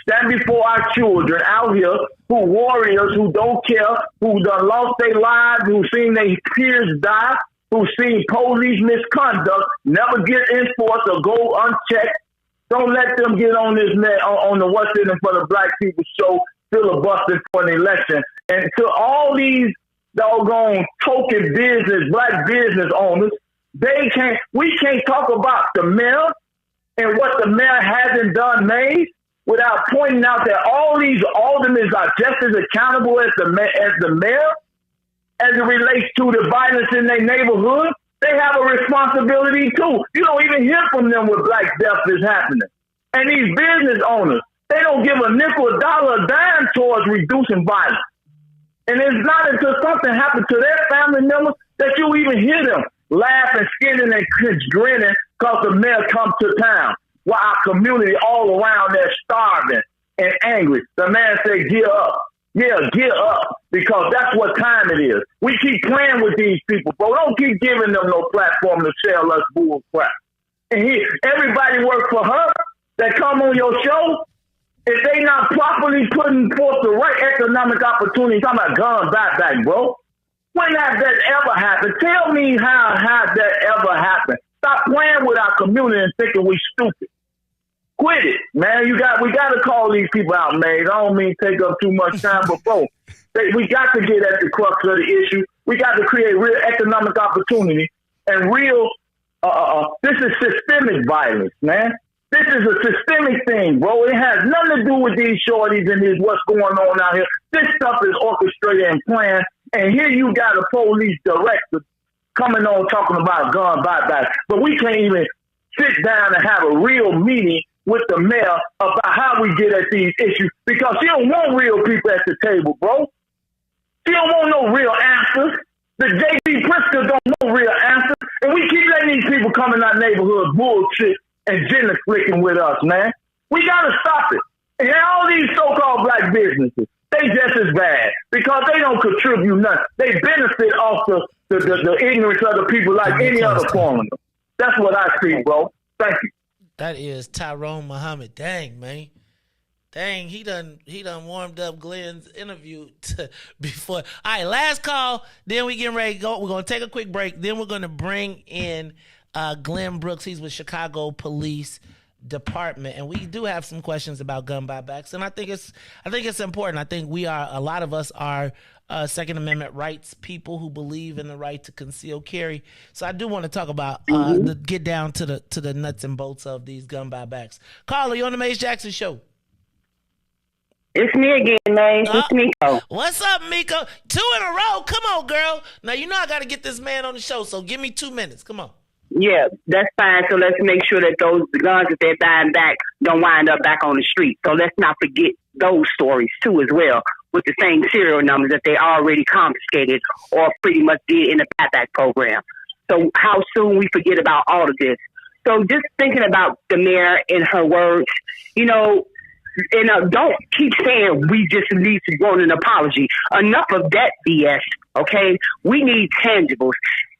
stand before our children out here who warriors, who don't care, who done lost their lives, who seen their peers die, who seen police misconduct, never get enforced or go unchecked. Don't let them get on this net on the What's In It for the Black People show, filibustering for an election. And to all these doggone token business, black business owners, we can't talk about the mayor and what the mayor hasn't done made without pointing out that all these aldermen are just as accountable as the mayor as it relates to the violence in their neighborhood. They have a responsibility too. You don't even hear from them when black death is happening. And these business owners, they don't give a nickel, a dollar, a dime towards reducing violence. And it's not until something happens to their family members that you even hear them laughing, skinning, and grinning because the mayor comes to town. While our community all around there starving and angry. The man said, gear up. Yeah, gear up, because that's what time it is. We keep playing with these people, bro. Don't keep giving them no platform to sell us bull crap. And everybody work for her that come on your show. If they not properly putting forth the right economic opportunity, talking about gun buyback, bro. When has that ever happened? Tell me how that ever happened. Stop playing with our community and thinking we stupid. Quit it, man. We got to call these people out, man. I don't mean take up too much time, but bro, we got to get at the crux of the issue. We got to create real economic opportunity and real. This is systemic violence, man. This is a systemic thing, bro. It has nothing to do with these shorties and what's going on out here. This stuff is orchestrated and planned. And here you got a police director coming on talking about gun buyback, but we can't even sit down and have a real meeting with the mayor about how we get at these issues, because she don't want real people at the table, bro. She don't want no real answers. The J.B. Pritzker don't want real answers. And we keep letting these people come in our neighborhood bullshit and gender flicking with us, man. We got to stop it. And all these so-called black businesses, they just as bad because they don't contribute nothing. They benefit off the ignorance of the people like any other foreigner. That's what I see, bro. Thank you. That is Tyrone Muhammad. Dang, man. Dang, he done warmed up Glenn's interview before. All right, last call. Then we getting ready to go. We're going to take a quick break. Then we're going to bring in Glenn Brooks. He's with Chicago Police Department, and we do have some questions about gun buybacks. And I think it's important. I think a lot of us are Second Amendment rights people who believe in the right to conceal carry. So I do want to talk about get down to the nuts and bolts of these gun buybacks. Carla, you on the Mace Jackson Show? It's me again, man. It's Miko. What's up, Miko? 2 in a row. Come on, girl. Now you know I got to get this man on the show. So give me 2 minutes. Come on. Yeah, that's fine. So let's make sure that those guns that they're buying back don't wind up back on the street. So let's not forget those stories too as well, with the same serial numbers that they already confiscated or pretty much did in the buyback program. So how soon we forget about all of this. So just thinking about the mayor and her words, you know, and don't keep saying we just need to go on an apology. Enough of that BS, okay? We need tangibles.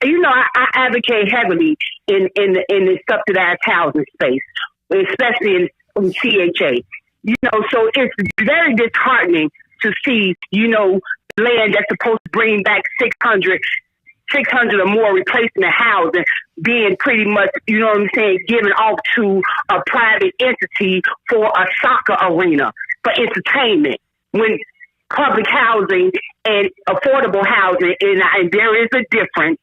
And, you know, I advocate heavily in the subsidized housing space, especially in CHA. You know, so it's very disheartening to see, you know, land that's supposed to bring back 600 or more replacement housing being pretty much, you know what I'm saying, given off to a private entity for a soccer arena, for entertainment. When public housing and affordable housing, and there is a difference,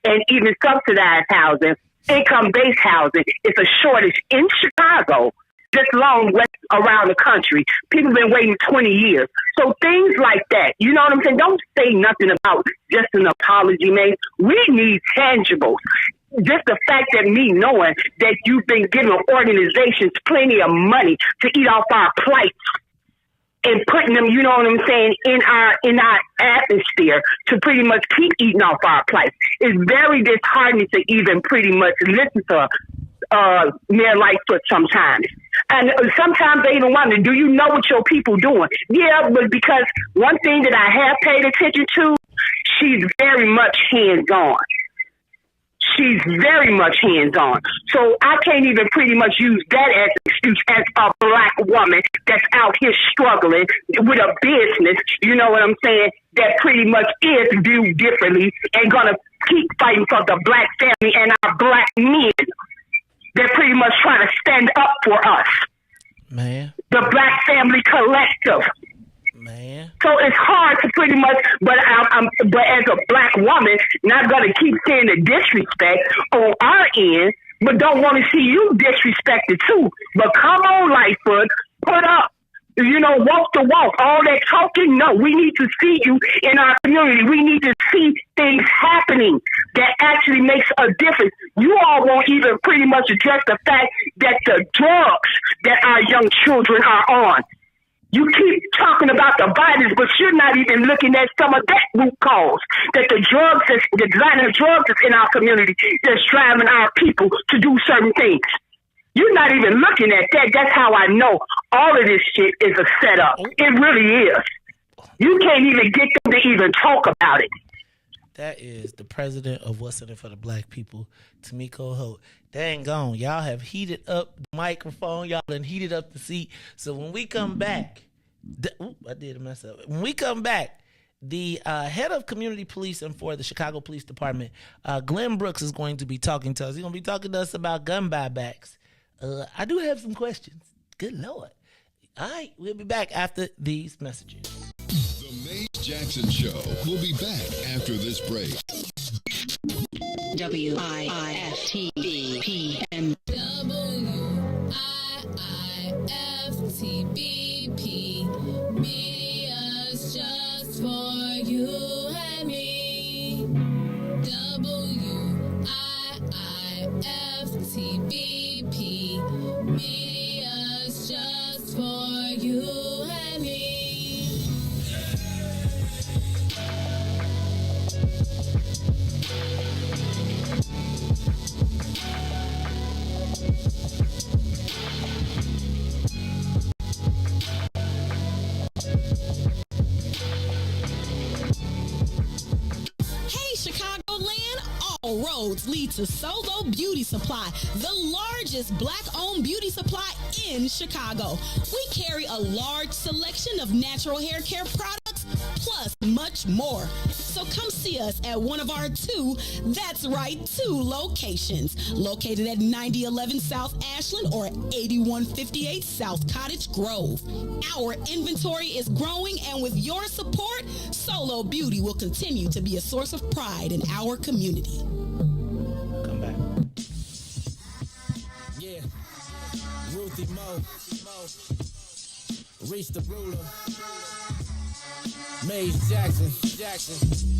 and even subsidized housing, income-based housing, it's a shortage in Chicago, just long west around the country. People have been waiting 20 years. So things like that, you know what I'm saying? Don't say nothing about just an apology, man. We need tangibles. Just the fact that me knowing that you've been giving organizations plenty of money to eat off our plates and putting them, you know what I'm saying, in our atmosphere to pretty much keep eating off our plates. It's very disheartening to even pretty much listen to Mayor Lightfoot sometimes. And sometimes they even wonder, do you know what your people doing? Yeah, but because one thing that I have paid attention to, she's very much hands-on. She's very much hands-on. So I can't even pretty much use that as an excuse as a black woman that's out here struggling with a business, you know what I'm saying, that pretty much is viewed differently and going to keep fighting for the black family and our black men. They're pretty much trying to stand up for us. Man. The Black Family Collective. Man. So it's hard to pretty much, but as a black woman, not going to keep saying the disrespect on our end, but don't want to see you disrespected too. But come on, Lightfoot, put up. You know, walk the walk. All that talking, no. We need to see you in our community. We need to see things happening that actually makes a difference. You all won't even pretty much address the fact that the drugs that our young children are on. You keep talking about the violence, but you're not even looking at some of that root cause. That the designer drugs that's in our community that's driving our people to do certain things. You're not even looking at that. That's how I know all of this shit is a setup. It really is. You can't even get them to even talk about it. That is the president of What's in It for the Black People, Tamiko Holt. Dang on. Y'all have heated up the microphone. Y'all done heated up the seat. So when we come back, I did a mess up. When we come back, the head of community policing for the Chicago Police Department, Glenn Brooks, is going to be talking to us. He's going to be talking to us about gun buybacks. I do have some questions. Good Lord. All right, we'll be back after these messages. The Mays Jackson Show will be back after this break. WIIFTBPM. WIIFTBP. Media's just for you and me. WIIFTBP. Media's just for you and me. Hey, Chicagoland, all roads lead to Solo Beauty Supply, the largest black-owned beauty supply in Chicago. We carry a large selection of natural hair care products, plus much more. So come see us at one of our two locations, located at 9011 South Ashland or 8158 South Cottage Grove. Our inventory is growing, and with your support, Solo Beauty will continue to be a source of pride in our community. Come back. Yeah, Ruthie Mo, Reach the ruler. Mays Jackson.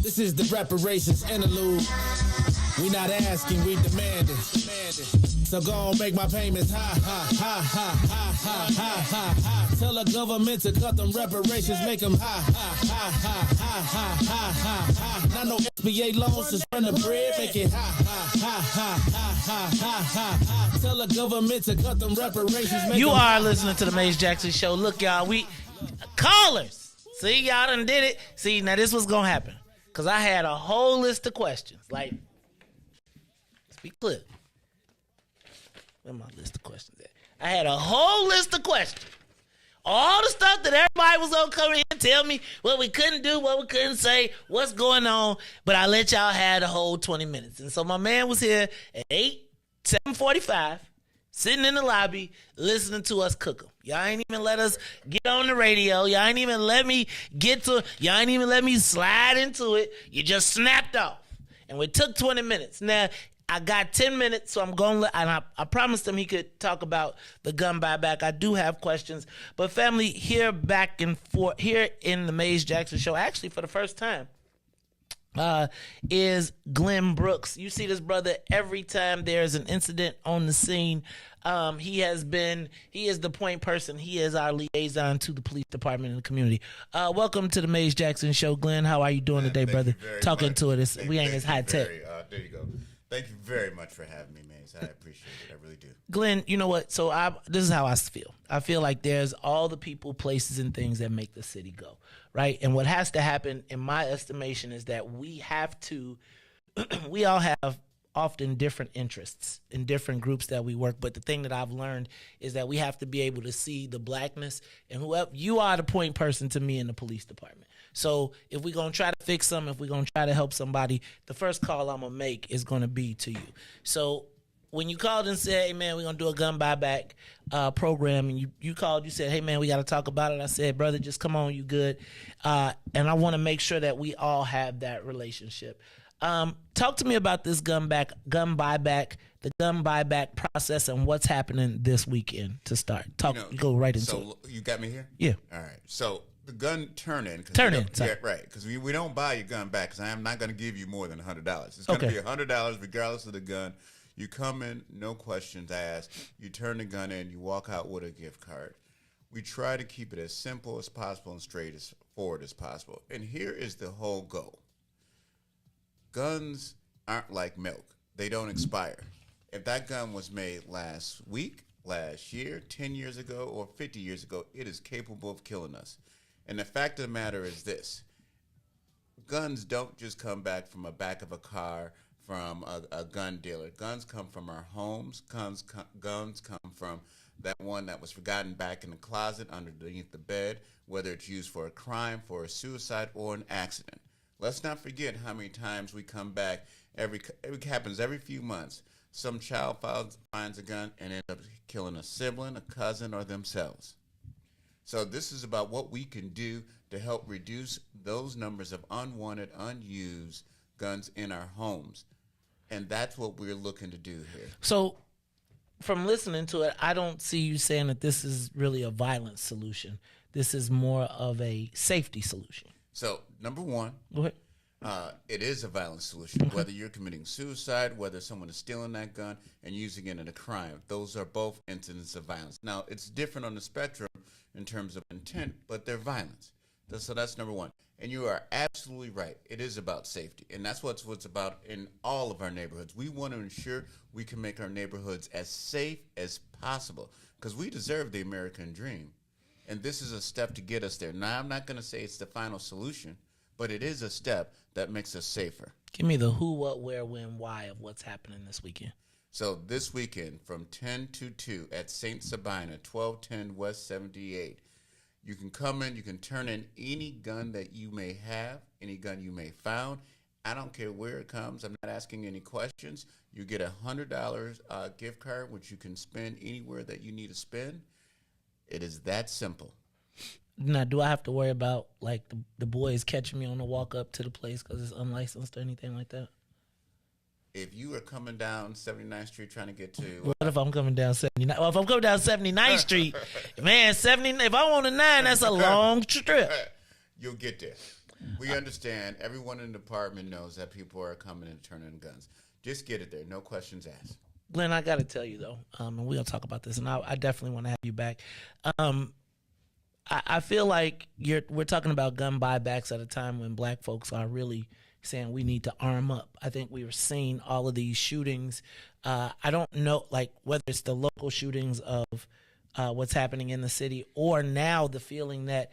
This is the reparations interlude. We not asking, we demand it. So go on, make my payments. Ha, ha, ha, ha, ha, ha, ha, ha, ha. Tell the government to cut them reparations, make them ha, ha, ha, ha, ha, ha, ha, ha, ha. Not no SBA loans, just run the bread, make it ha, ha, ha, ha, ha, ha, ha, ha. Tell the government to cut them reparations, make You them are listening to the Mays Jackson Show. Look, y'all, we callers. See, y'all done did it. See, now this was gonna happen. Cause I had a whole list of questions. Like, let's be clear. Where my list of questions at? I had a whole list of questions. All the stuff that everybody was gonna come in and tell me what we couldn't do, what we couldn't say, what's going on. But I let y'all have the whole 20 minutes. And so my man was here at 7:45. sitting in the lobby listening to us cook them. Y'all ain't even let us get on the radio. Y'all ain't even let me y'all ain't even let me slide into it. You just snapped off. And it took 20 minutes. Now, I got 10 minutes, so I'm going to and I promised him he could talk about the gun buyback. I do have questions. But family, here back and forth, here in the Mays Jackson Show, actually for the first time, is Glenn Brooks. You see this brother every time there's an incident on the scene. He is the point person. He is our liaison to the police department and the community. Welcome to the Mays Jackson Show, Glenn. How are you doing today, brother? Talking to it. We ain't as high tech. There you go. Thank you very much for having me, Mays. I appreciate it. I really do. Glenn, you know what? So this is how I feel. I feel like there's all the people, places, and things that make the city go, right? And what has to happen, in my estimation, is that we all have often different interests in different groups that we work. But the thing that I've learned is that we have to be able to see the blackness, and whoever you are, the point person to me in the police department. So if we're going to try to fix something, if we're going to try to help somebody, the first call I'm going to make is going to be to you. So when you called and said, hey, man, we're going to do a gun buyback program, and you called, you said, hey, man, we got to talk about it. I said, brother, just come on, you good. And I want to make sure that we all have that relationship. Talk to me about this gun buyback, the gun buyback process, and what's happening this weekend to start. Go right into it. So you got me here? Yeah. All right. So the gun turn-in. Sorry. Yeah, right. Because we don't buy your gun back because I am not going to give you more than $100. It's going to be $100 regardless of the gun. You come in, no questions asked. You turn the gun in. You walk out with a gift card. We try to keep it as simple as possible and straightforward as possible. And here is the whole goal. Guns aren't like milk. They don't expire. If that gun was made last week, last year, 10 years ago, or 50 years ago, it is capable of killing us. And the fact of the matter is this. Guns don't just come back from the back of a car from a gun dealer. Guns come from our homes. Guns come from that one that was forgotten back in the closet underneath the bed, whether it's used for a crime, for a suicide, or an accident. Let's not forget how many times we come back. It happens every few months. Some child finds a gun and ends up killing a sibling, a cousin, or themselves. So this is about what we can do to help reduce those numbers of unwanted, unused guns in our homes. And that's what we're looking to do here. So from listening to it, I don't see you saying that this is really a violence solution. This is more of a safety solution. So, number one, go ahead. It is a violent solution. Whether you're committing suicide, whether someone is stealing that gun and using it in a crime, those are both incidents of violence. Now, it's different on the spectrum in terms of intent, but they're violence. So that's number one. And you are absolutely right. It is about safety. And that's what's about in all of our neighborhoods. We want to ensure we can make our neighborhoods as safe as possible because we deserve the American dream. And this is a step to get us there. Now, I'm not going to say it's the final solution, but it is a step that makes us safer. Give me the who, what, where, when, why of what's happening this weekend. So this weekend from 10 to 2 at St. Sabina, 1210 West 78, you can come in, you can turn in any gun that you may have, any gun you may found. I don't care where it comes. I'm not asking any questions. You get a $100 gift card, which you can spend anywhere that you need to spend. It is that simple. Now, do I have to worry about like the boys catching me on the walk up to the place because it's unlicensed or anything like that? If you are coming down 79th Street trying to get to... What if I'm coming down 79th? Well, if I'm coming down 79th Street, man, if I'm on the 9, that's a long trip. You'll get there. We understand. Everyone in the department knows that people are coming and turning in guns. Just get it there. No questions asked. Glenn, I got to tell you, though, and we're going to talk about this, and I definitely want to have you back. I feel like we're talking about gun buybacks at a time when black folks are really saying we need to arm up. I think we were seeing all of these shootings. I don't know, like, whether it's the local shootings of what's happening in the city or now the feeling that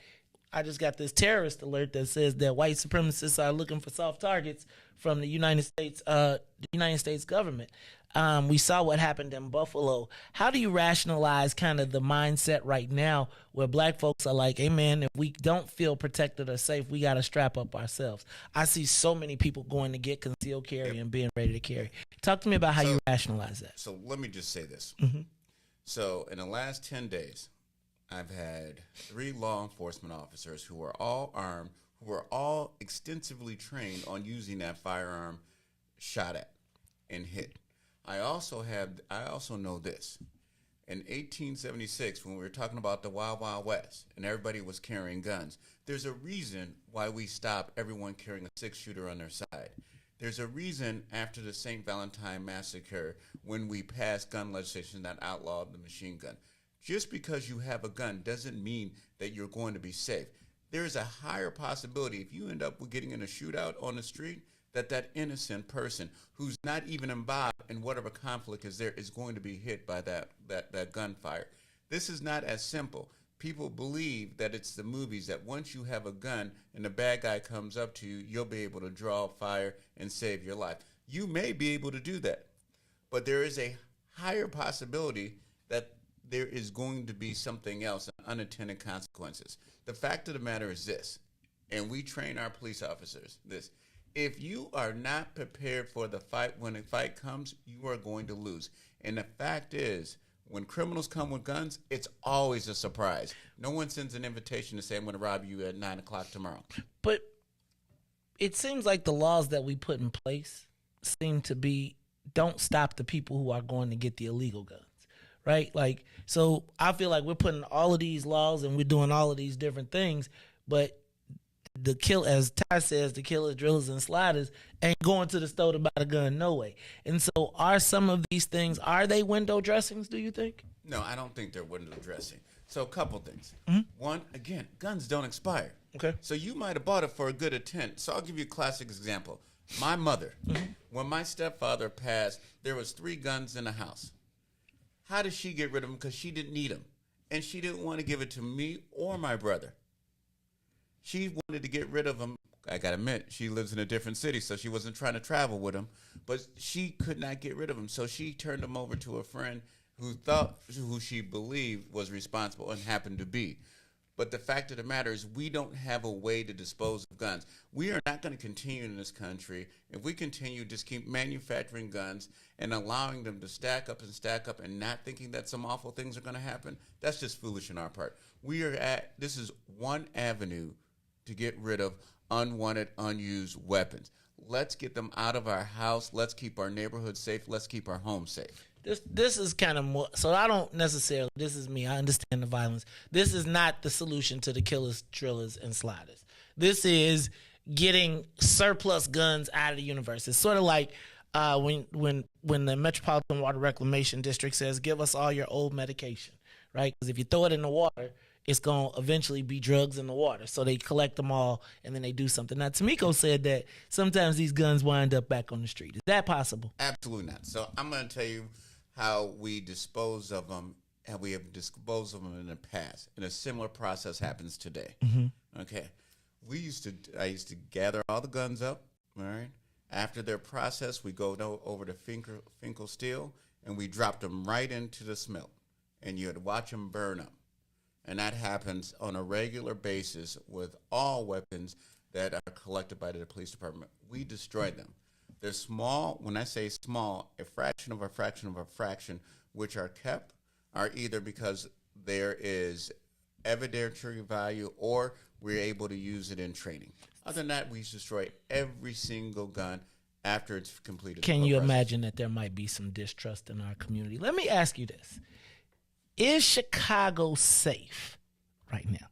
I just got this terrorist alert that says that white supremacists are looking for soft targets from the United States government. We saw what happened in Buffalo. How do you rationalize kind of the mindset right now where black folks are like, hey, man, if we don't feel protected or safe, we got to strap up ourselves? I see so many people going to get concealed carry and being ready to carry. Talk to me about how you rationalize that. So let me just say this. Mm-hmm. So in the last 10 days, I've had 3 law enforcement officers who are all armed, who are all extensively trained on using that firearm shot at and hit. I also know this. In 1876, when we were talking about the Wild Wild West and everybody was carrying guns, there's a reason why we stopped everyone carrying a 6-shooter on their side. There's a reason after the St. Valentine Massacre when we passed gun legislation that outlawed the machine gun. Just because you have a gun doesn't mean that you're going to be safe. There's a higher possibility if you end up with getting in a shootout on the street that innocent person who's not even involved in whatever conflict is there is going to be hit by that gunfire. This is not as simple. People believe that it's the movies that once you have a gun and the bad guy comes up to you, you'll be able to draw fire and save your life. You may be able to do that, but there is a higher possibility that there is going to be something else, unintended consequences. The fact of the matter is this, and we train our police officers this: if you are not prepared for the fight, when a fight comes, you are going to lose. And the fact is, when criminals come with guns, it's always a surprise. No one sends an invitation to say, I'm going to rob you at 9 o'clock tomorrow. But it seems like the laws that we put in place seem to be, don't stop the people who are going to get the illegal guns, right? Like, so I feel like we're putting all of these laws and we're doing all of these different things, but as Ty says, the killers, drillers, and sliders ain't going to the store to buy a gun, no way. And so are some of these things, are they window dressings, do you think? No, I don't think they're window dressing. So a couple things. Mm-hmm. One, again, guns don't expire. Okay. So you might have bought it for a good intent. So I'll give you a classic example. My mother, when my stepfather passed, there was 3 guns in the house. How did she get rid of them? Because she didn't need them. And she didn't want to give it to me or my brother. She wanted to get rid of them. I got to admit, she lives in a different city, so she wasn't trying to travel with them. But she could not get rid of them, so she turned them over to a friend who she believed was responsible and happened to be. But the fact of the matter is we don't have a way to dispose of guns. We are not going to continue in this country if we continue just keep manufacturing guns and allowing them to stack up and not thinking that some awful things are going to happen. That's just foolish on our part. This is one avenue to get rid of unwanted, unused weapons. Let's get them out of our house. Let's keep our neighborhood safe. Let's keep our home safe. This is kind of more, so I don't necessarily, this is me, I understand the violence. This is not the solution to the killers, drillers, and sliders. This is getting surplus guns out of the universe. It's sort of like when the Metropolitan Water Reclamation District says, give us all your old medication, right? Because if you throw it in the water, it's going to eventually be drugs in the water. So they collect them all, and then they do something. Now, Tamiko said that sometimes these guns wind up back on the street. Is that possible? Absolutely not. So I'm going to tell you how we dispose of them, and we have disposed of them in the past. And a similar process happens today. Mm-hmm. Okay. I used to gather all the guns up, all right? After they're processed, we go over to Finkel Steel, and we drop them right into the smelt. And you'd watch them burn up. And that happens on a regular basis with all weapons that are collected by the police department. We destroy them. They're small. When I say small, a fraction of a fraction of a fraction, which are kept, are either because there is evidentiary value or we're able to use it in training. Other than that, we destroy every single gun after it's completed. Can you imagine that there might be some distrust in our community? Let me ask you this. Is Chicago safe right now?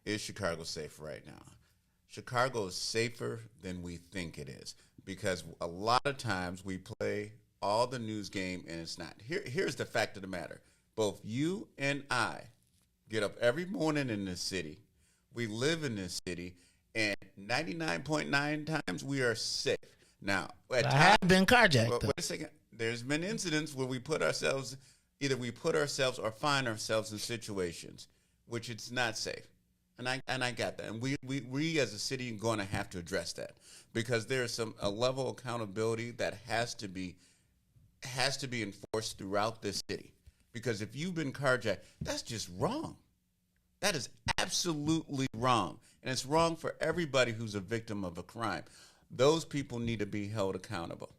Is Chicago safe right now? Chicago is safer than we think it is because a lot of times we play all the news game and it's not. Here's the fact of the matter. Both you and I get up every morning in this city. We live in this city, and 99.9 times we are safe. Now, I have been carjacked. Wait a second. There's been incidents where we put ourselves or find ourselves in situations which it's not safe. And I got that. And we as a city are going to have to address that because there's a level of accountability that has to be enforced throughout this city. Because if you've been carjacked, that's just wrong. That is absolutely wrong. And it's wrong for everybody who's a victim of a crime. Those people need to be held accountable.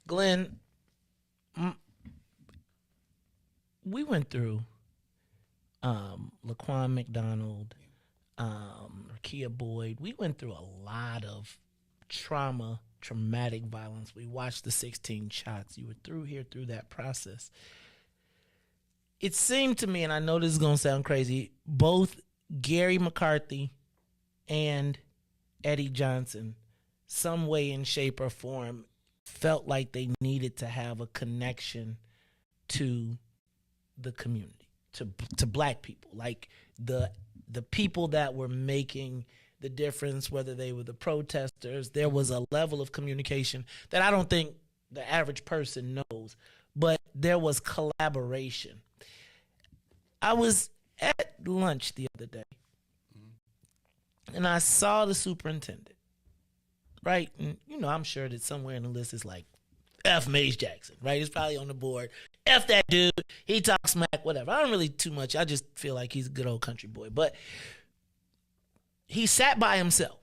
Glenn, we went through Laquan McDonald, Rakia Boyd. We went through a lot of traumatic violence. We watched the 16 shots. You were through that process. It seemed to me, and I know this is going to sound crazy, both Gary McCarthy and Eddie Johnson, some way in shape or form, felt like they needed to have a connection to the community, to black people, like the people that were making the difference, whether they were the protesters. There was a level of communication that I don't think the average person knows, but there was collaboration. I was at lunch the other day, and I saw the superintendent, right? And, I'm sure that somewhere in the list is like, F Mays Jackson, right? It's probably on the board. F that dude. He talks smack, whatever. I don't really too much. I just feel like he's a good old country boy. But he sat by himself,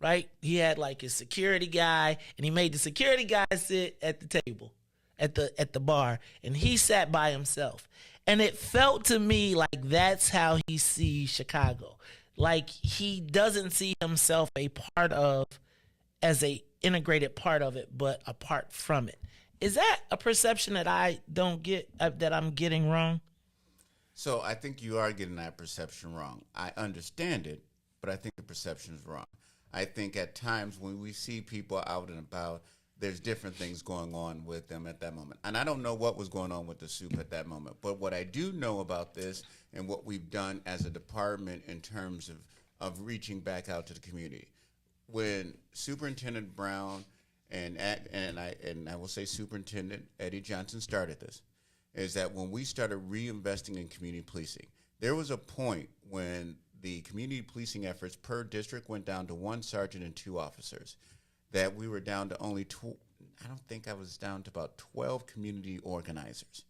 right? He had like his security guy, and he made the security guy sit at the table, at the bar, and he sat by himself. And it felt to me like that's how he sees Chicago. Like he doesn't see himself as a integrated part of it, but apart from it. Is that a perception that I don't get, that I'm getting wrong? So I think you are getting that perception wrong. I understand it, but I think the perception is wrong. I think at times when we see people out and about, there's different things going on with them at that moment. And I don't know what was going on with the soup at that moment. But what I do know about this and what we've done as a department in terms of reaching back out to the community, when Superintendent Brown and I will say Superintendent Eddie Johnson started this, is that when we started reinvesting in community policing, there was a point when the community policing efforts per district went down to 1 sergeant and 2 officers, that we were down to only I don't think I was down to about 12 community organizers.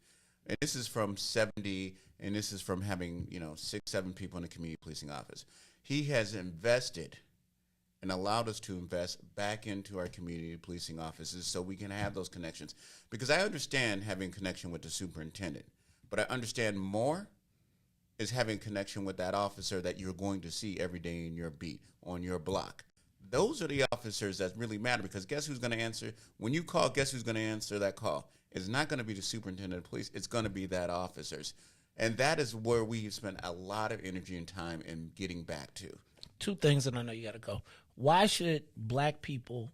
And this is from 70, and this is from having, 6, 7 people in the community policing office. He has invested and allowed us to invest back into our community policing offices so we can have those connections. Because I understand having connection with the superintendent, but I understand more is having connection with that officer that you're going to see every day in your beat, on your block. Those are the officers that really matter, because guess who's going to answer? When you call, guess who's going to answer that call? It's not going to be the superintendent of police. It's going to be that officers. And that is where we spend a lot of energy and time in getting back to. 2 things, and I know you got to go. Why should black people,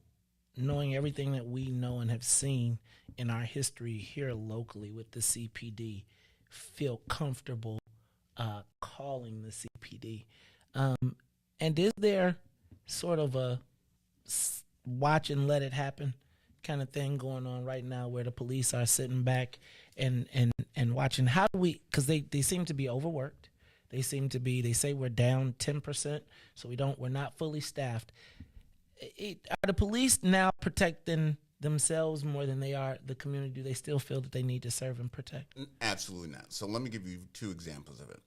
knowing everything that we know and have seen in our history here locally with the CPD, feel comfortable calling the CPD? And is there sort of a watch and let it happen kind of thing going on right now, where the police are sitting back and watching? How do we, because they seem to be overworked. They say we're down 10%, so we're not fully staffed. Are the police now protecting themselves more than they are the community? Do they still feel that they need to serve and protect? Absolutely not. So let me give you 2 examples of it.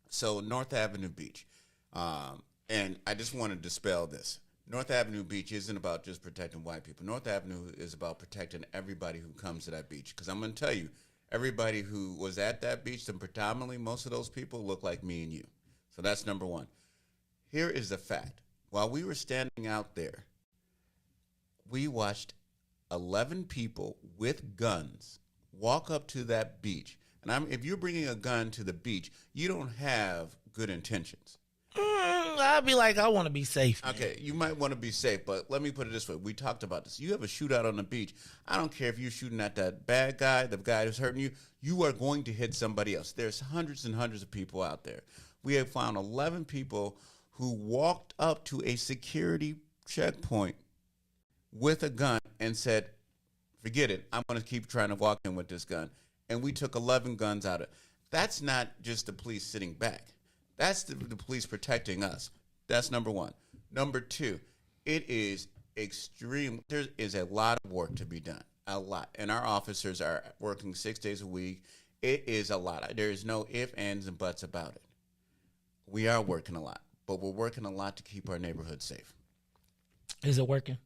So North Avenue Beach, and I just want to dispel this. North Avenue Beach isn't about just protecting white people. North Avenue is about protecting everybody who comes to that beach. Because I'm going to tell you, everybody who was at that beach, and predominantly most of those people look like me and you. So that's number 1. Here is the fact. While we were standing out there, we watched 11 people with guns walk up to that beach. And if you're bringing a gun to the beach, you don't have good intentions. I'd be like, I want to be safe. Okay, you might want to be safe, but let me put it this way. We talked about this. You have a shootout on the beach. I don't care if you're shooting at that bad guy, the guy who's hurting you. You are going to hit somebody else. There's hundreds and hundreds of people out there. We have found 11 people who walked up to a security checkpoint with a gun and said, forget it, I'm going to keep trying to walk in with this gun. And we took 11 guns out of it. That's not just the police sitting back. That's the police protecting us. That's number 1. Number 2, it is extreme. There is a lot of work to be done, a lot. And our officers are working 6 days a week. It is a lot. There is no ifs, ands, and buts about it. We are working a lot, but we're working a lot to keep our neighborhood safe. Is it working?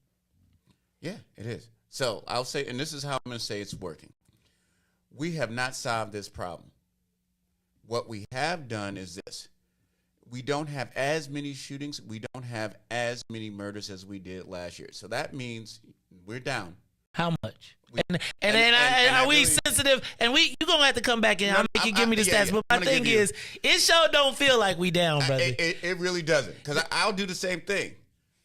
Yeah, it is. So I'll say, and this is how I'm going to say it's working. We have not solved this problem. What we have done is this. We don't have as many shootings. We don't have as many murders as we did last year. So that means we're down. How much? Are we sensitive? And you're going to have to come back and you give me the stats. But my thing is, it sure don't feel like we down, brother. It really doesn't. Because I'll do the same thing.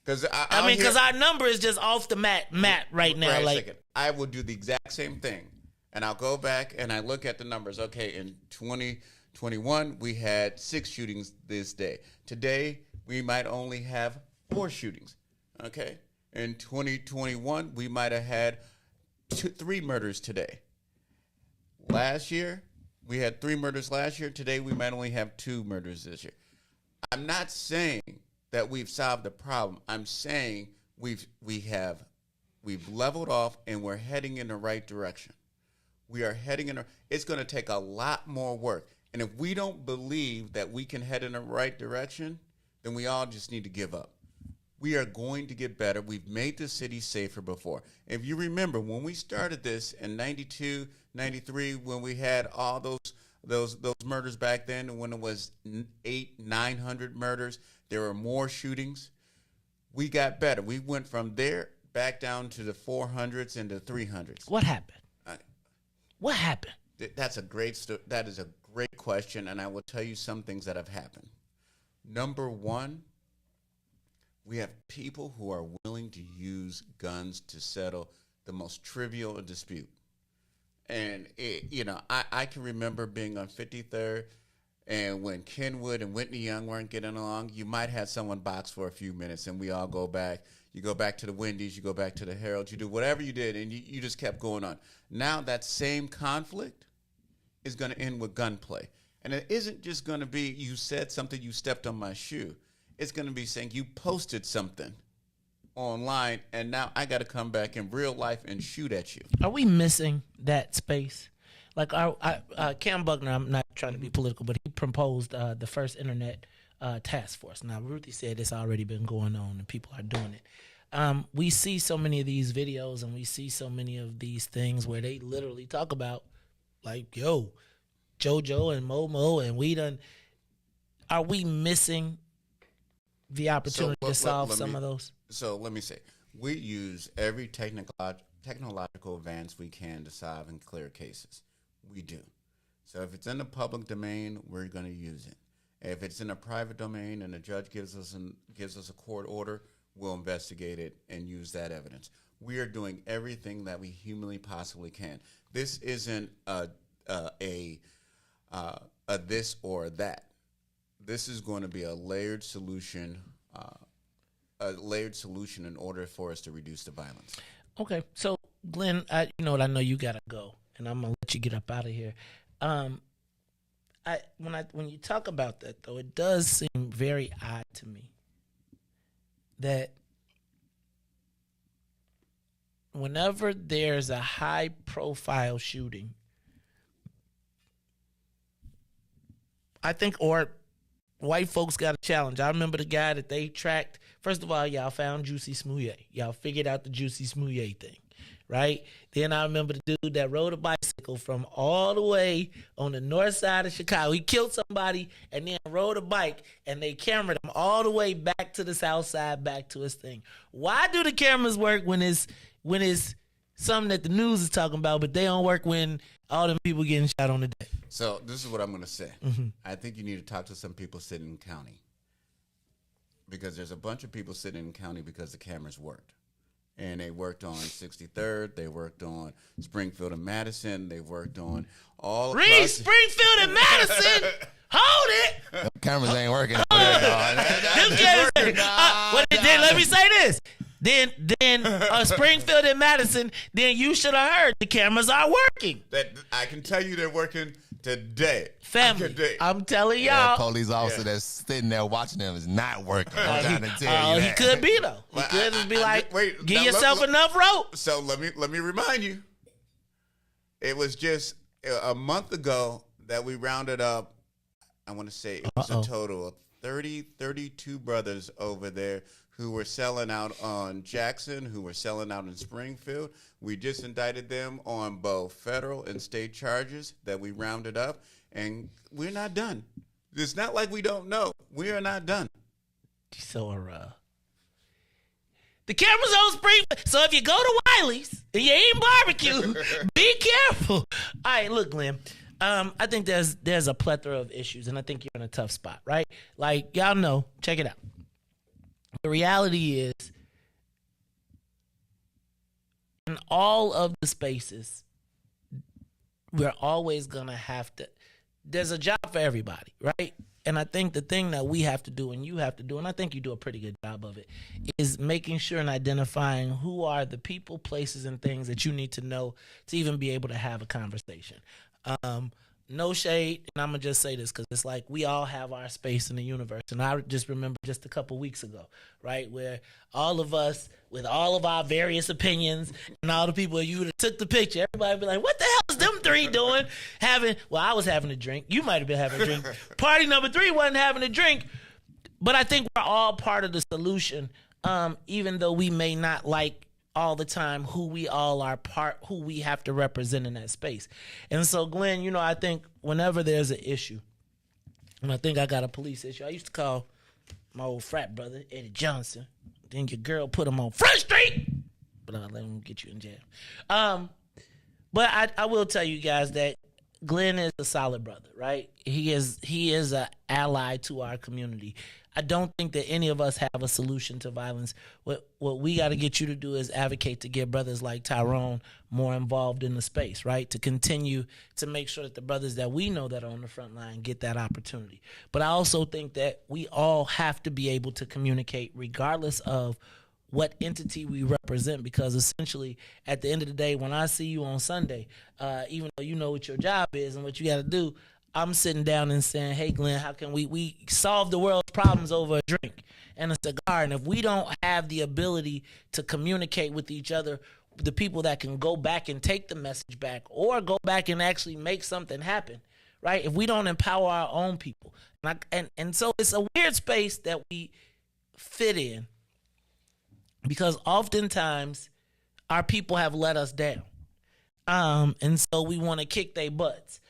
Because our number is just off the mat right now. I will do the exact same thing. And I'll go back and I look at the numbers. Okay, in 2021, we had 6 shootings this day. Today, we might only have 4 shootings. Okay? In 2021, we might have had 3 murders today. Last year, we had 3 murders last year. Today, we might only have 2 murders this year. I'm not saying that we've solved the problem. I'm saying we've leveled off and we're heading in the right direction. We are heading in. It's going to take a lot more work. And if we don't believe that we can head in the right direction, then we all just need to give up. We are going to get better. We've made the city safer before. If you remember, when we started this in 92, 93, when we had all those murders back then, when it was 900 murders, there were more shootings. We got better. We went from there back down to the 400s and the 300s. What happened? What happened? That is a great question, and I will tell you some things that have happened. Number one, we have people who are willing to use guns to settle the most trivial dispute. And, I can remember being on 53rd, and when Kenwood and Whitney Young weren't getting along, you might have someone box for a few minutes, and we all go back. You go back to the Wendy's, you go back to the Herald, you do whatever you did, and you just kept going on. Now that same conflict is going to end with gunplay. And it isn't just going to be you said something, you stepped on my shoe. It's going to be saying you posted something online, and now I got to come back in real life and shoot at you. Are we missing that space? Like Cam Buckner, I'm not trying to be political, but he proposed the first internet task force. Now, Ruthie said it's already been going on and people are doing it. We see so many of these videos and we see so many of these things where they literally talk about, like, yo, JoJo and Momo and we done. Are we missing the opportunity to solve some of those? So let me say, we use every technological advance we can to solve and clear cases. We do. So if it's in the public domain, we're going to use it. If it's in a private domain and the judge gives us a court order, we'll investigate it and use that evidence. We are doing everything that we humanly possibly can. This isn't a this or that. This is going to be a layered solution in order for us to reduce the violence. Okay, so Glenn, I know you gotta go, and I'm gonna let you get up out of here. When you talk about that, though, it does seem very odd to me that whenever there's a high-profile shooting, I think, or white folks got a challenge. I remember the guy that they tracked. First of all, y'all found Juicy Smouye. Y'all figured out the Juicy Smouye thing, right? Then I remember the dude that rode a bicycle from all the way on the north side of Chicago. He killed somebody and then rode a bike, and they cameraed him all the way back to the south side, back to his thing. Why do the cameras work when it's something that the news is talking about, but they don't work when all them people getting shot on the day? So this is what I'm going to say. Mm-hmm. I think you need to talk to some people sitting in county, because there's a bunch of people sitting in county because the cameras worked. And they worked on 63rd. They worked on Springfield and Madison. They worked on all Riis, Springfield and Madison. Hold it. The cameras ain't working. Let me say this. Then Springfield and Madison, then you should have heard the cameras are working. That I can tell you they're working today. Family, I'm telling y'all. That police officer that's sitting there watching them is not working. I'm trying to tell you that. He could be, though. He could just be give yourself enough rope. So let me remind you. It was just a month ago that we rounded up, I want to say it was a total of 32 brothers over there who were selling out on Jackson, who were selling out in Springfield. We just indicted them on both federal and state charges that we rounded up, and we're not done. It's not like we don't know. We are not done. So the camera's on Springfield. So if you go to Wiley's and you ain't barbecue, be careful. All right, look, Glenn. I think there's a plethora of issues, and I think you're in a tough spot, right? Like, y'all know, check it out. The reality is, in all of the spaces, we're always going to have to, there's a job for everybody, right? And I think the thing that we have to do and you have to do, and I think you do a pretty good job of it, is making sure and identifying who are the people, places, and things that you need to know to even be able to have a conversation. No shade, and I'm going to just say this because it's like we all have our space in the universe. And I just remember just a couple weeks ago, right, where all of us, with all of our various opinions and all the people, you would have took the picture, everybody would be like, what the hell is them three doing? I was having a drink. You might have been having a drink. Party number 3 wasn't having a drink. But I think we're all part of the solution, even though we may not like all the time who we all are who we have to represent in that space. And so, Glenn, I think whenever there's an issue, and I think I got a police issue, I used to call my old frat brother, Eddie Johnson. Then your girl put him on Front Street, but I'll let him get you in jail. But I will tell you guys that Glenn is a solid brother, right? He is an ally to our community. I don't think that any of us have a solution to violence. What we got to get you to do is advocate to get brothers like Tyrone more involved in the space, right? To continue to make sure that the brothers that we know that are on the front line get that opportunity. But I also think that we all have to be able to communicate regardless of what entity we represent, because essentially at the end of the day, when I see you on Sunday, even though you know what your job is and what you got to do, I'm sitting down and saying, hey, Glenn, how can we solve the world's problems over a drink and a cigar? And if we don't have the ability to communicate with each other, the people that can go back and take the message back or go back and actually make something happen, right? If we don't empower our own people. And so it's a weird space that we fit in, because oftentimes our people have let us down. And so we want to kick their butts,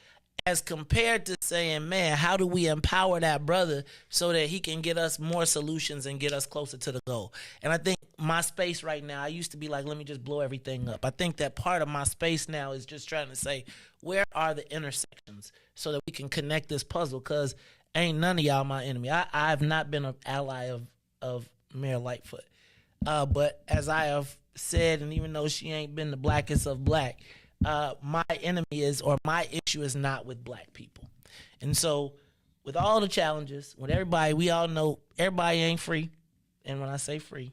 as compared to saying, man, how do we empower that brother so that he can get us more solutions and get us closer to the goal? And I think my space right now, I used to be like, let me just blow everything up. I think that part of my space now is just trying to say, where are the intersections so that we can connect this puzzle? Because ain't none of y'all my enemy. I have not been an ally of Mayor Lightfoot. But as I have said, and even though she ain't been the blackest of black, my enemy is, or my issue is not with black people. And so with all the challenges, with everybody, we all know everybody ain't free. And when I say free,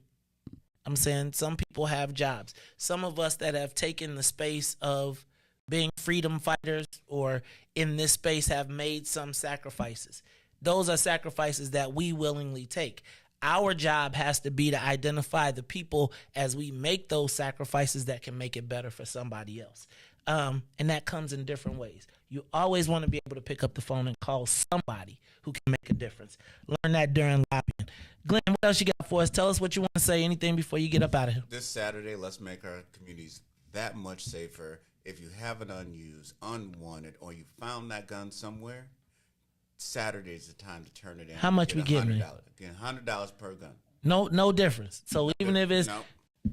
I'm saying some people have jobs. Some of us that have taken the space of being freedom fighters or in this space have made some sacrifices. Those are sacrifices that we willingly take. Our job has to be to identify the people as we make those sacrifices that can make it better for somebody else. And that comes in different ways. You always want to be able to pick up the phone and call somebody who can make a difference. Learn that during lobbying. Glenn, what else you got for us? Tell us what you want to say, anything before you get up out of here. This Saturday, let's make our communities that much safer. If you have an unused, unwanted, or you found that gun somewhere, Saturday is the time to turn it in. How much we getting? Getting $100 per gun. No difference. So even if it's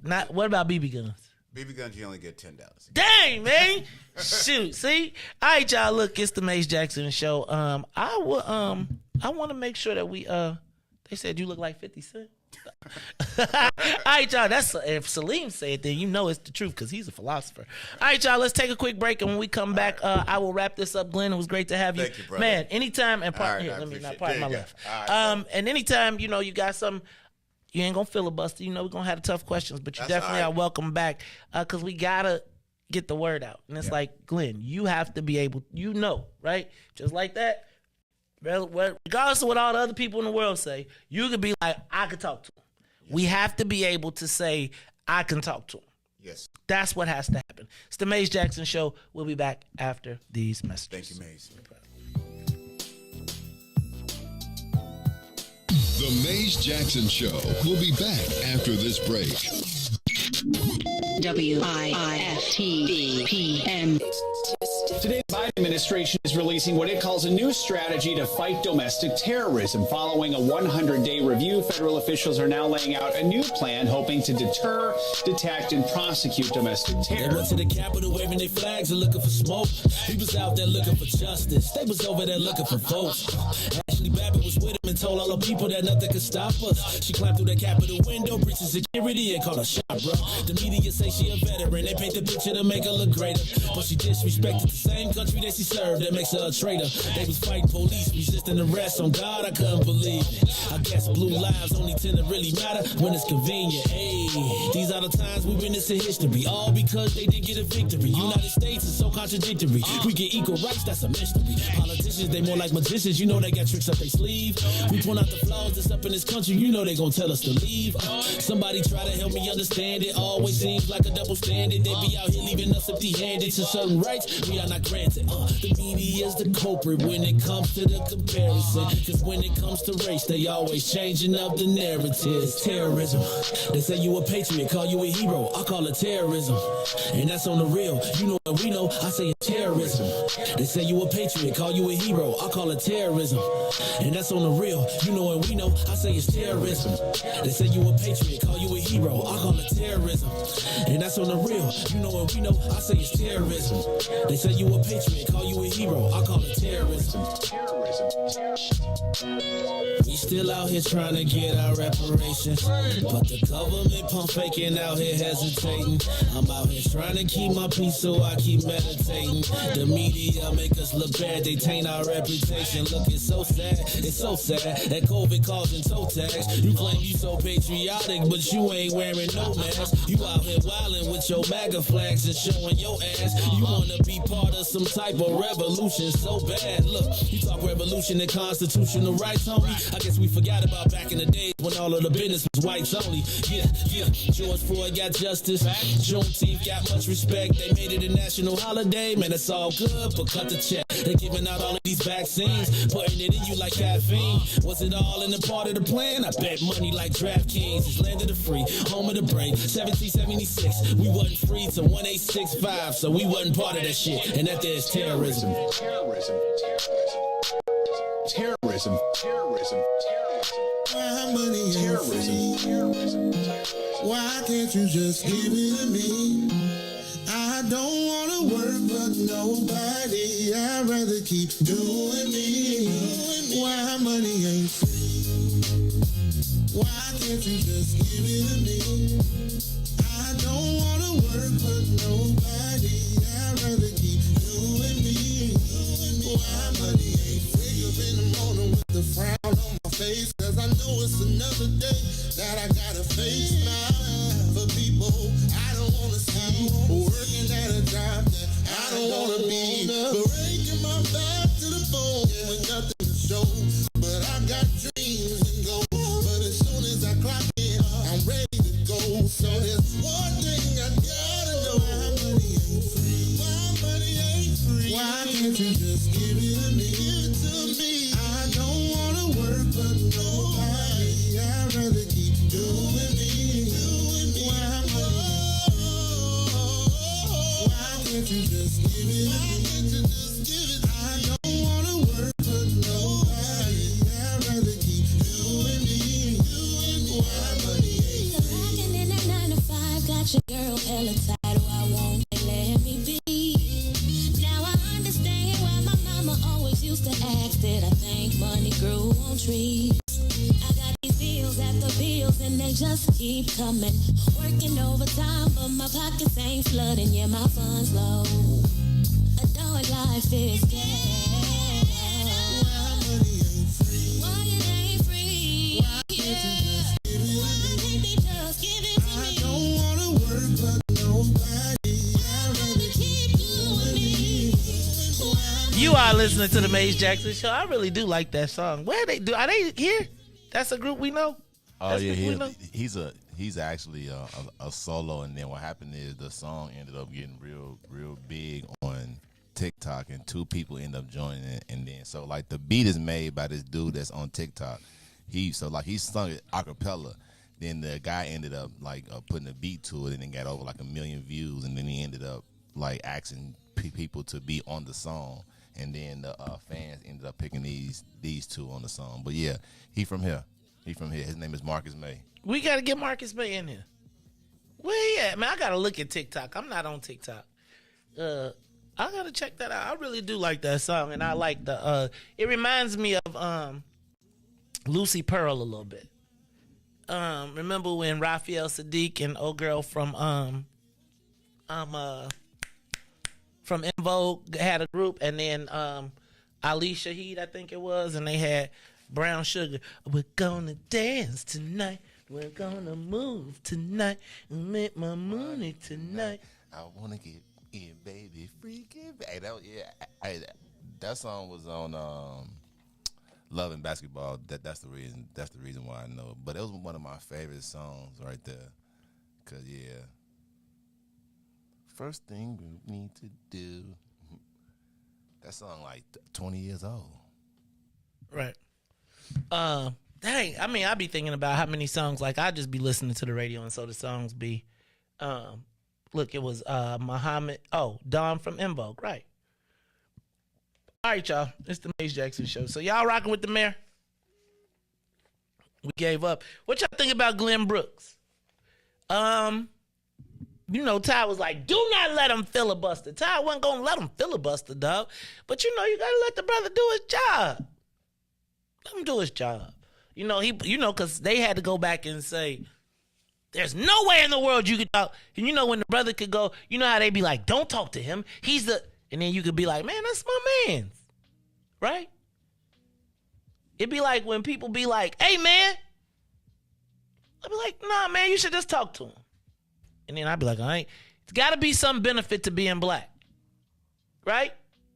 not, what about BB guns? BB guns, you only get $10. Dang, man. Shoot. See? All right, y'all. Look, it's the Mace Jackson Show. I want to make sure that we they said you look like 50 Cent. All right, y'all. That's if Salim said it, then you know it's the truth because he's a philosopher. All right, y'all. Let's take a quick break, and when we come back, I will wrap this up. Glenn, it was great to have you. Thank you, brother. Man, anytime and part right, here. Let me not appreciate part it. my There you left. go. All right, and anytime you got some. You ain't gonna filibuster. We're gonna have the tough questions, but you definitely are welcome back because we gotta get the word out. And it's like, Glenn, you have to be able, right? Just like that. Regardless of what all the other people in the world say, you could be like, I could talk to him. Yes. We have to be able to say, I can talk to him. Yes. That's what has to happen. It's the Mace Jackson Show. We'll be back after these messages. Thank you, Mace. The Mays Jackson Show will be back after this break. WIIFTBPM. Today, the Biden administration is releasing what it calls a new strategy to fight domestic terrorism. Following a 100-day review, federal officials are now laying out a new plan hoping to deter, detect, and prosecute domestic terror. They went to the Capitol waving their flags and looking for smoke. He was out there looking for justice. They was over there looking for votes. Ashley Babbitt was with him and told all the people that nothing could stop us. She climbed through the Capitol window, breached security, and called a shot, bro. The media say she a veteran. They paint the picture to make her look greater. But she disrespected the same country that she served. That makes her a traitor. They was fighting police, resisting arrest. On God, I couldn't believe it. I guess blue lives only tend to really matter when it's convenient. Hey, these are the times we witness in history. All because they didn't get a victory. United States is so contradictory. We get equal rights, that's a mystery. Politicians, they more like magicians. You know they got tricks up their sleeve. We point out the flaws that's up in this country. You know they gonna tell us to leave. Somebody try to help me understand it. Always seems like a double standard. They be out here leaving us empty-handed to certain rights we are not granted. The media is the culprit when it comes to the comparison. Cause when it comes to race, they always changing up the narratives. Terrorism. They say you a patriot, call you a hero. I call it terrorism. And that's on the real. You know what we know, I say it's terrorism. They say you a patriot, call you a hero. I call it terrorism. And that's on the real. You know what we know, I say it's terrorism. They say you a patriot, call you a hero. I call it terrorism. And that's on the real. You know what we know, I say it's terrorism. They say you a patriot, call you a hero. I call it terrorism. We still out here trying to get our reparations, but the government pump faking out here hesitating. I'm out here trying to keep my peace, so I keep meditating. The media make us look bad, they taint our reputation. Look, it's so sad that COVID causing toe tags. You claim you so patriotic, but you ain't wearing no mask. You out here wilding with your MAGA flags and showing your ass. You wanna be part of some type of revolution so bad. Look, you talk revolution and constitutional rights, homie. I guess we forgot about back in the days when all of the business was whites only. Yeah. George Floyd got justice. Juneteenth got much respect. They made it a national holiday. Man, it's all good, but cut the check. They giving out all of these vaccines, putting it in you like caffeine. Was it all in the part of the plan? I bet money like DraftKings. It's land of the free, home of the brave. 1776, we wasn't free till 1865, so we wasn't part of that shit. And that there's terrorism. Terrorism. Why money ain't terrorism? Why can't you just give it to me? I don't wanna work for nobody. I'd rather keep doing me. Why money ain't free? Why can't you just give it to me? I don't wanna work for nobody. I'd rather keep doing me. Why money ain't free? Up in the morning with the frown on my face, cause I know it's another day that I gotta face now. For people I don't wanna see, working at a job that I don't wanna be, breaking my back to the bone with nothing to show. But I got dreams and goals, but as soon as I clock in, I'm ready to go. So there's one thing I gotta know: why money ain't free? Why money ain't free? Why can't you just give it to me? Give it to me. I don't wanna work for nobody. I'd rather keep doing me. Why money? Why can't you just give it? Why can't you just give it? I don't wanna work for nobody. I'd rather keep doing me. Why money ain't free? Working in that 9 to 5, got your girl hella tired. Why won't they let me be? Now I understand why my mama always used to ask that I think money grew on trees. I got these bills after bills and they just keep coming. Working overtime, but my pockets ain't flooding. Yeah, my funds low. A dog life is gas. Why money ain't free? Why it ain't free? Why can't you just give it? Why can't they just give it to I me? don't wanna work for nobody. I'd rather keep doing me. You are listening to the Mays Jackson Show. I really do like that song. Where they do? Are they here? That's a group we know. Oh That's yeah, a group we know? he's actually a solo, and then what happened is the song ended up getting real big on TikTok, and 2 people end up joining it, and then so like the beat is made by this dude that's on TikTok, he sung it a cappella. Then the guy ended up like putting a beat to it, and then got over like 1 million views. And then he ended up like asking people to be on the song, and then the fans ended up picking these two on the song. But yeah, he from here. His name is Marcus May. We got to get Marcus May in here. Where he at, man? I got to look at TikTok. I'm not on TikTok. I got to check that out. I really do like that song, and I like the. It reminds me of Lucy Pearl a little bit. Remember when Raphael Sadiq and old girl from En Vogue had a group, and then Ali Shaheed, I think it was, and they had Brown Sugar. We're gonna dance tonight. We're gonna move tonight and make my money tonight. I wanna get in, baby, freaking. Hey, that song was on Love and Basketball. That's the reason. That's the reason why I know it. But it was one of my favorite songs right there. Cause yeah, first thing we need to do. That song like 20 years old. Right. Dang, I mean, I be thinking about how many songs, like, I just be listening to the radio, and so the songs be, look, it was Don from En Vogue, right. All right, y'all, it's the Mace Jackson Show. So y'all rocking with the mayor? We gave up. What y'all think about Glenn Brooks? You know, Ty was like, do not let him filibuster. Ty wasn't going to let him filibuster, dog. But, you know, you got to let the brother do his job. Let him do his job. You know, because they had to go back and say, there's no way in the world you could talk. And you know, when the brother could go, you know how they be like, don't talk to him. And then you could be like, man, that's my man's. Right? It'd be like when people be like, hey, man. I'd be like, nah, man, you should just talk to him. And then I'd be like, all right, it's got to be some benefit to being black. Right?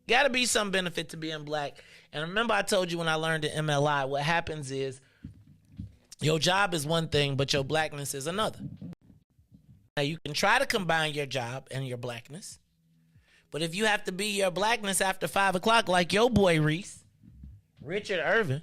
Got to be some benefit to being black. And remember I told you when I learned at MLI, what happens is your job is one thing, but your blackness is another. Now, you can try to combine your job and your blackness. But if you have to be your blackness after 5 o'clock, like your boy Riis, Richard Irvin,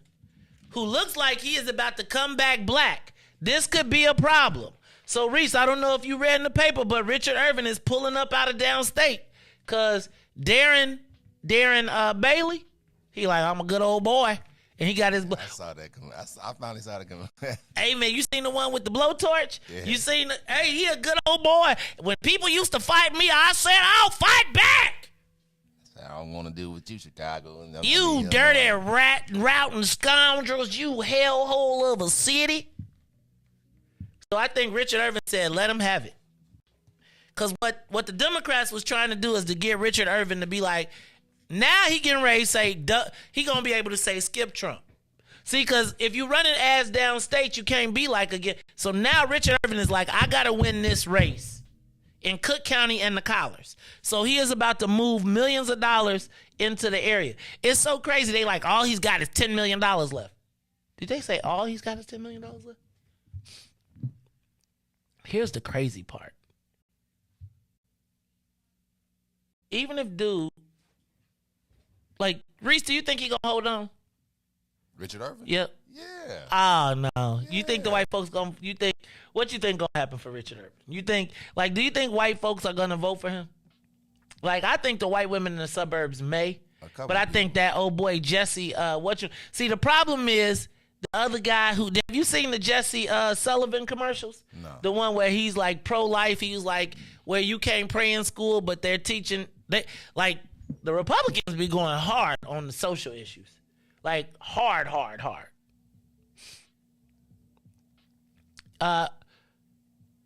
who looks like he is about to come back black, this could be a problem. So, Riis, I don't know if you read in the paper, but Richard Irvin is pulling up out of downstate because Darren Bailey, he like, I'm a good old boy. And he got his... I saw that coming. I finally saw that coming. Hey, man, you seen the one with the blowtorch? Yeah. You seen... Hey, he a good old boy. When people used to fight me, I said, I'll fight back. I don't want to deal with you, Chicago. You dirty routing scoundrels, you hellhole of a city. So I think Richard Irvin said, let him have it. Because what the Democrats was trying to do is to get Richard Irvin to be like, now he getting ready to say, he going to be able to say skip Trump. See, because if you run it as downstate, you can't be like again. So now Richard Irvin is like, I got to win this race in Cook County and the Collars. So he is about to move millions of dollars into the area. It's so crazy. They like, all he's got is $10 million left. Did they say all he's got is $10 million left? Here's the crazy part. Even if dude, like, Riis, do you think he gonna hold on? Richard Irvin? Yep. Yeah. Oh, no. Yeah. You think the white folks what you think gonna happen for Richard Irvin? You think, like, do you think white folks are gonna vote for him? Like, I think the white women in the suburbs may, but I think that old boy Jesse, see, the problem is the other guy have you seen the Jesse Sullivan commercials? No. The one where he's like pro-life, he's like, where you can't pray in school, but they're teaching, the Republicans be going hard on the social issues. Like, hard.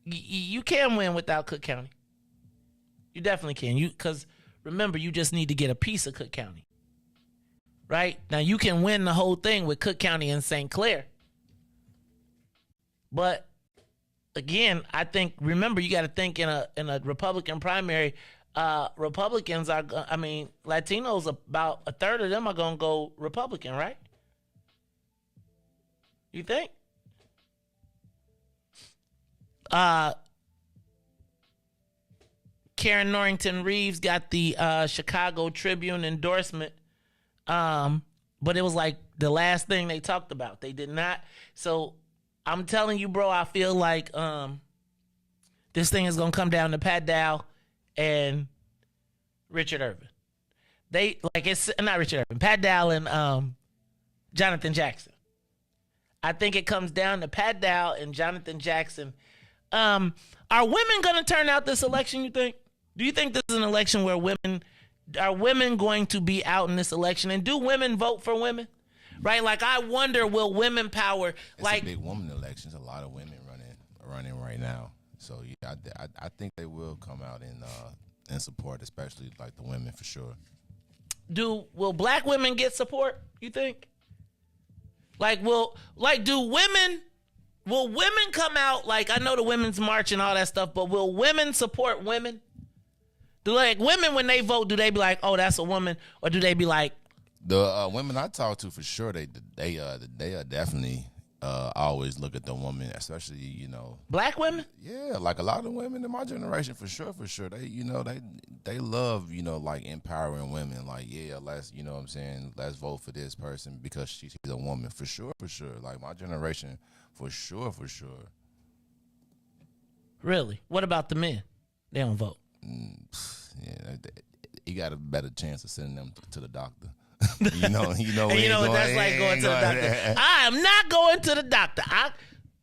You can win without Cook County. You definitely can. Because remember, you just need to get a piece of Cook County. Right? Now, you can win the whole thing with Cook County and St. Clair. But, again, I think, remember, you got to think in a Republican primary, Republicans are, Latinos, about a third of them are going to go Republican, right? You think? Karen Norrington Reeves got the Chicago Tribune endorsement But it was like the last thing they talked about. They did not. So I'm telling you, bro, I feel like this thing is going to come down to Pat Dow and Richard Irvin. It's not Richard Irvin, Pat Dow and Jonathan Jackson. I think it comes down to Pat Dow and Jonathan Jackson. Are women going to turn out this election, you think? Do you think this is an election where women going to be out in this election? And do women vote for women? Right? Like, I wonder, will women power... It's a big woman election. There's a lot of women running right now. So, yeah, I think they will come out and support, especially, like, the women for sure. Will black women get support, you think? Will women come out? Like, I know the women's march and all that stuff, but will women support women? Do women, when they vote, do they be like, oh, that's a woman? Or do they be like... The women I talk to, for sure, they are definitely always look at the woman, especially, black women? Yeah, like a lot of women in my generation, for sure. They love, like empowering women. Like, yeah, let's, what I'm saying, let's vote for this person because she's a woman, for sure. Like, my generation, for sure. Really? What about the men? They don't vote. Yeah, you got a better chance of sending them to the doctor. you know what that's like going to the doctor. I am not going to the doctor.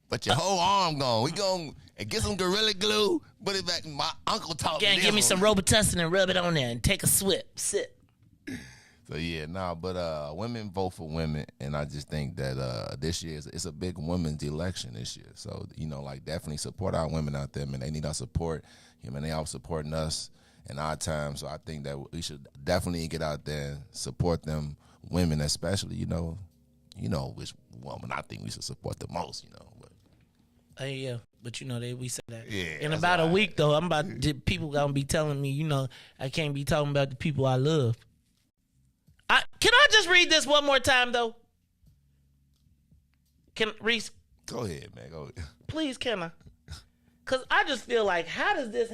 But your whole arm gone. We going and get some Gorilla Glue, put it back. My uncle taught me. Give me some Robitussin and rub it on there and take a sip. So yeah, but women vote for women, and I just think that this year it's a big women's election this year. So like definitely support our women out there, man. They need our support. They all supporting us in our time. So I think that we should definitely get out there and support them women, especially. Which woman I think we should support the most. But yeah, but we say that. Yeah. In about a week though, people gonna be telling me, I can't be talking about the people I love. Can I just read this one more time though? Reese? Go ahead, man. Go ahead. Please, can I? Because I just feel like, how does this...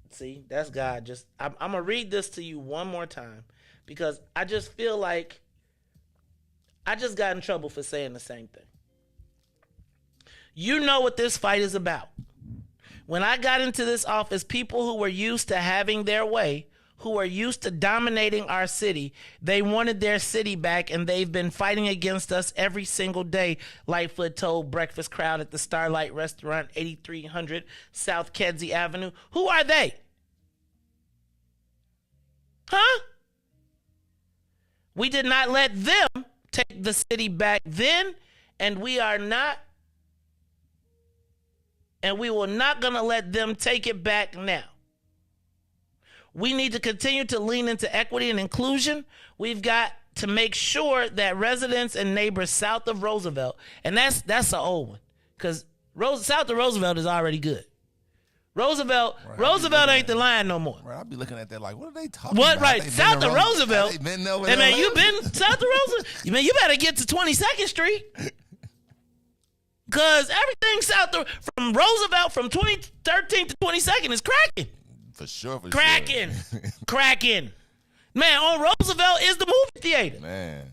See, that's God. I'm going to read this to you one more time because I just feel like I just got in trouble for saying the same thing. You know what this fight is about. When I got into this office, people who were used to having their way, who are used to dominating our city, they wanted their city back, and they've been fighting against us every single day, Lightfoot told breakfast crowd at the Starlight Restaurant, 8300 South Kedzie Avenue. Who are they? Huh? We did not let them take the city back then, and we are not, and we will not gonna let them take it back now. We need to continue to lean into equity and inclusion. We've got to make sure that residents and neighbors south of Roosevelt, and that's an old one, because south of Roosevelt is already good. Roosevelt ain't the line no more. Right, I'll be looking at that like, what are they talking about? Right, south of Roosevelt. They been over there. Man, you been south of Roosevelt? Man, you better get to 22nd Street. Because everything from Roosevelt from 2013 to 22nd is cracking. For sure. Cracking. Man, on Roosevelt is the movie theater. Man.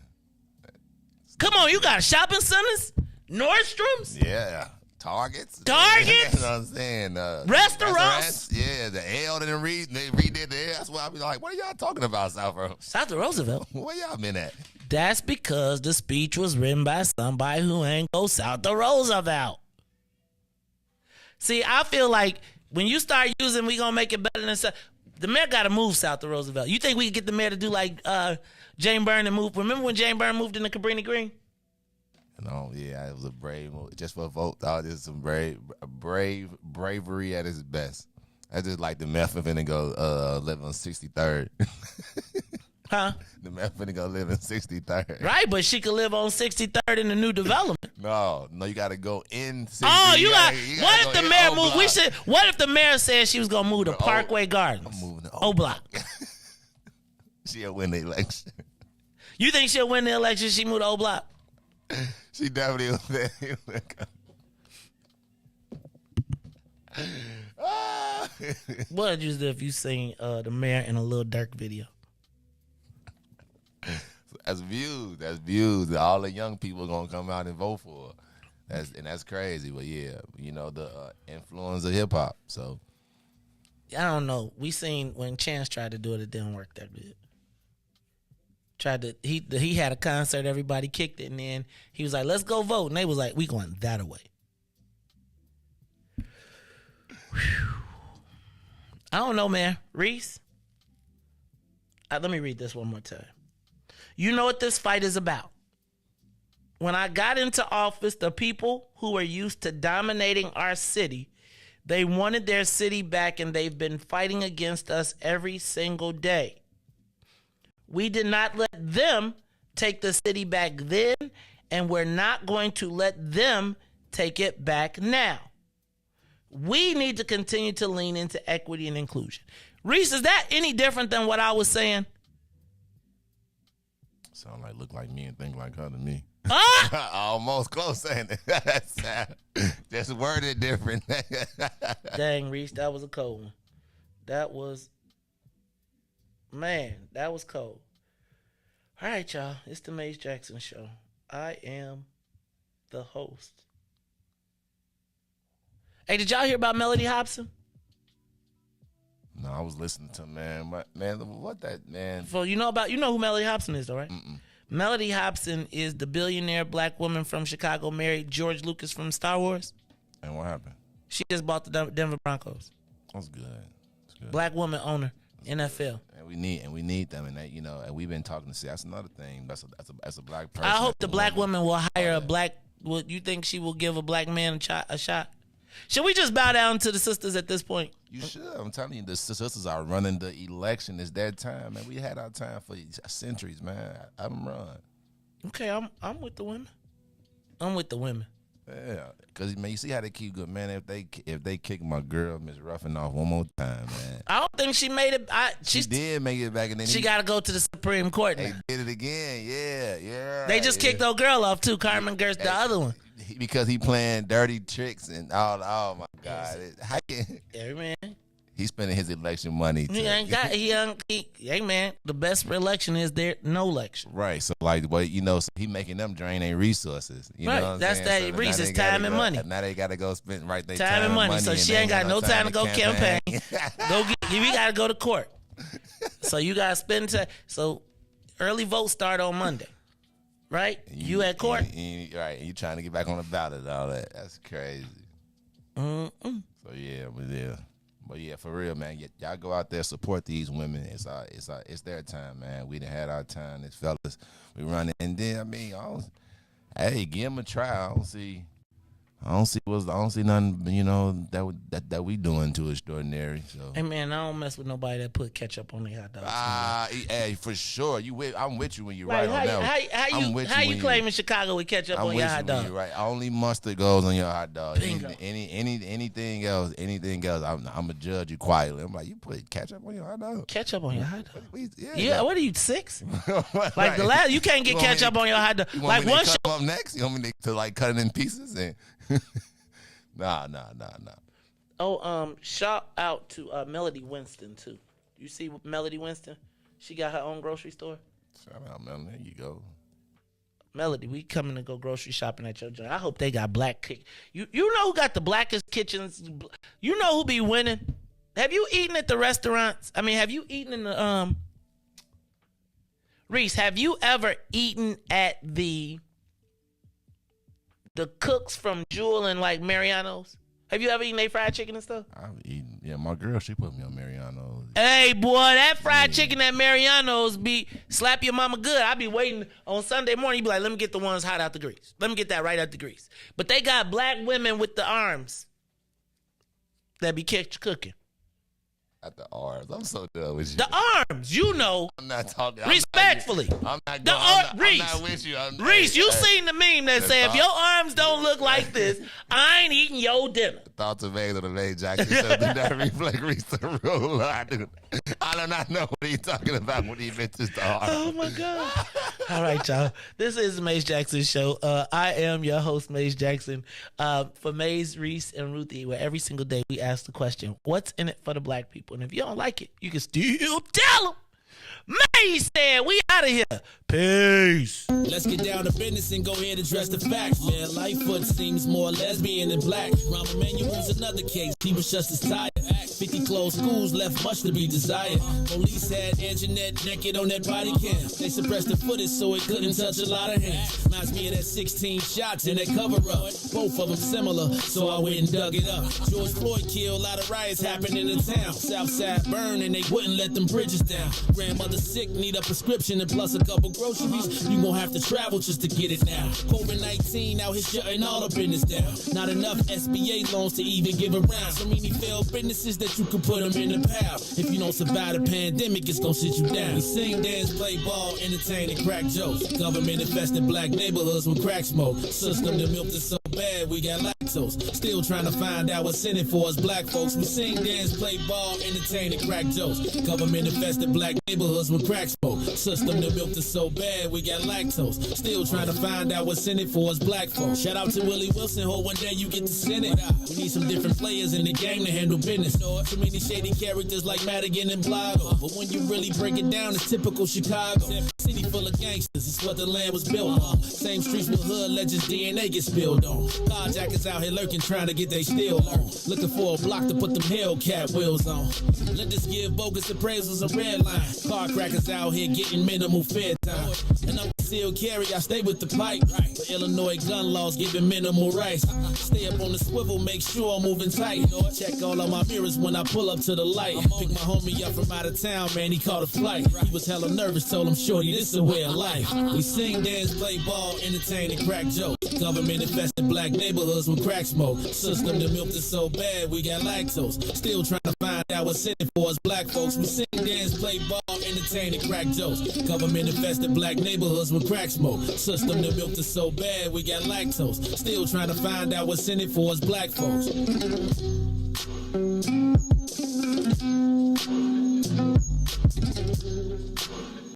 Come on, you got shopping centers, Nordstroms. Yeah. Targets. You know what I'm saying? Restaurants. Yeah, the L didn't read. They redid the L. That's why I be like, what are y'all talking about, South of Roosevelt? Where y'all been at? That's because the speech was written by somebody who ain't go south of Roosevelt. See, I feel like when you start using, we gonna make it better than stuff. The mayor got to move south of Roosevelt. You think we could get the mayor to do like Jane Byrne and move? Remember when Jane Byrne moved into Cabrini Green? Yeah, it was a brave move. Just for a vote, just some bravery at its best. I just like the meth finna go live on 63rd. Huh? The meth finna go live in 63rd. Right, but she could live on 63rd in the new development. No, you got to go in 63rd. Oh, you got. What if the mayor moved? What if the mayor said she was gonna move to Parkway Gardens? I'm moving to O Block. She'll win the election. You think she'll win the election? She moved to O Block. She definitely will. What would you do if you seen the mayor in a Lil Durk video? That's views. That's views. All the young people gonna come out and vote for her. That's crazy. But yeah, the influence of hip hop. So I don't know. We seen when Chance tried to do it didn't work that good. He had a concert, everybody kicked it, and then he was like, let's go vote. And they was like, we going that away. I don't know, man. Riis, let me read this one more time. You know what this fight is about. When I got into office, the people who were used to dominating our city, they wanted their city back, and they've been fighting against us every single day. We did not let them take the city back then, and we're not going to let them take it back now. We need to continue to lean into equity and inclusion. Riis, is that any different than what I was saying? Sound like look like me and think like her to me. Almost close, ain't it? Just worded different. Dang, Riis, that was a cold one. That was cold. All right, y'all. It's the Mace Jackson Show. I am the host. Hey, did y'all hear about Melody Hobson? No, I was listening to what that man. So you know who Melody Hobson is, though, right? Mm-mm. Melody Hobson is the billionaire black woman from Chicago, married George Lucas from Star Wars. And what happened? She just bought the Denver Broncos. That's good. Black woman owner, NFL. And we need them, and and we've been talking to see. That's another thing. That's a black person. I hope the black woman will hire a black. You think she will give a black man a shot? Should we just bow down to the sisters at this point? You should. I'm telling you, the sisters are running the election. It's their time, man. We had our time for centuries, man. I them run. Okay, I'm with the women. I'm with the women. Yeah, because you see how they keep good, man. If they kick my girl Miss Ruffin off one more time, man. I don't think she made it. She did make it back, and then she got to go to the Supreme Court. They did it again. Yeah. They just kicked old girl off too. Carmen Gerst, the other one. Because he playing dirty tricks and all. Oh my God! Every man. He's spending his election money. Hey man, the best for election is there no election. Right. So so he making them drain their resources. You know what I'm that's saying? that Riis is time and money. Now they gotta go spend their time and money. So she ain't got no time to go campaign. We gotta go to court. So you gotta spend time. So early votes start on Monday. Right? You at court? Right. You trying to get back on the ballot and all that. That's crazy. Mm-mm. So but yeah, for real, man. Y'all go out there, support these women. It's their time, man. We done had our time. These fellas, we running. And then hey, give them a try. I don't see nothing, that we doing too extraordinary. So. Hey man, I don't mess with nobody that put ketchup on their hot dogs. Hey, for sure. I'm with you when you're right on that. How you claiming Chicago with ketchup on your hot dog? Right. Only mustard goes on your hot dog. Bingo. Anything else, I'm a judge you quietly. I'm like, you put ketchup on your hot dog? Ketchup on your hot dog? What are you, 6? Like the last, you can't get ketchup on your hot dog. Like one cut them up next. You want me to cut it in pieces and. Nah. Oh, shout out to Melody Winston too. You see Melody Winston? She got her own grocery store. Shout out, Melody. There you go. Melody, we coming to go grocery shopping at your joint. I hope they got black You know who got the blackest kitchens? You know who be winning? Have you eaten at the restaurants? I mean, have you eaten in the Riis, have you ever eaten at the cooks from Jewel and like Mariano's? Have you ever eaten their fried chicken and stuff? I've eaten. Yeah, my girl, she put me on Mariano's. Hey, boy, that fried chicken at Mariano's be slap your mama good. I be waiting on Sunday morning. You be like, let me get the ones hot out the grease. Let me get that right out the grease. But they got black women with the arms that be cooking. At the arms. I'm so done with you. The arms, I'm not talking. Respectfully. I'm not Riis, with you. Riis, you seen the meme that say, if your arms don't look like this, I ain't eating your dinner. The thoughts of Vega to the Mace Jackson show did not reflect Riis the ruler. I do not know what he's talking about when he mentions the arms. Oh, my God. All right, y'all. This is the Mace Jackson Show. I am your host, Mace Jackson. For Mace, Riis, and Ruthie, where every single day we ask the question, what's in it for the black people? And if you don't like it, you can still tell them. May said, we out of here. Peace. Let's get down to business and go ahead and address the facts, man. Lightfoot seems more lesbian than black. Rahm Emanuel's another case. He was just as tired. 50 closed schools left much to be desired. Police had Anjanette naked on that body cam. They suppressed the footage so it couldn't touch a lot of hands. Reminds me of that 16 shots in that cover-up. Both of them similar, so I went and dug it up. George Floyd killed, a lot of riots happened in the town. Southside burned and they wouldn't let them bridges down. Grandmother sick, need a prescription and plus a couple groceries. You gon' have to travel just to get it now. COVID-19 out here shutting all the business down. Not enough SBA loans to even give around. So many failed businesses that you can put them in the pile. If you don't survive the pandemic, it's gon' sit you down. We sing, dance, play ball, entertain, and crack jokes. Government infested black neighborhoods with crack smoke. System that milked us so bad, we got lactose. Still trying to find out what's in it for us black folks. We sing, dance, play ball, entertain, and crack jokes. Government infested black neighborhoods with crack smoke. System that milked us so bad, we got lactose. Still trying to find out what's in it for us black folks. Shout out to Willie Wilson, hope one day you get to send it. We need some different players in the game to handle business. So many shady characters like Madigan and Blago. But when you really break it down, it's typical Chicago. City full of gangsters, it's what the land was built on. Same streets with hood legends, DNA gets spilled on. Carjackers out here lurking, trying to get they steel on. Looking for a block to put them Hellcat wheels on. Lenders give bogus appraisals a red line. Car crackers out here getting minimal fair time. And I'm concealed carry, I stay with the pipe. But Illinois gun laws giving minimal rights. Stay up on the swivel, make sure I'm moving tight. Check all of my mirrors when I pull up to the light. Pick my homie up from out of town, man, he caught a flight. He was hella nervous, told him, shorty, this is a way of life. We sing, dance, play ball, entertain, and crack jokes. Government infested black neighborhoods with crack smoke. System that milked us so bad, we got lactose. Still trying to find out what's in it for us black folks. We sing, dance, play ball, entertain, and crack jokes. Government infested black neighborhoods with crack smoke. System that milked us so bad, we got lactose. Still trying to find out what's in it for us black folks.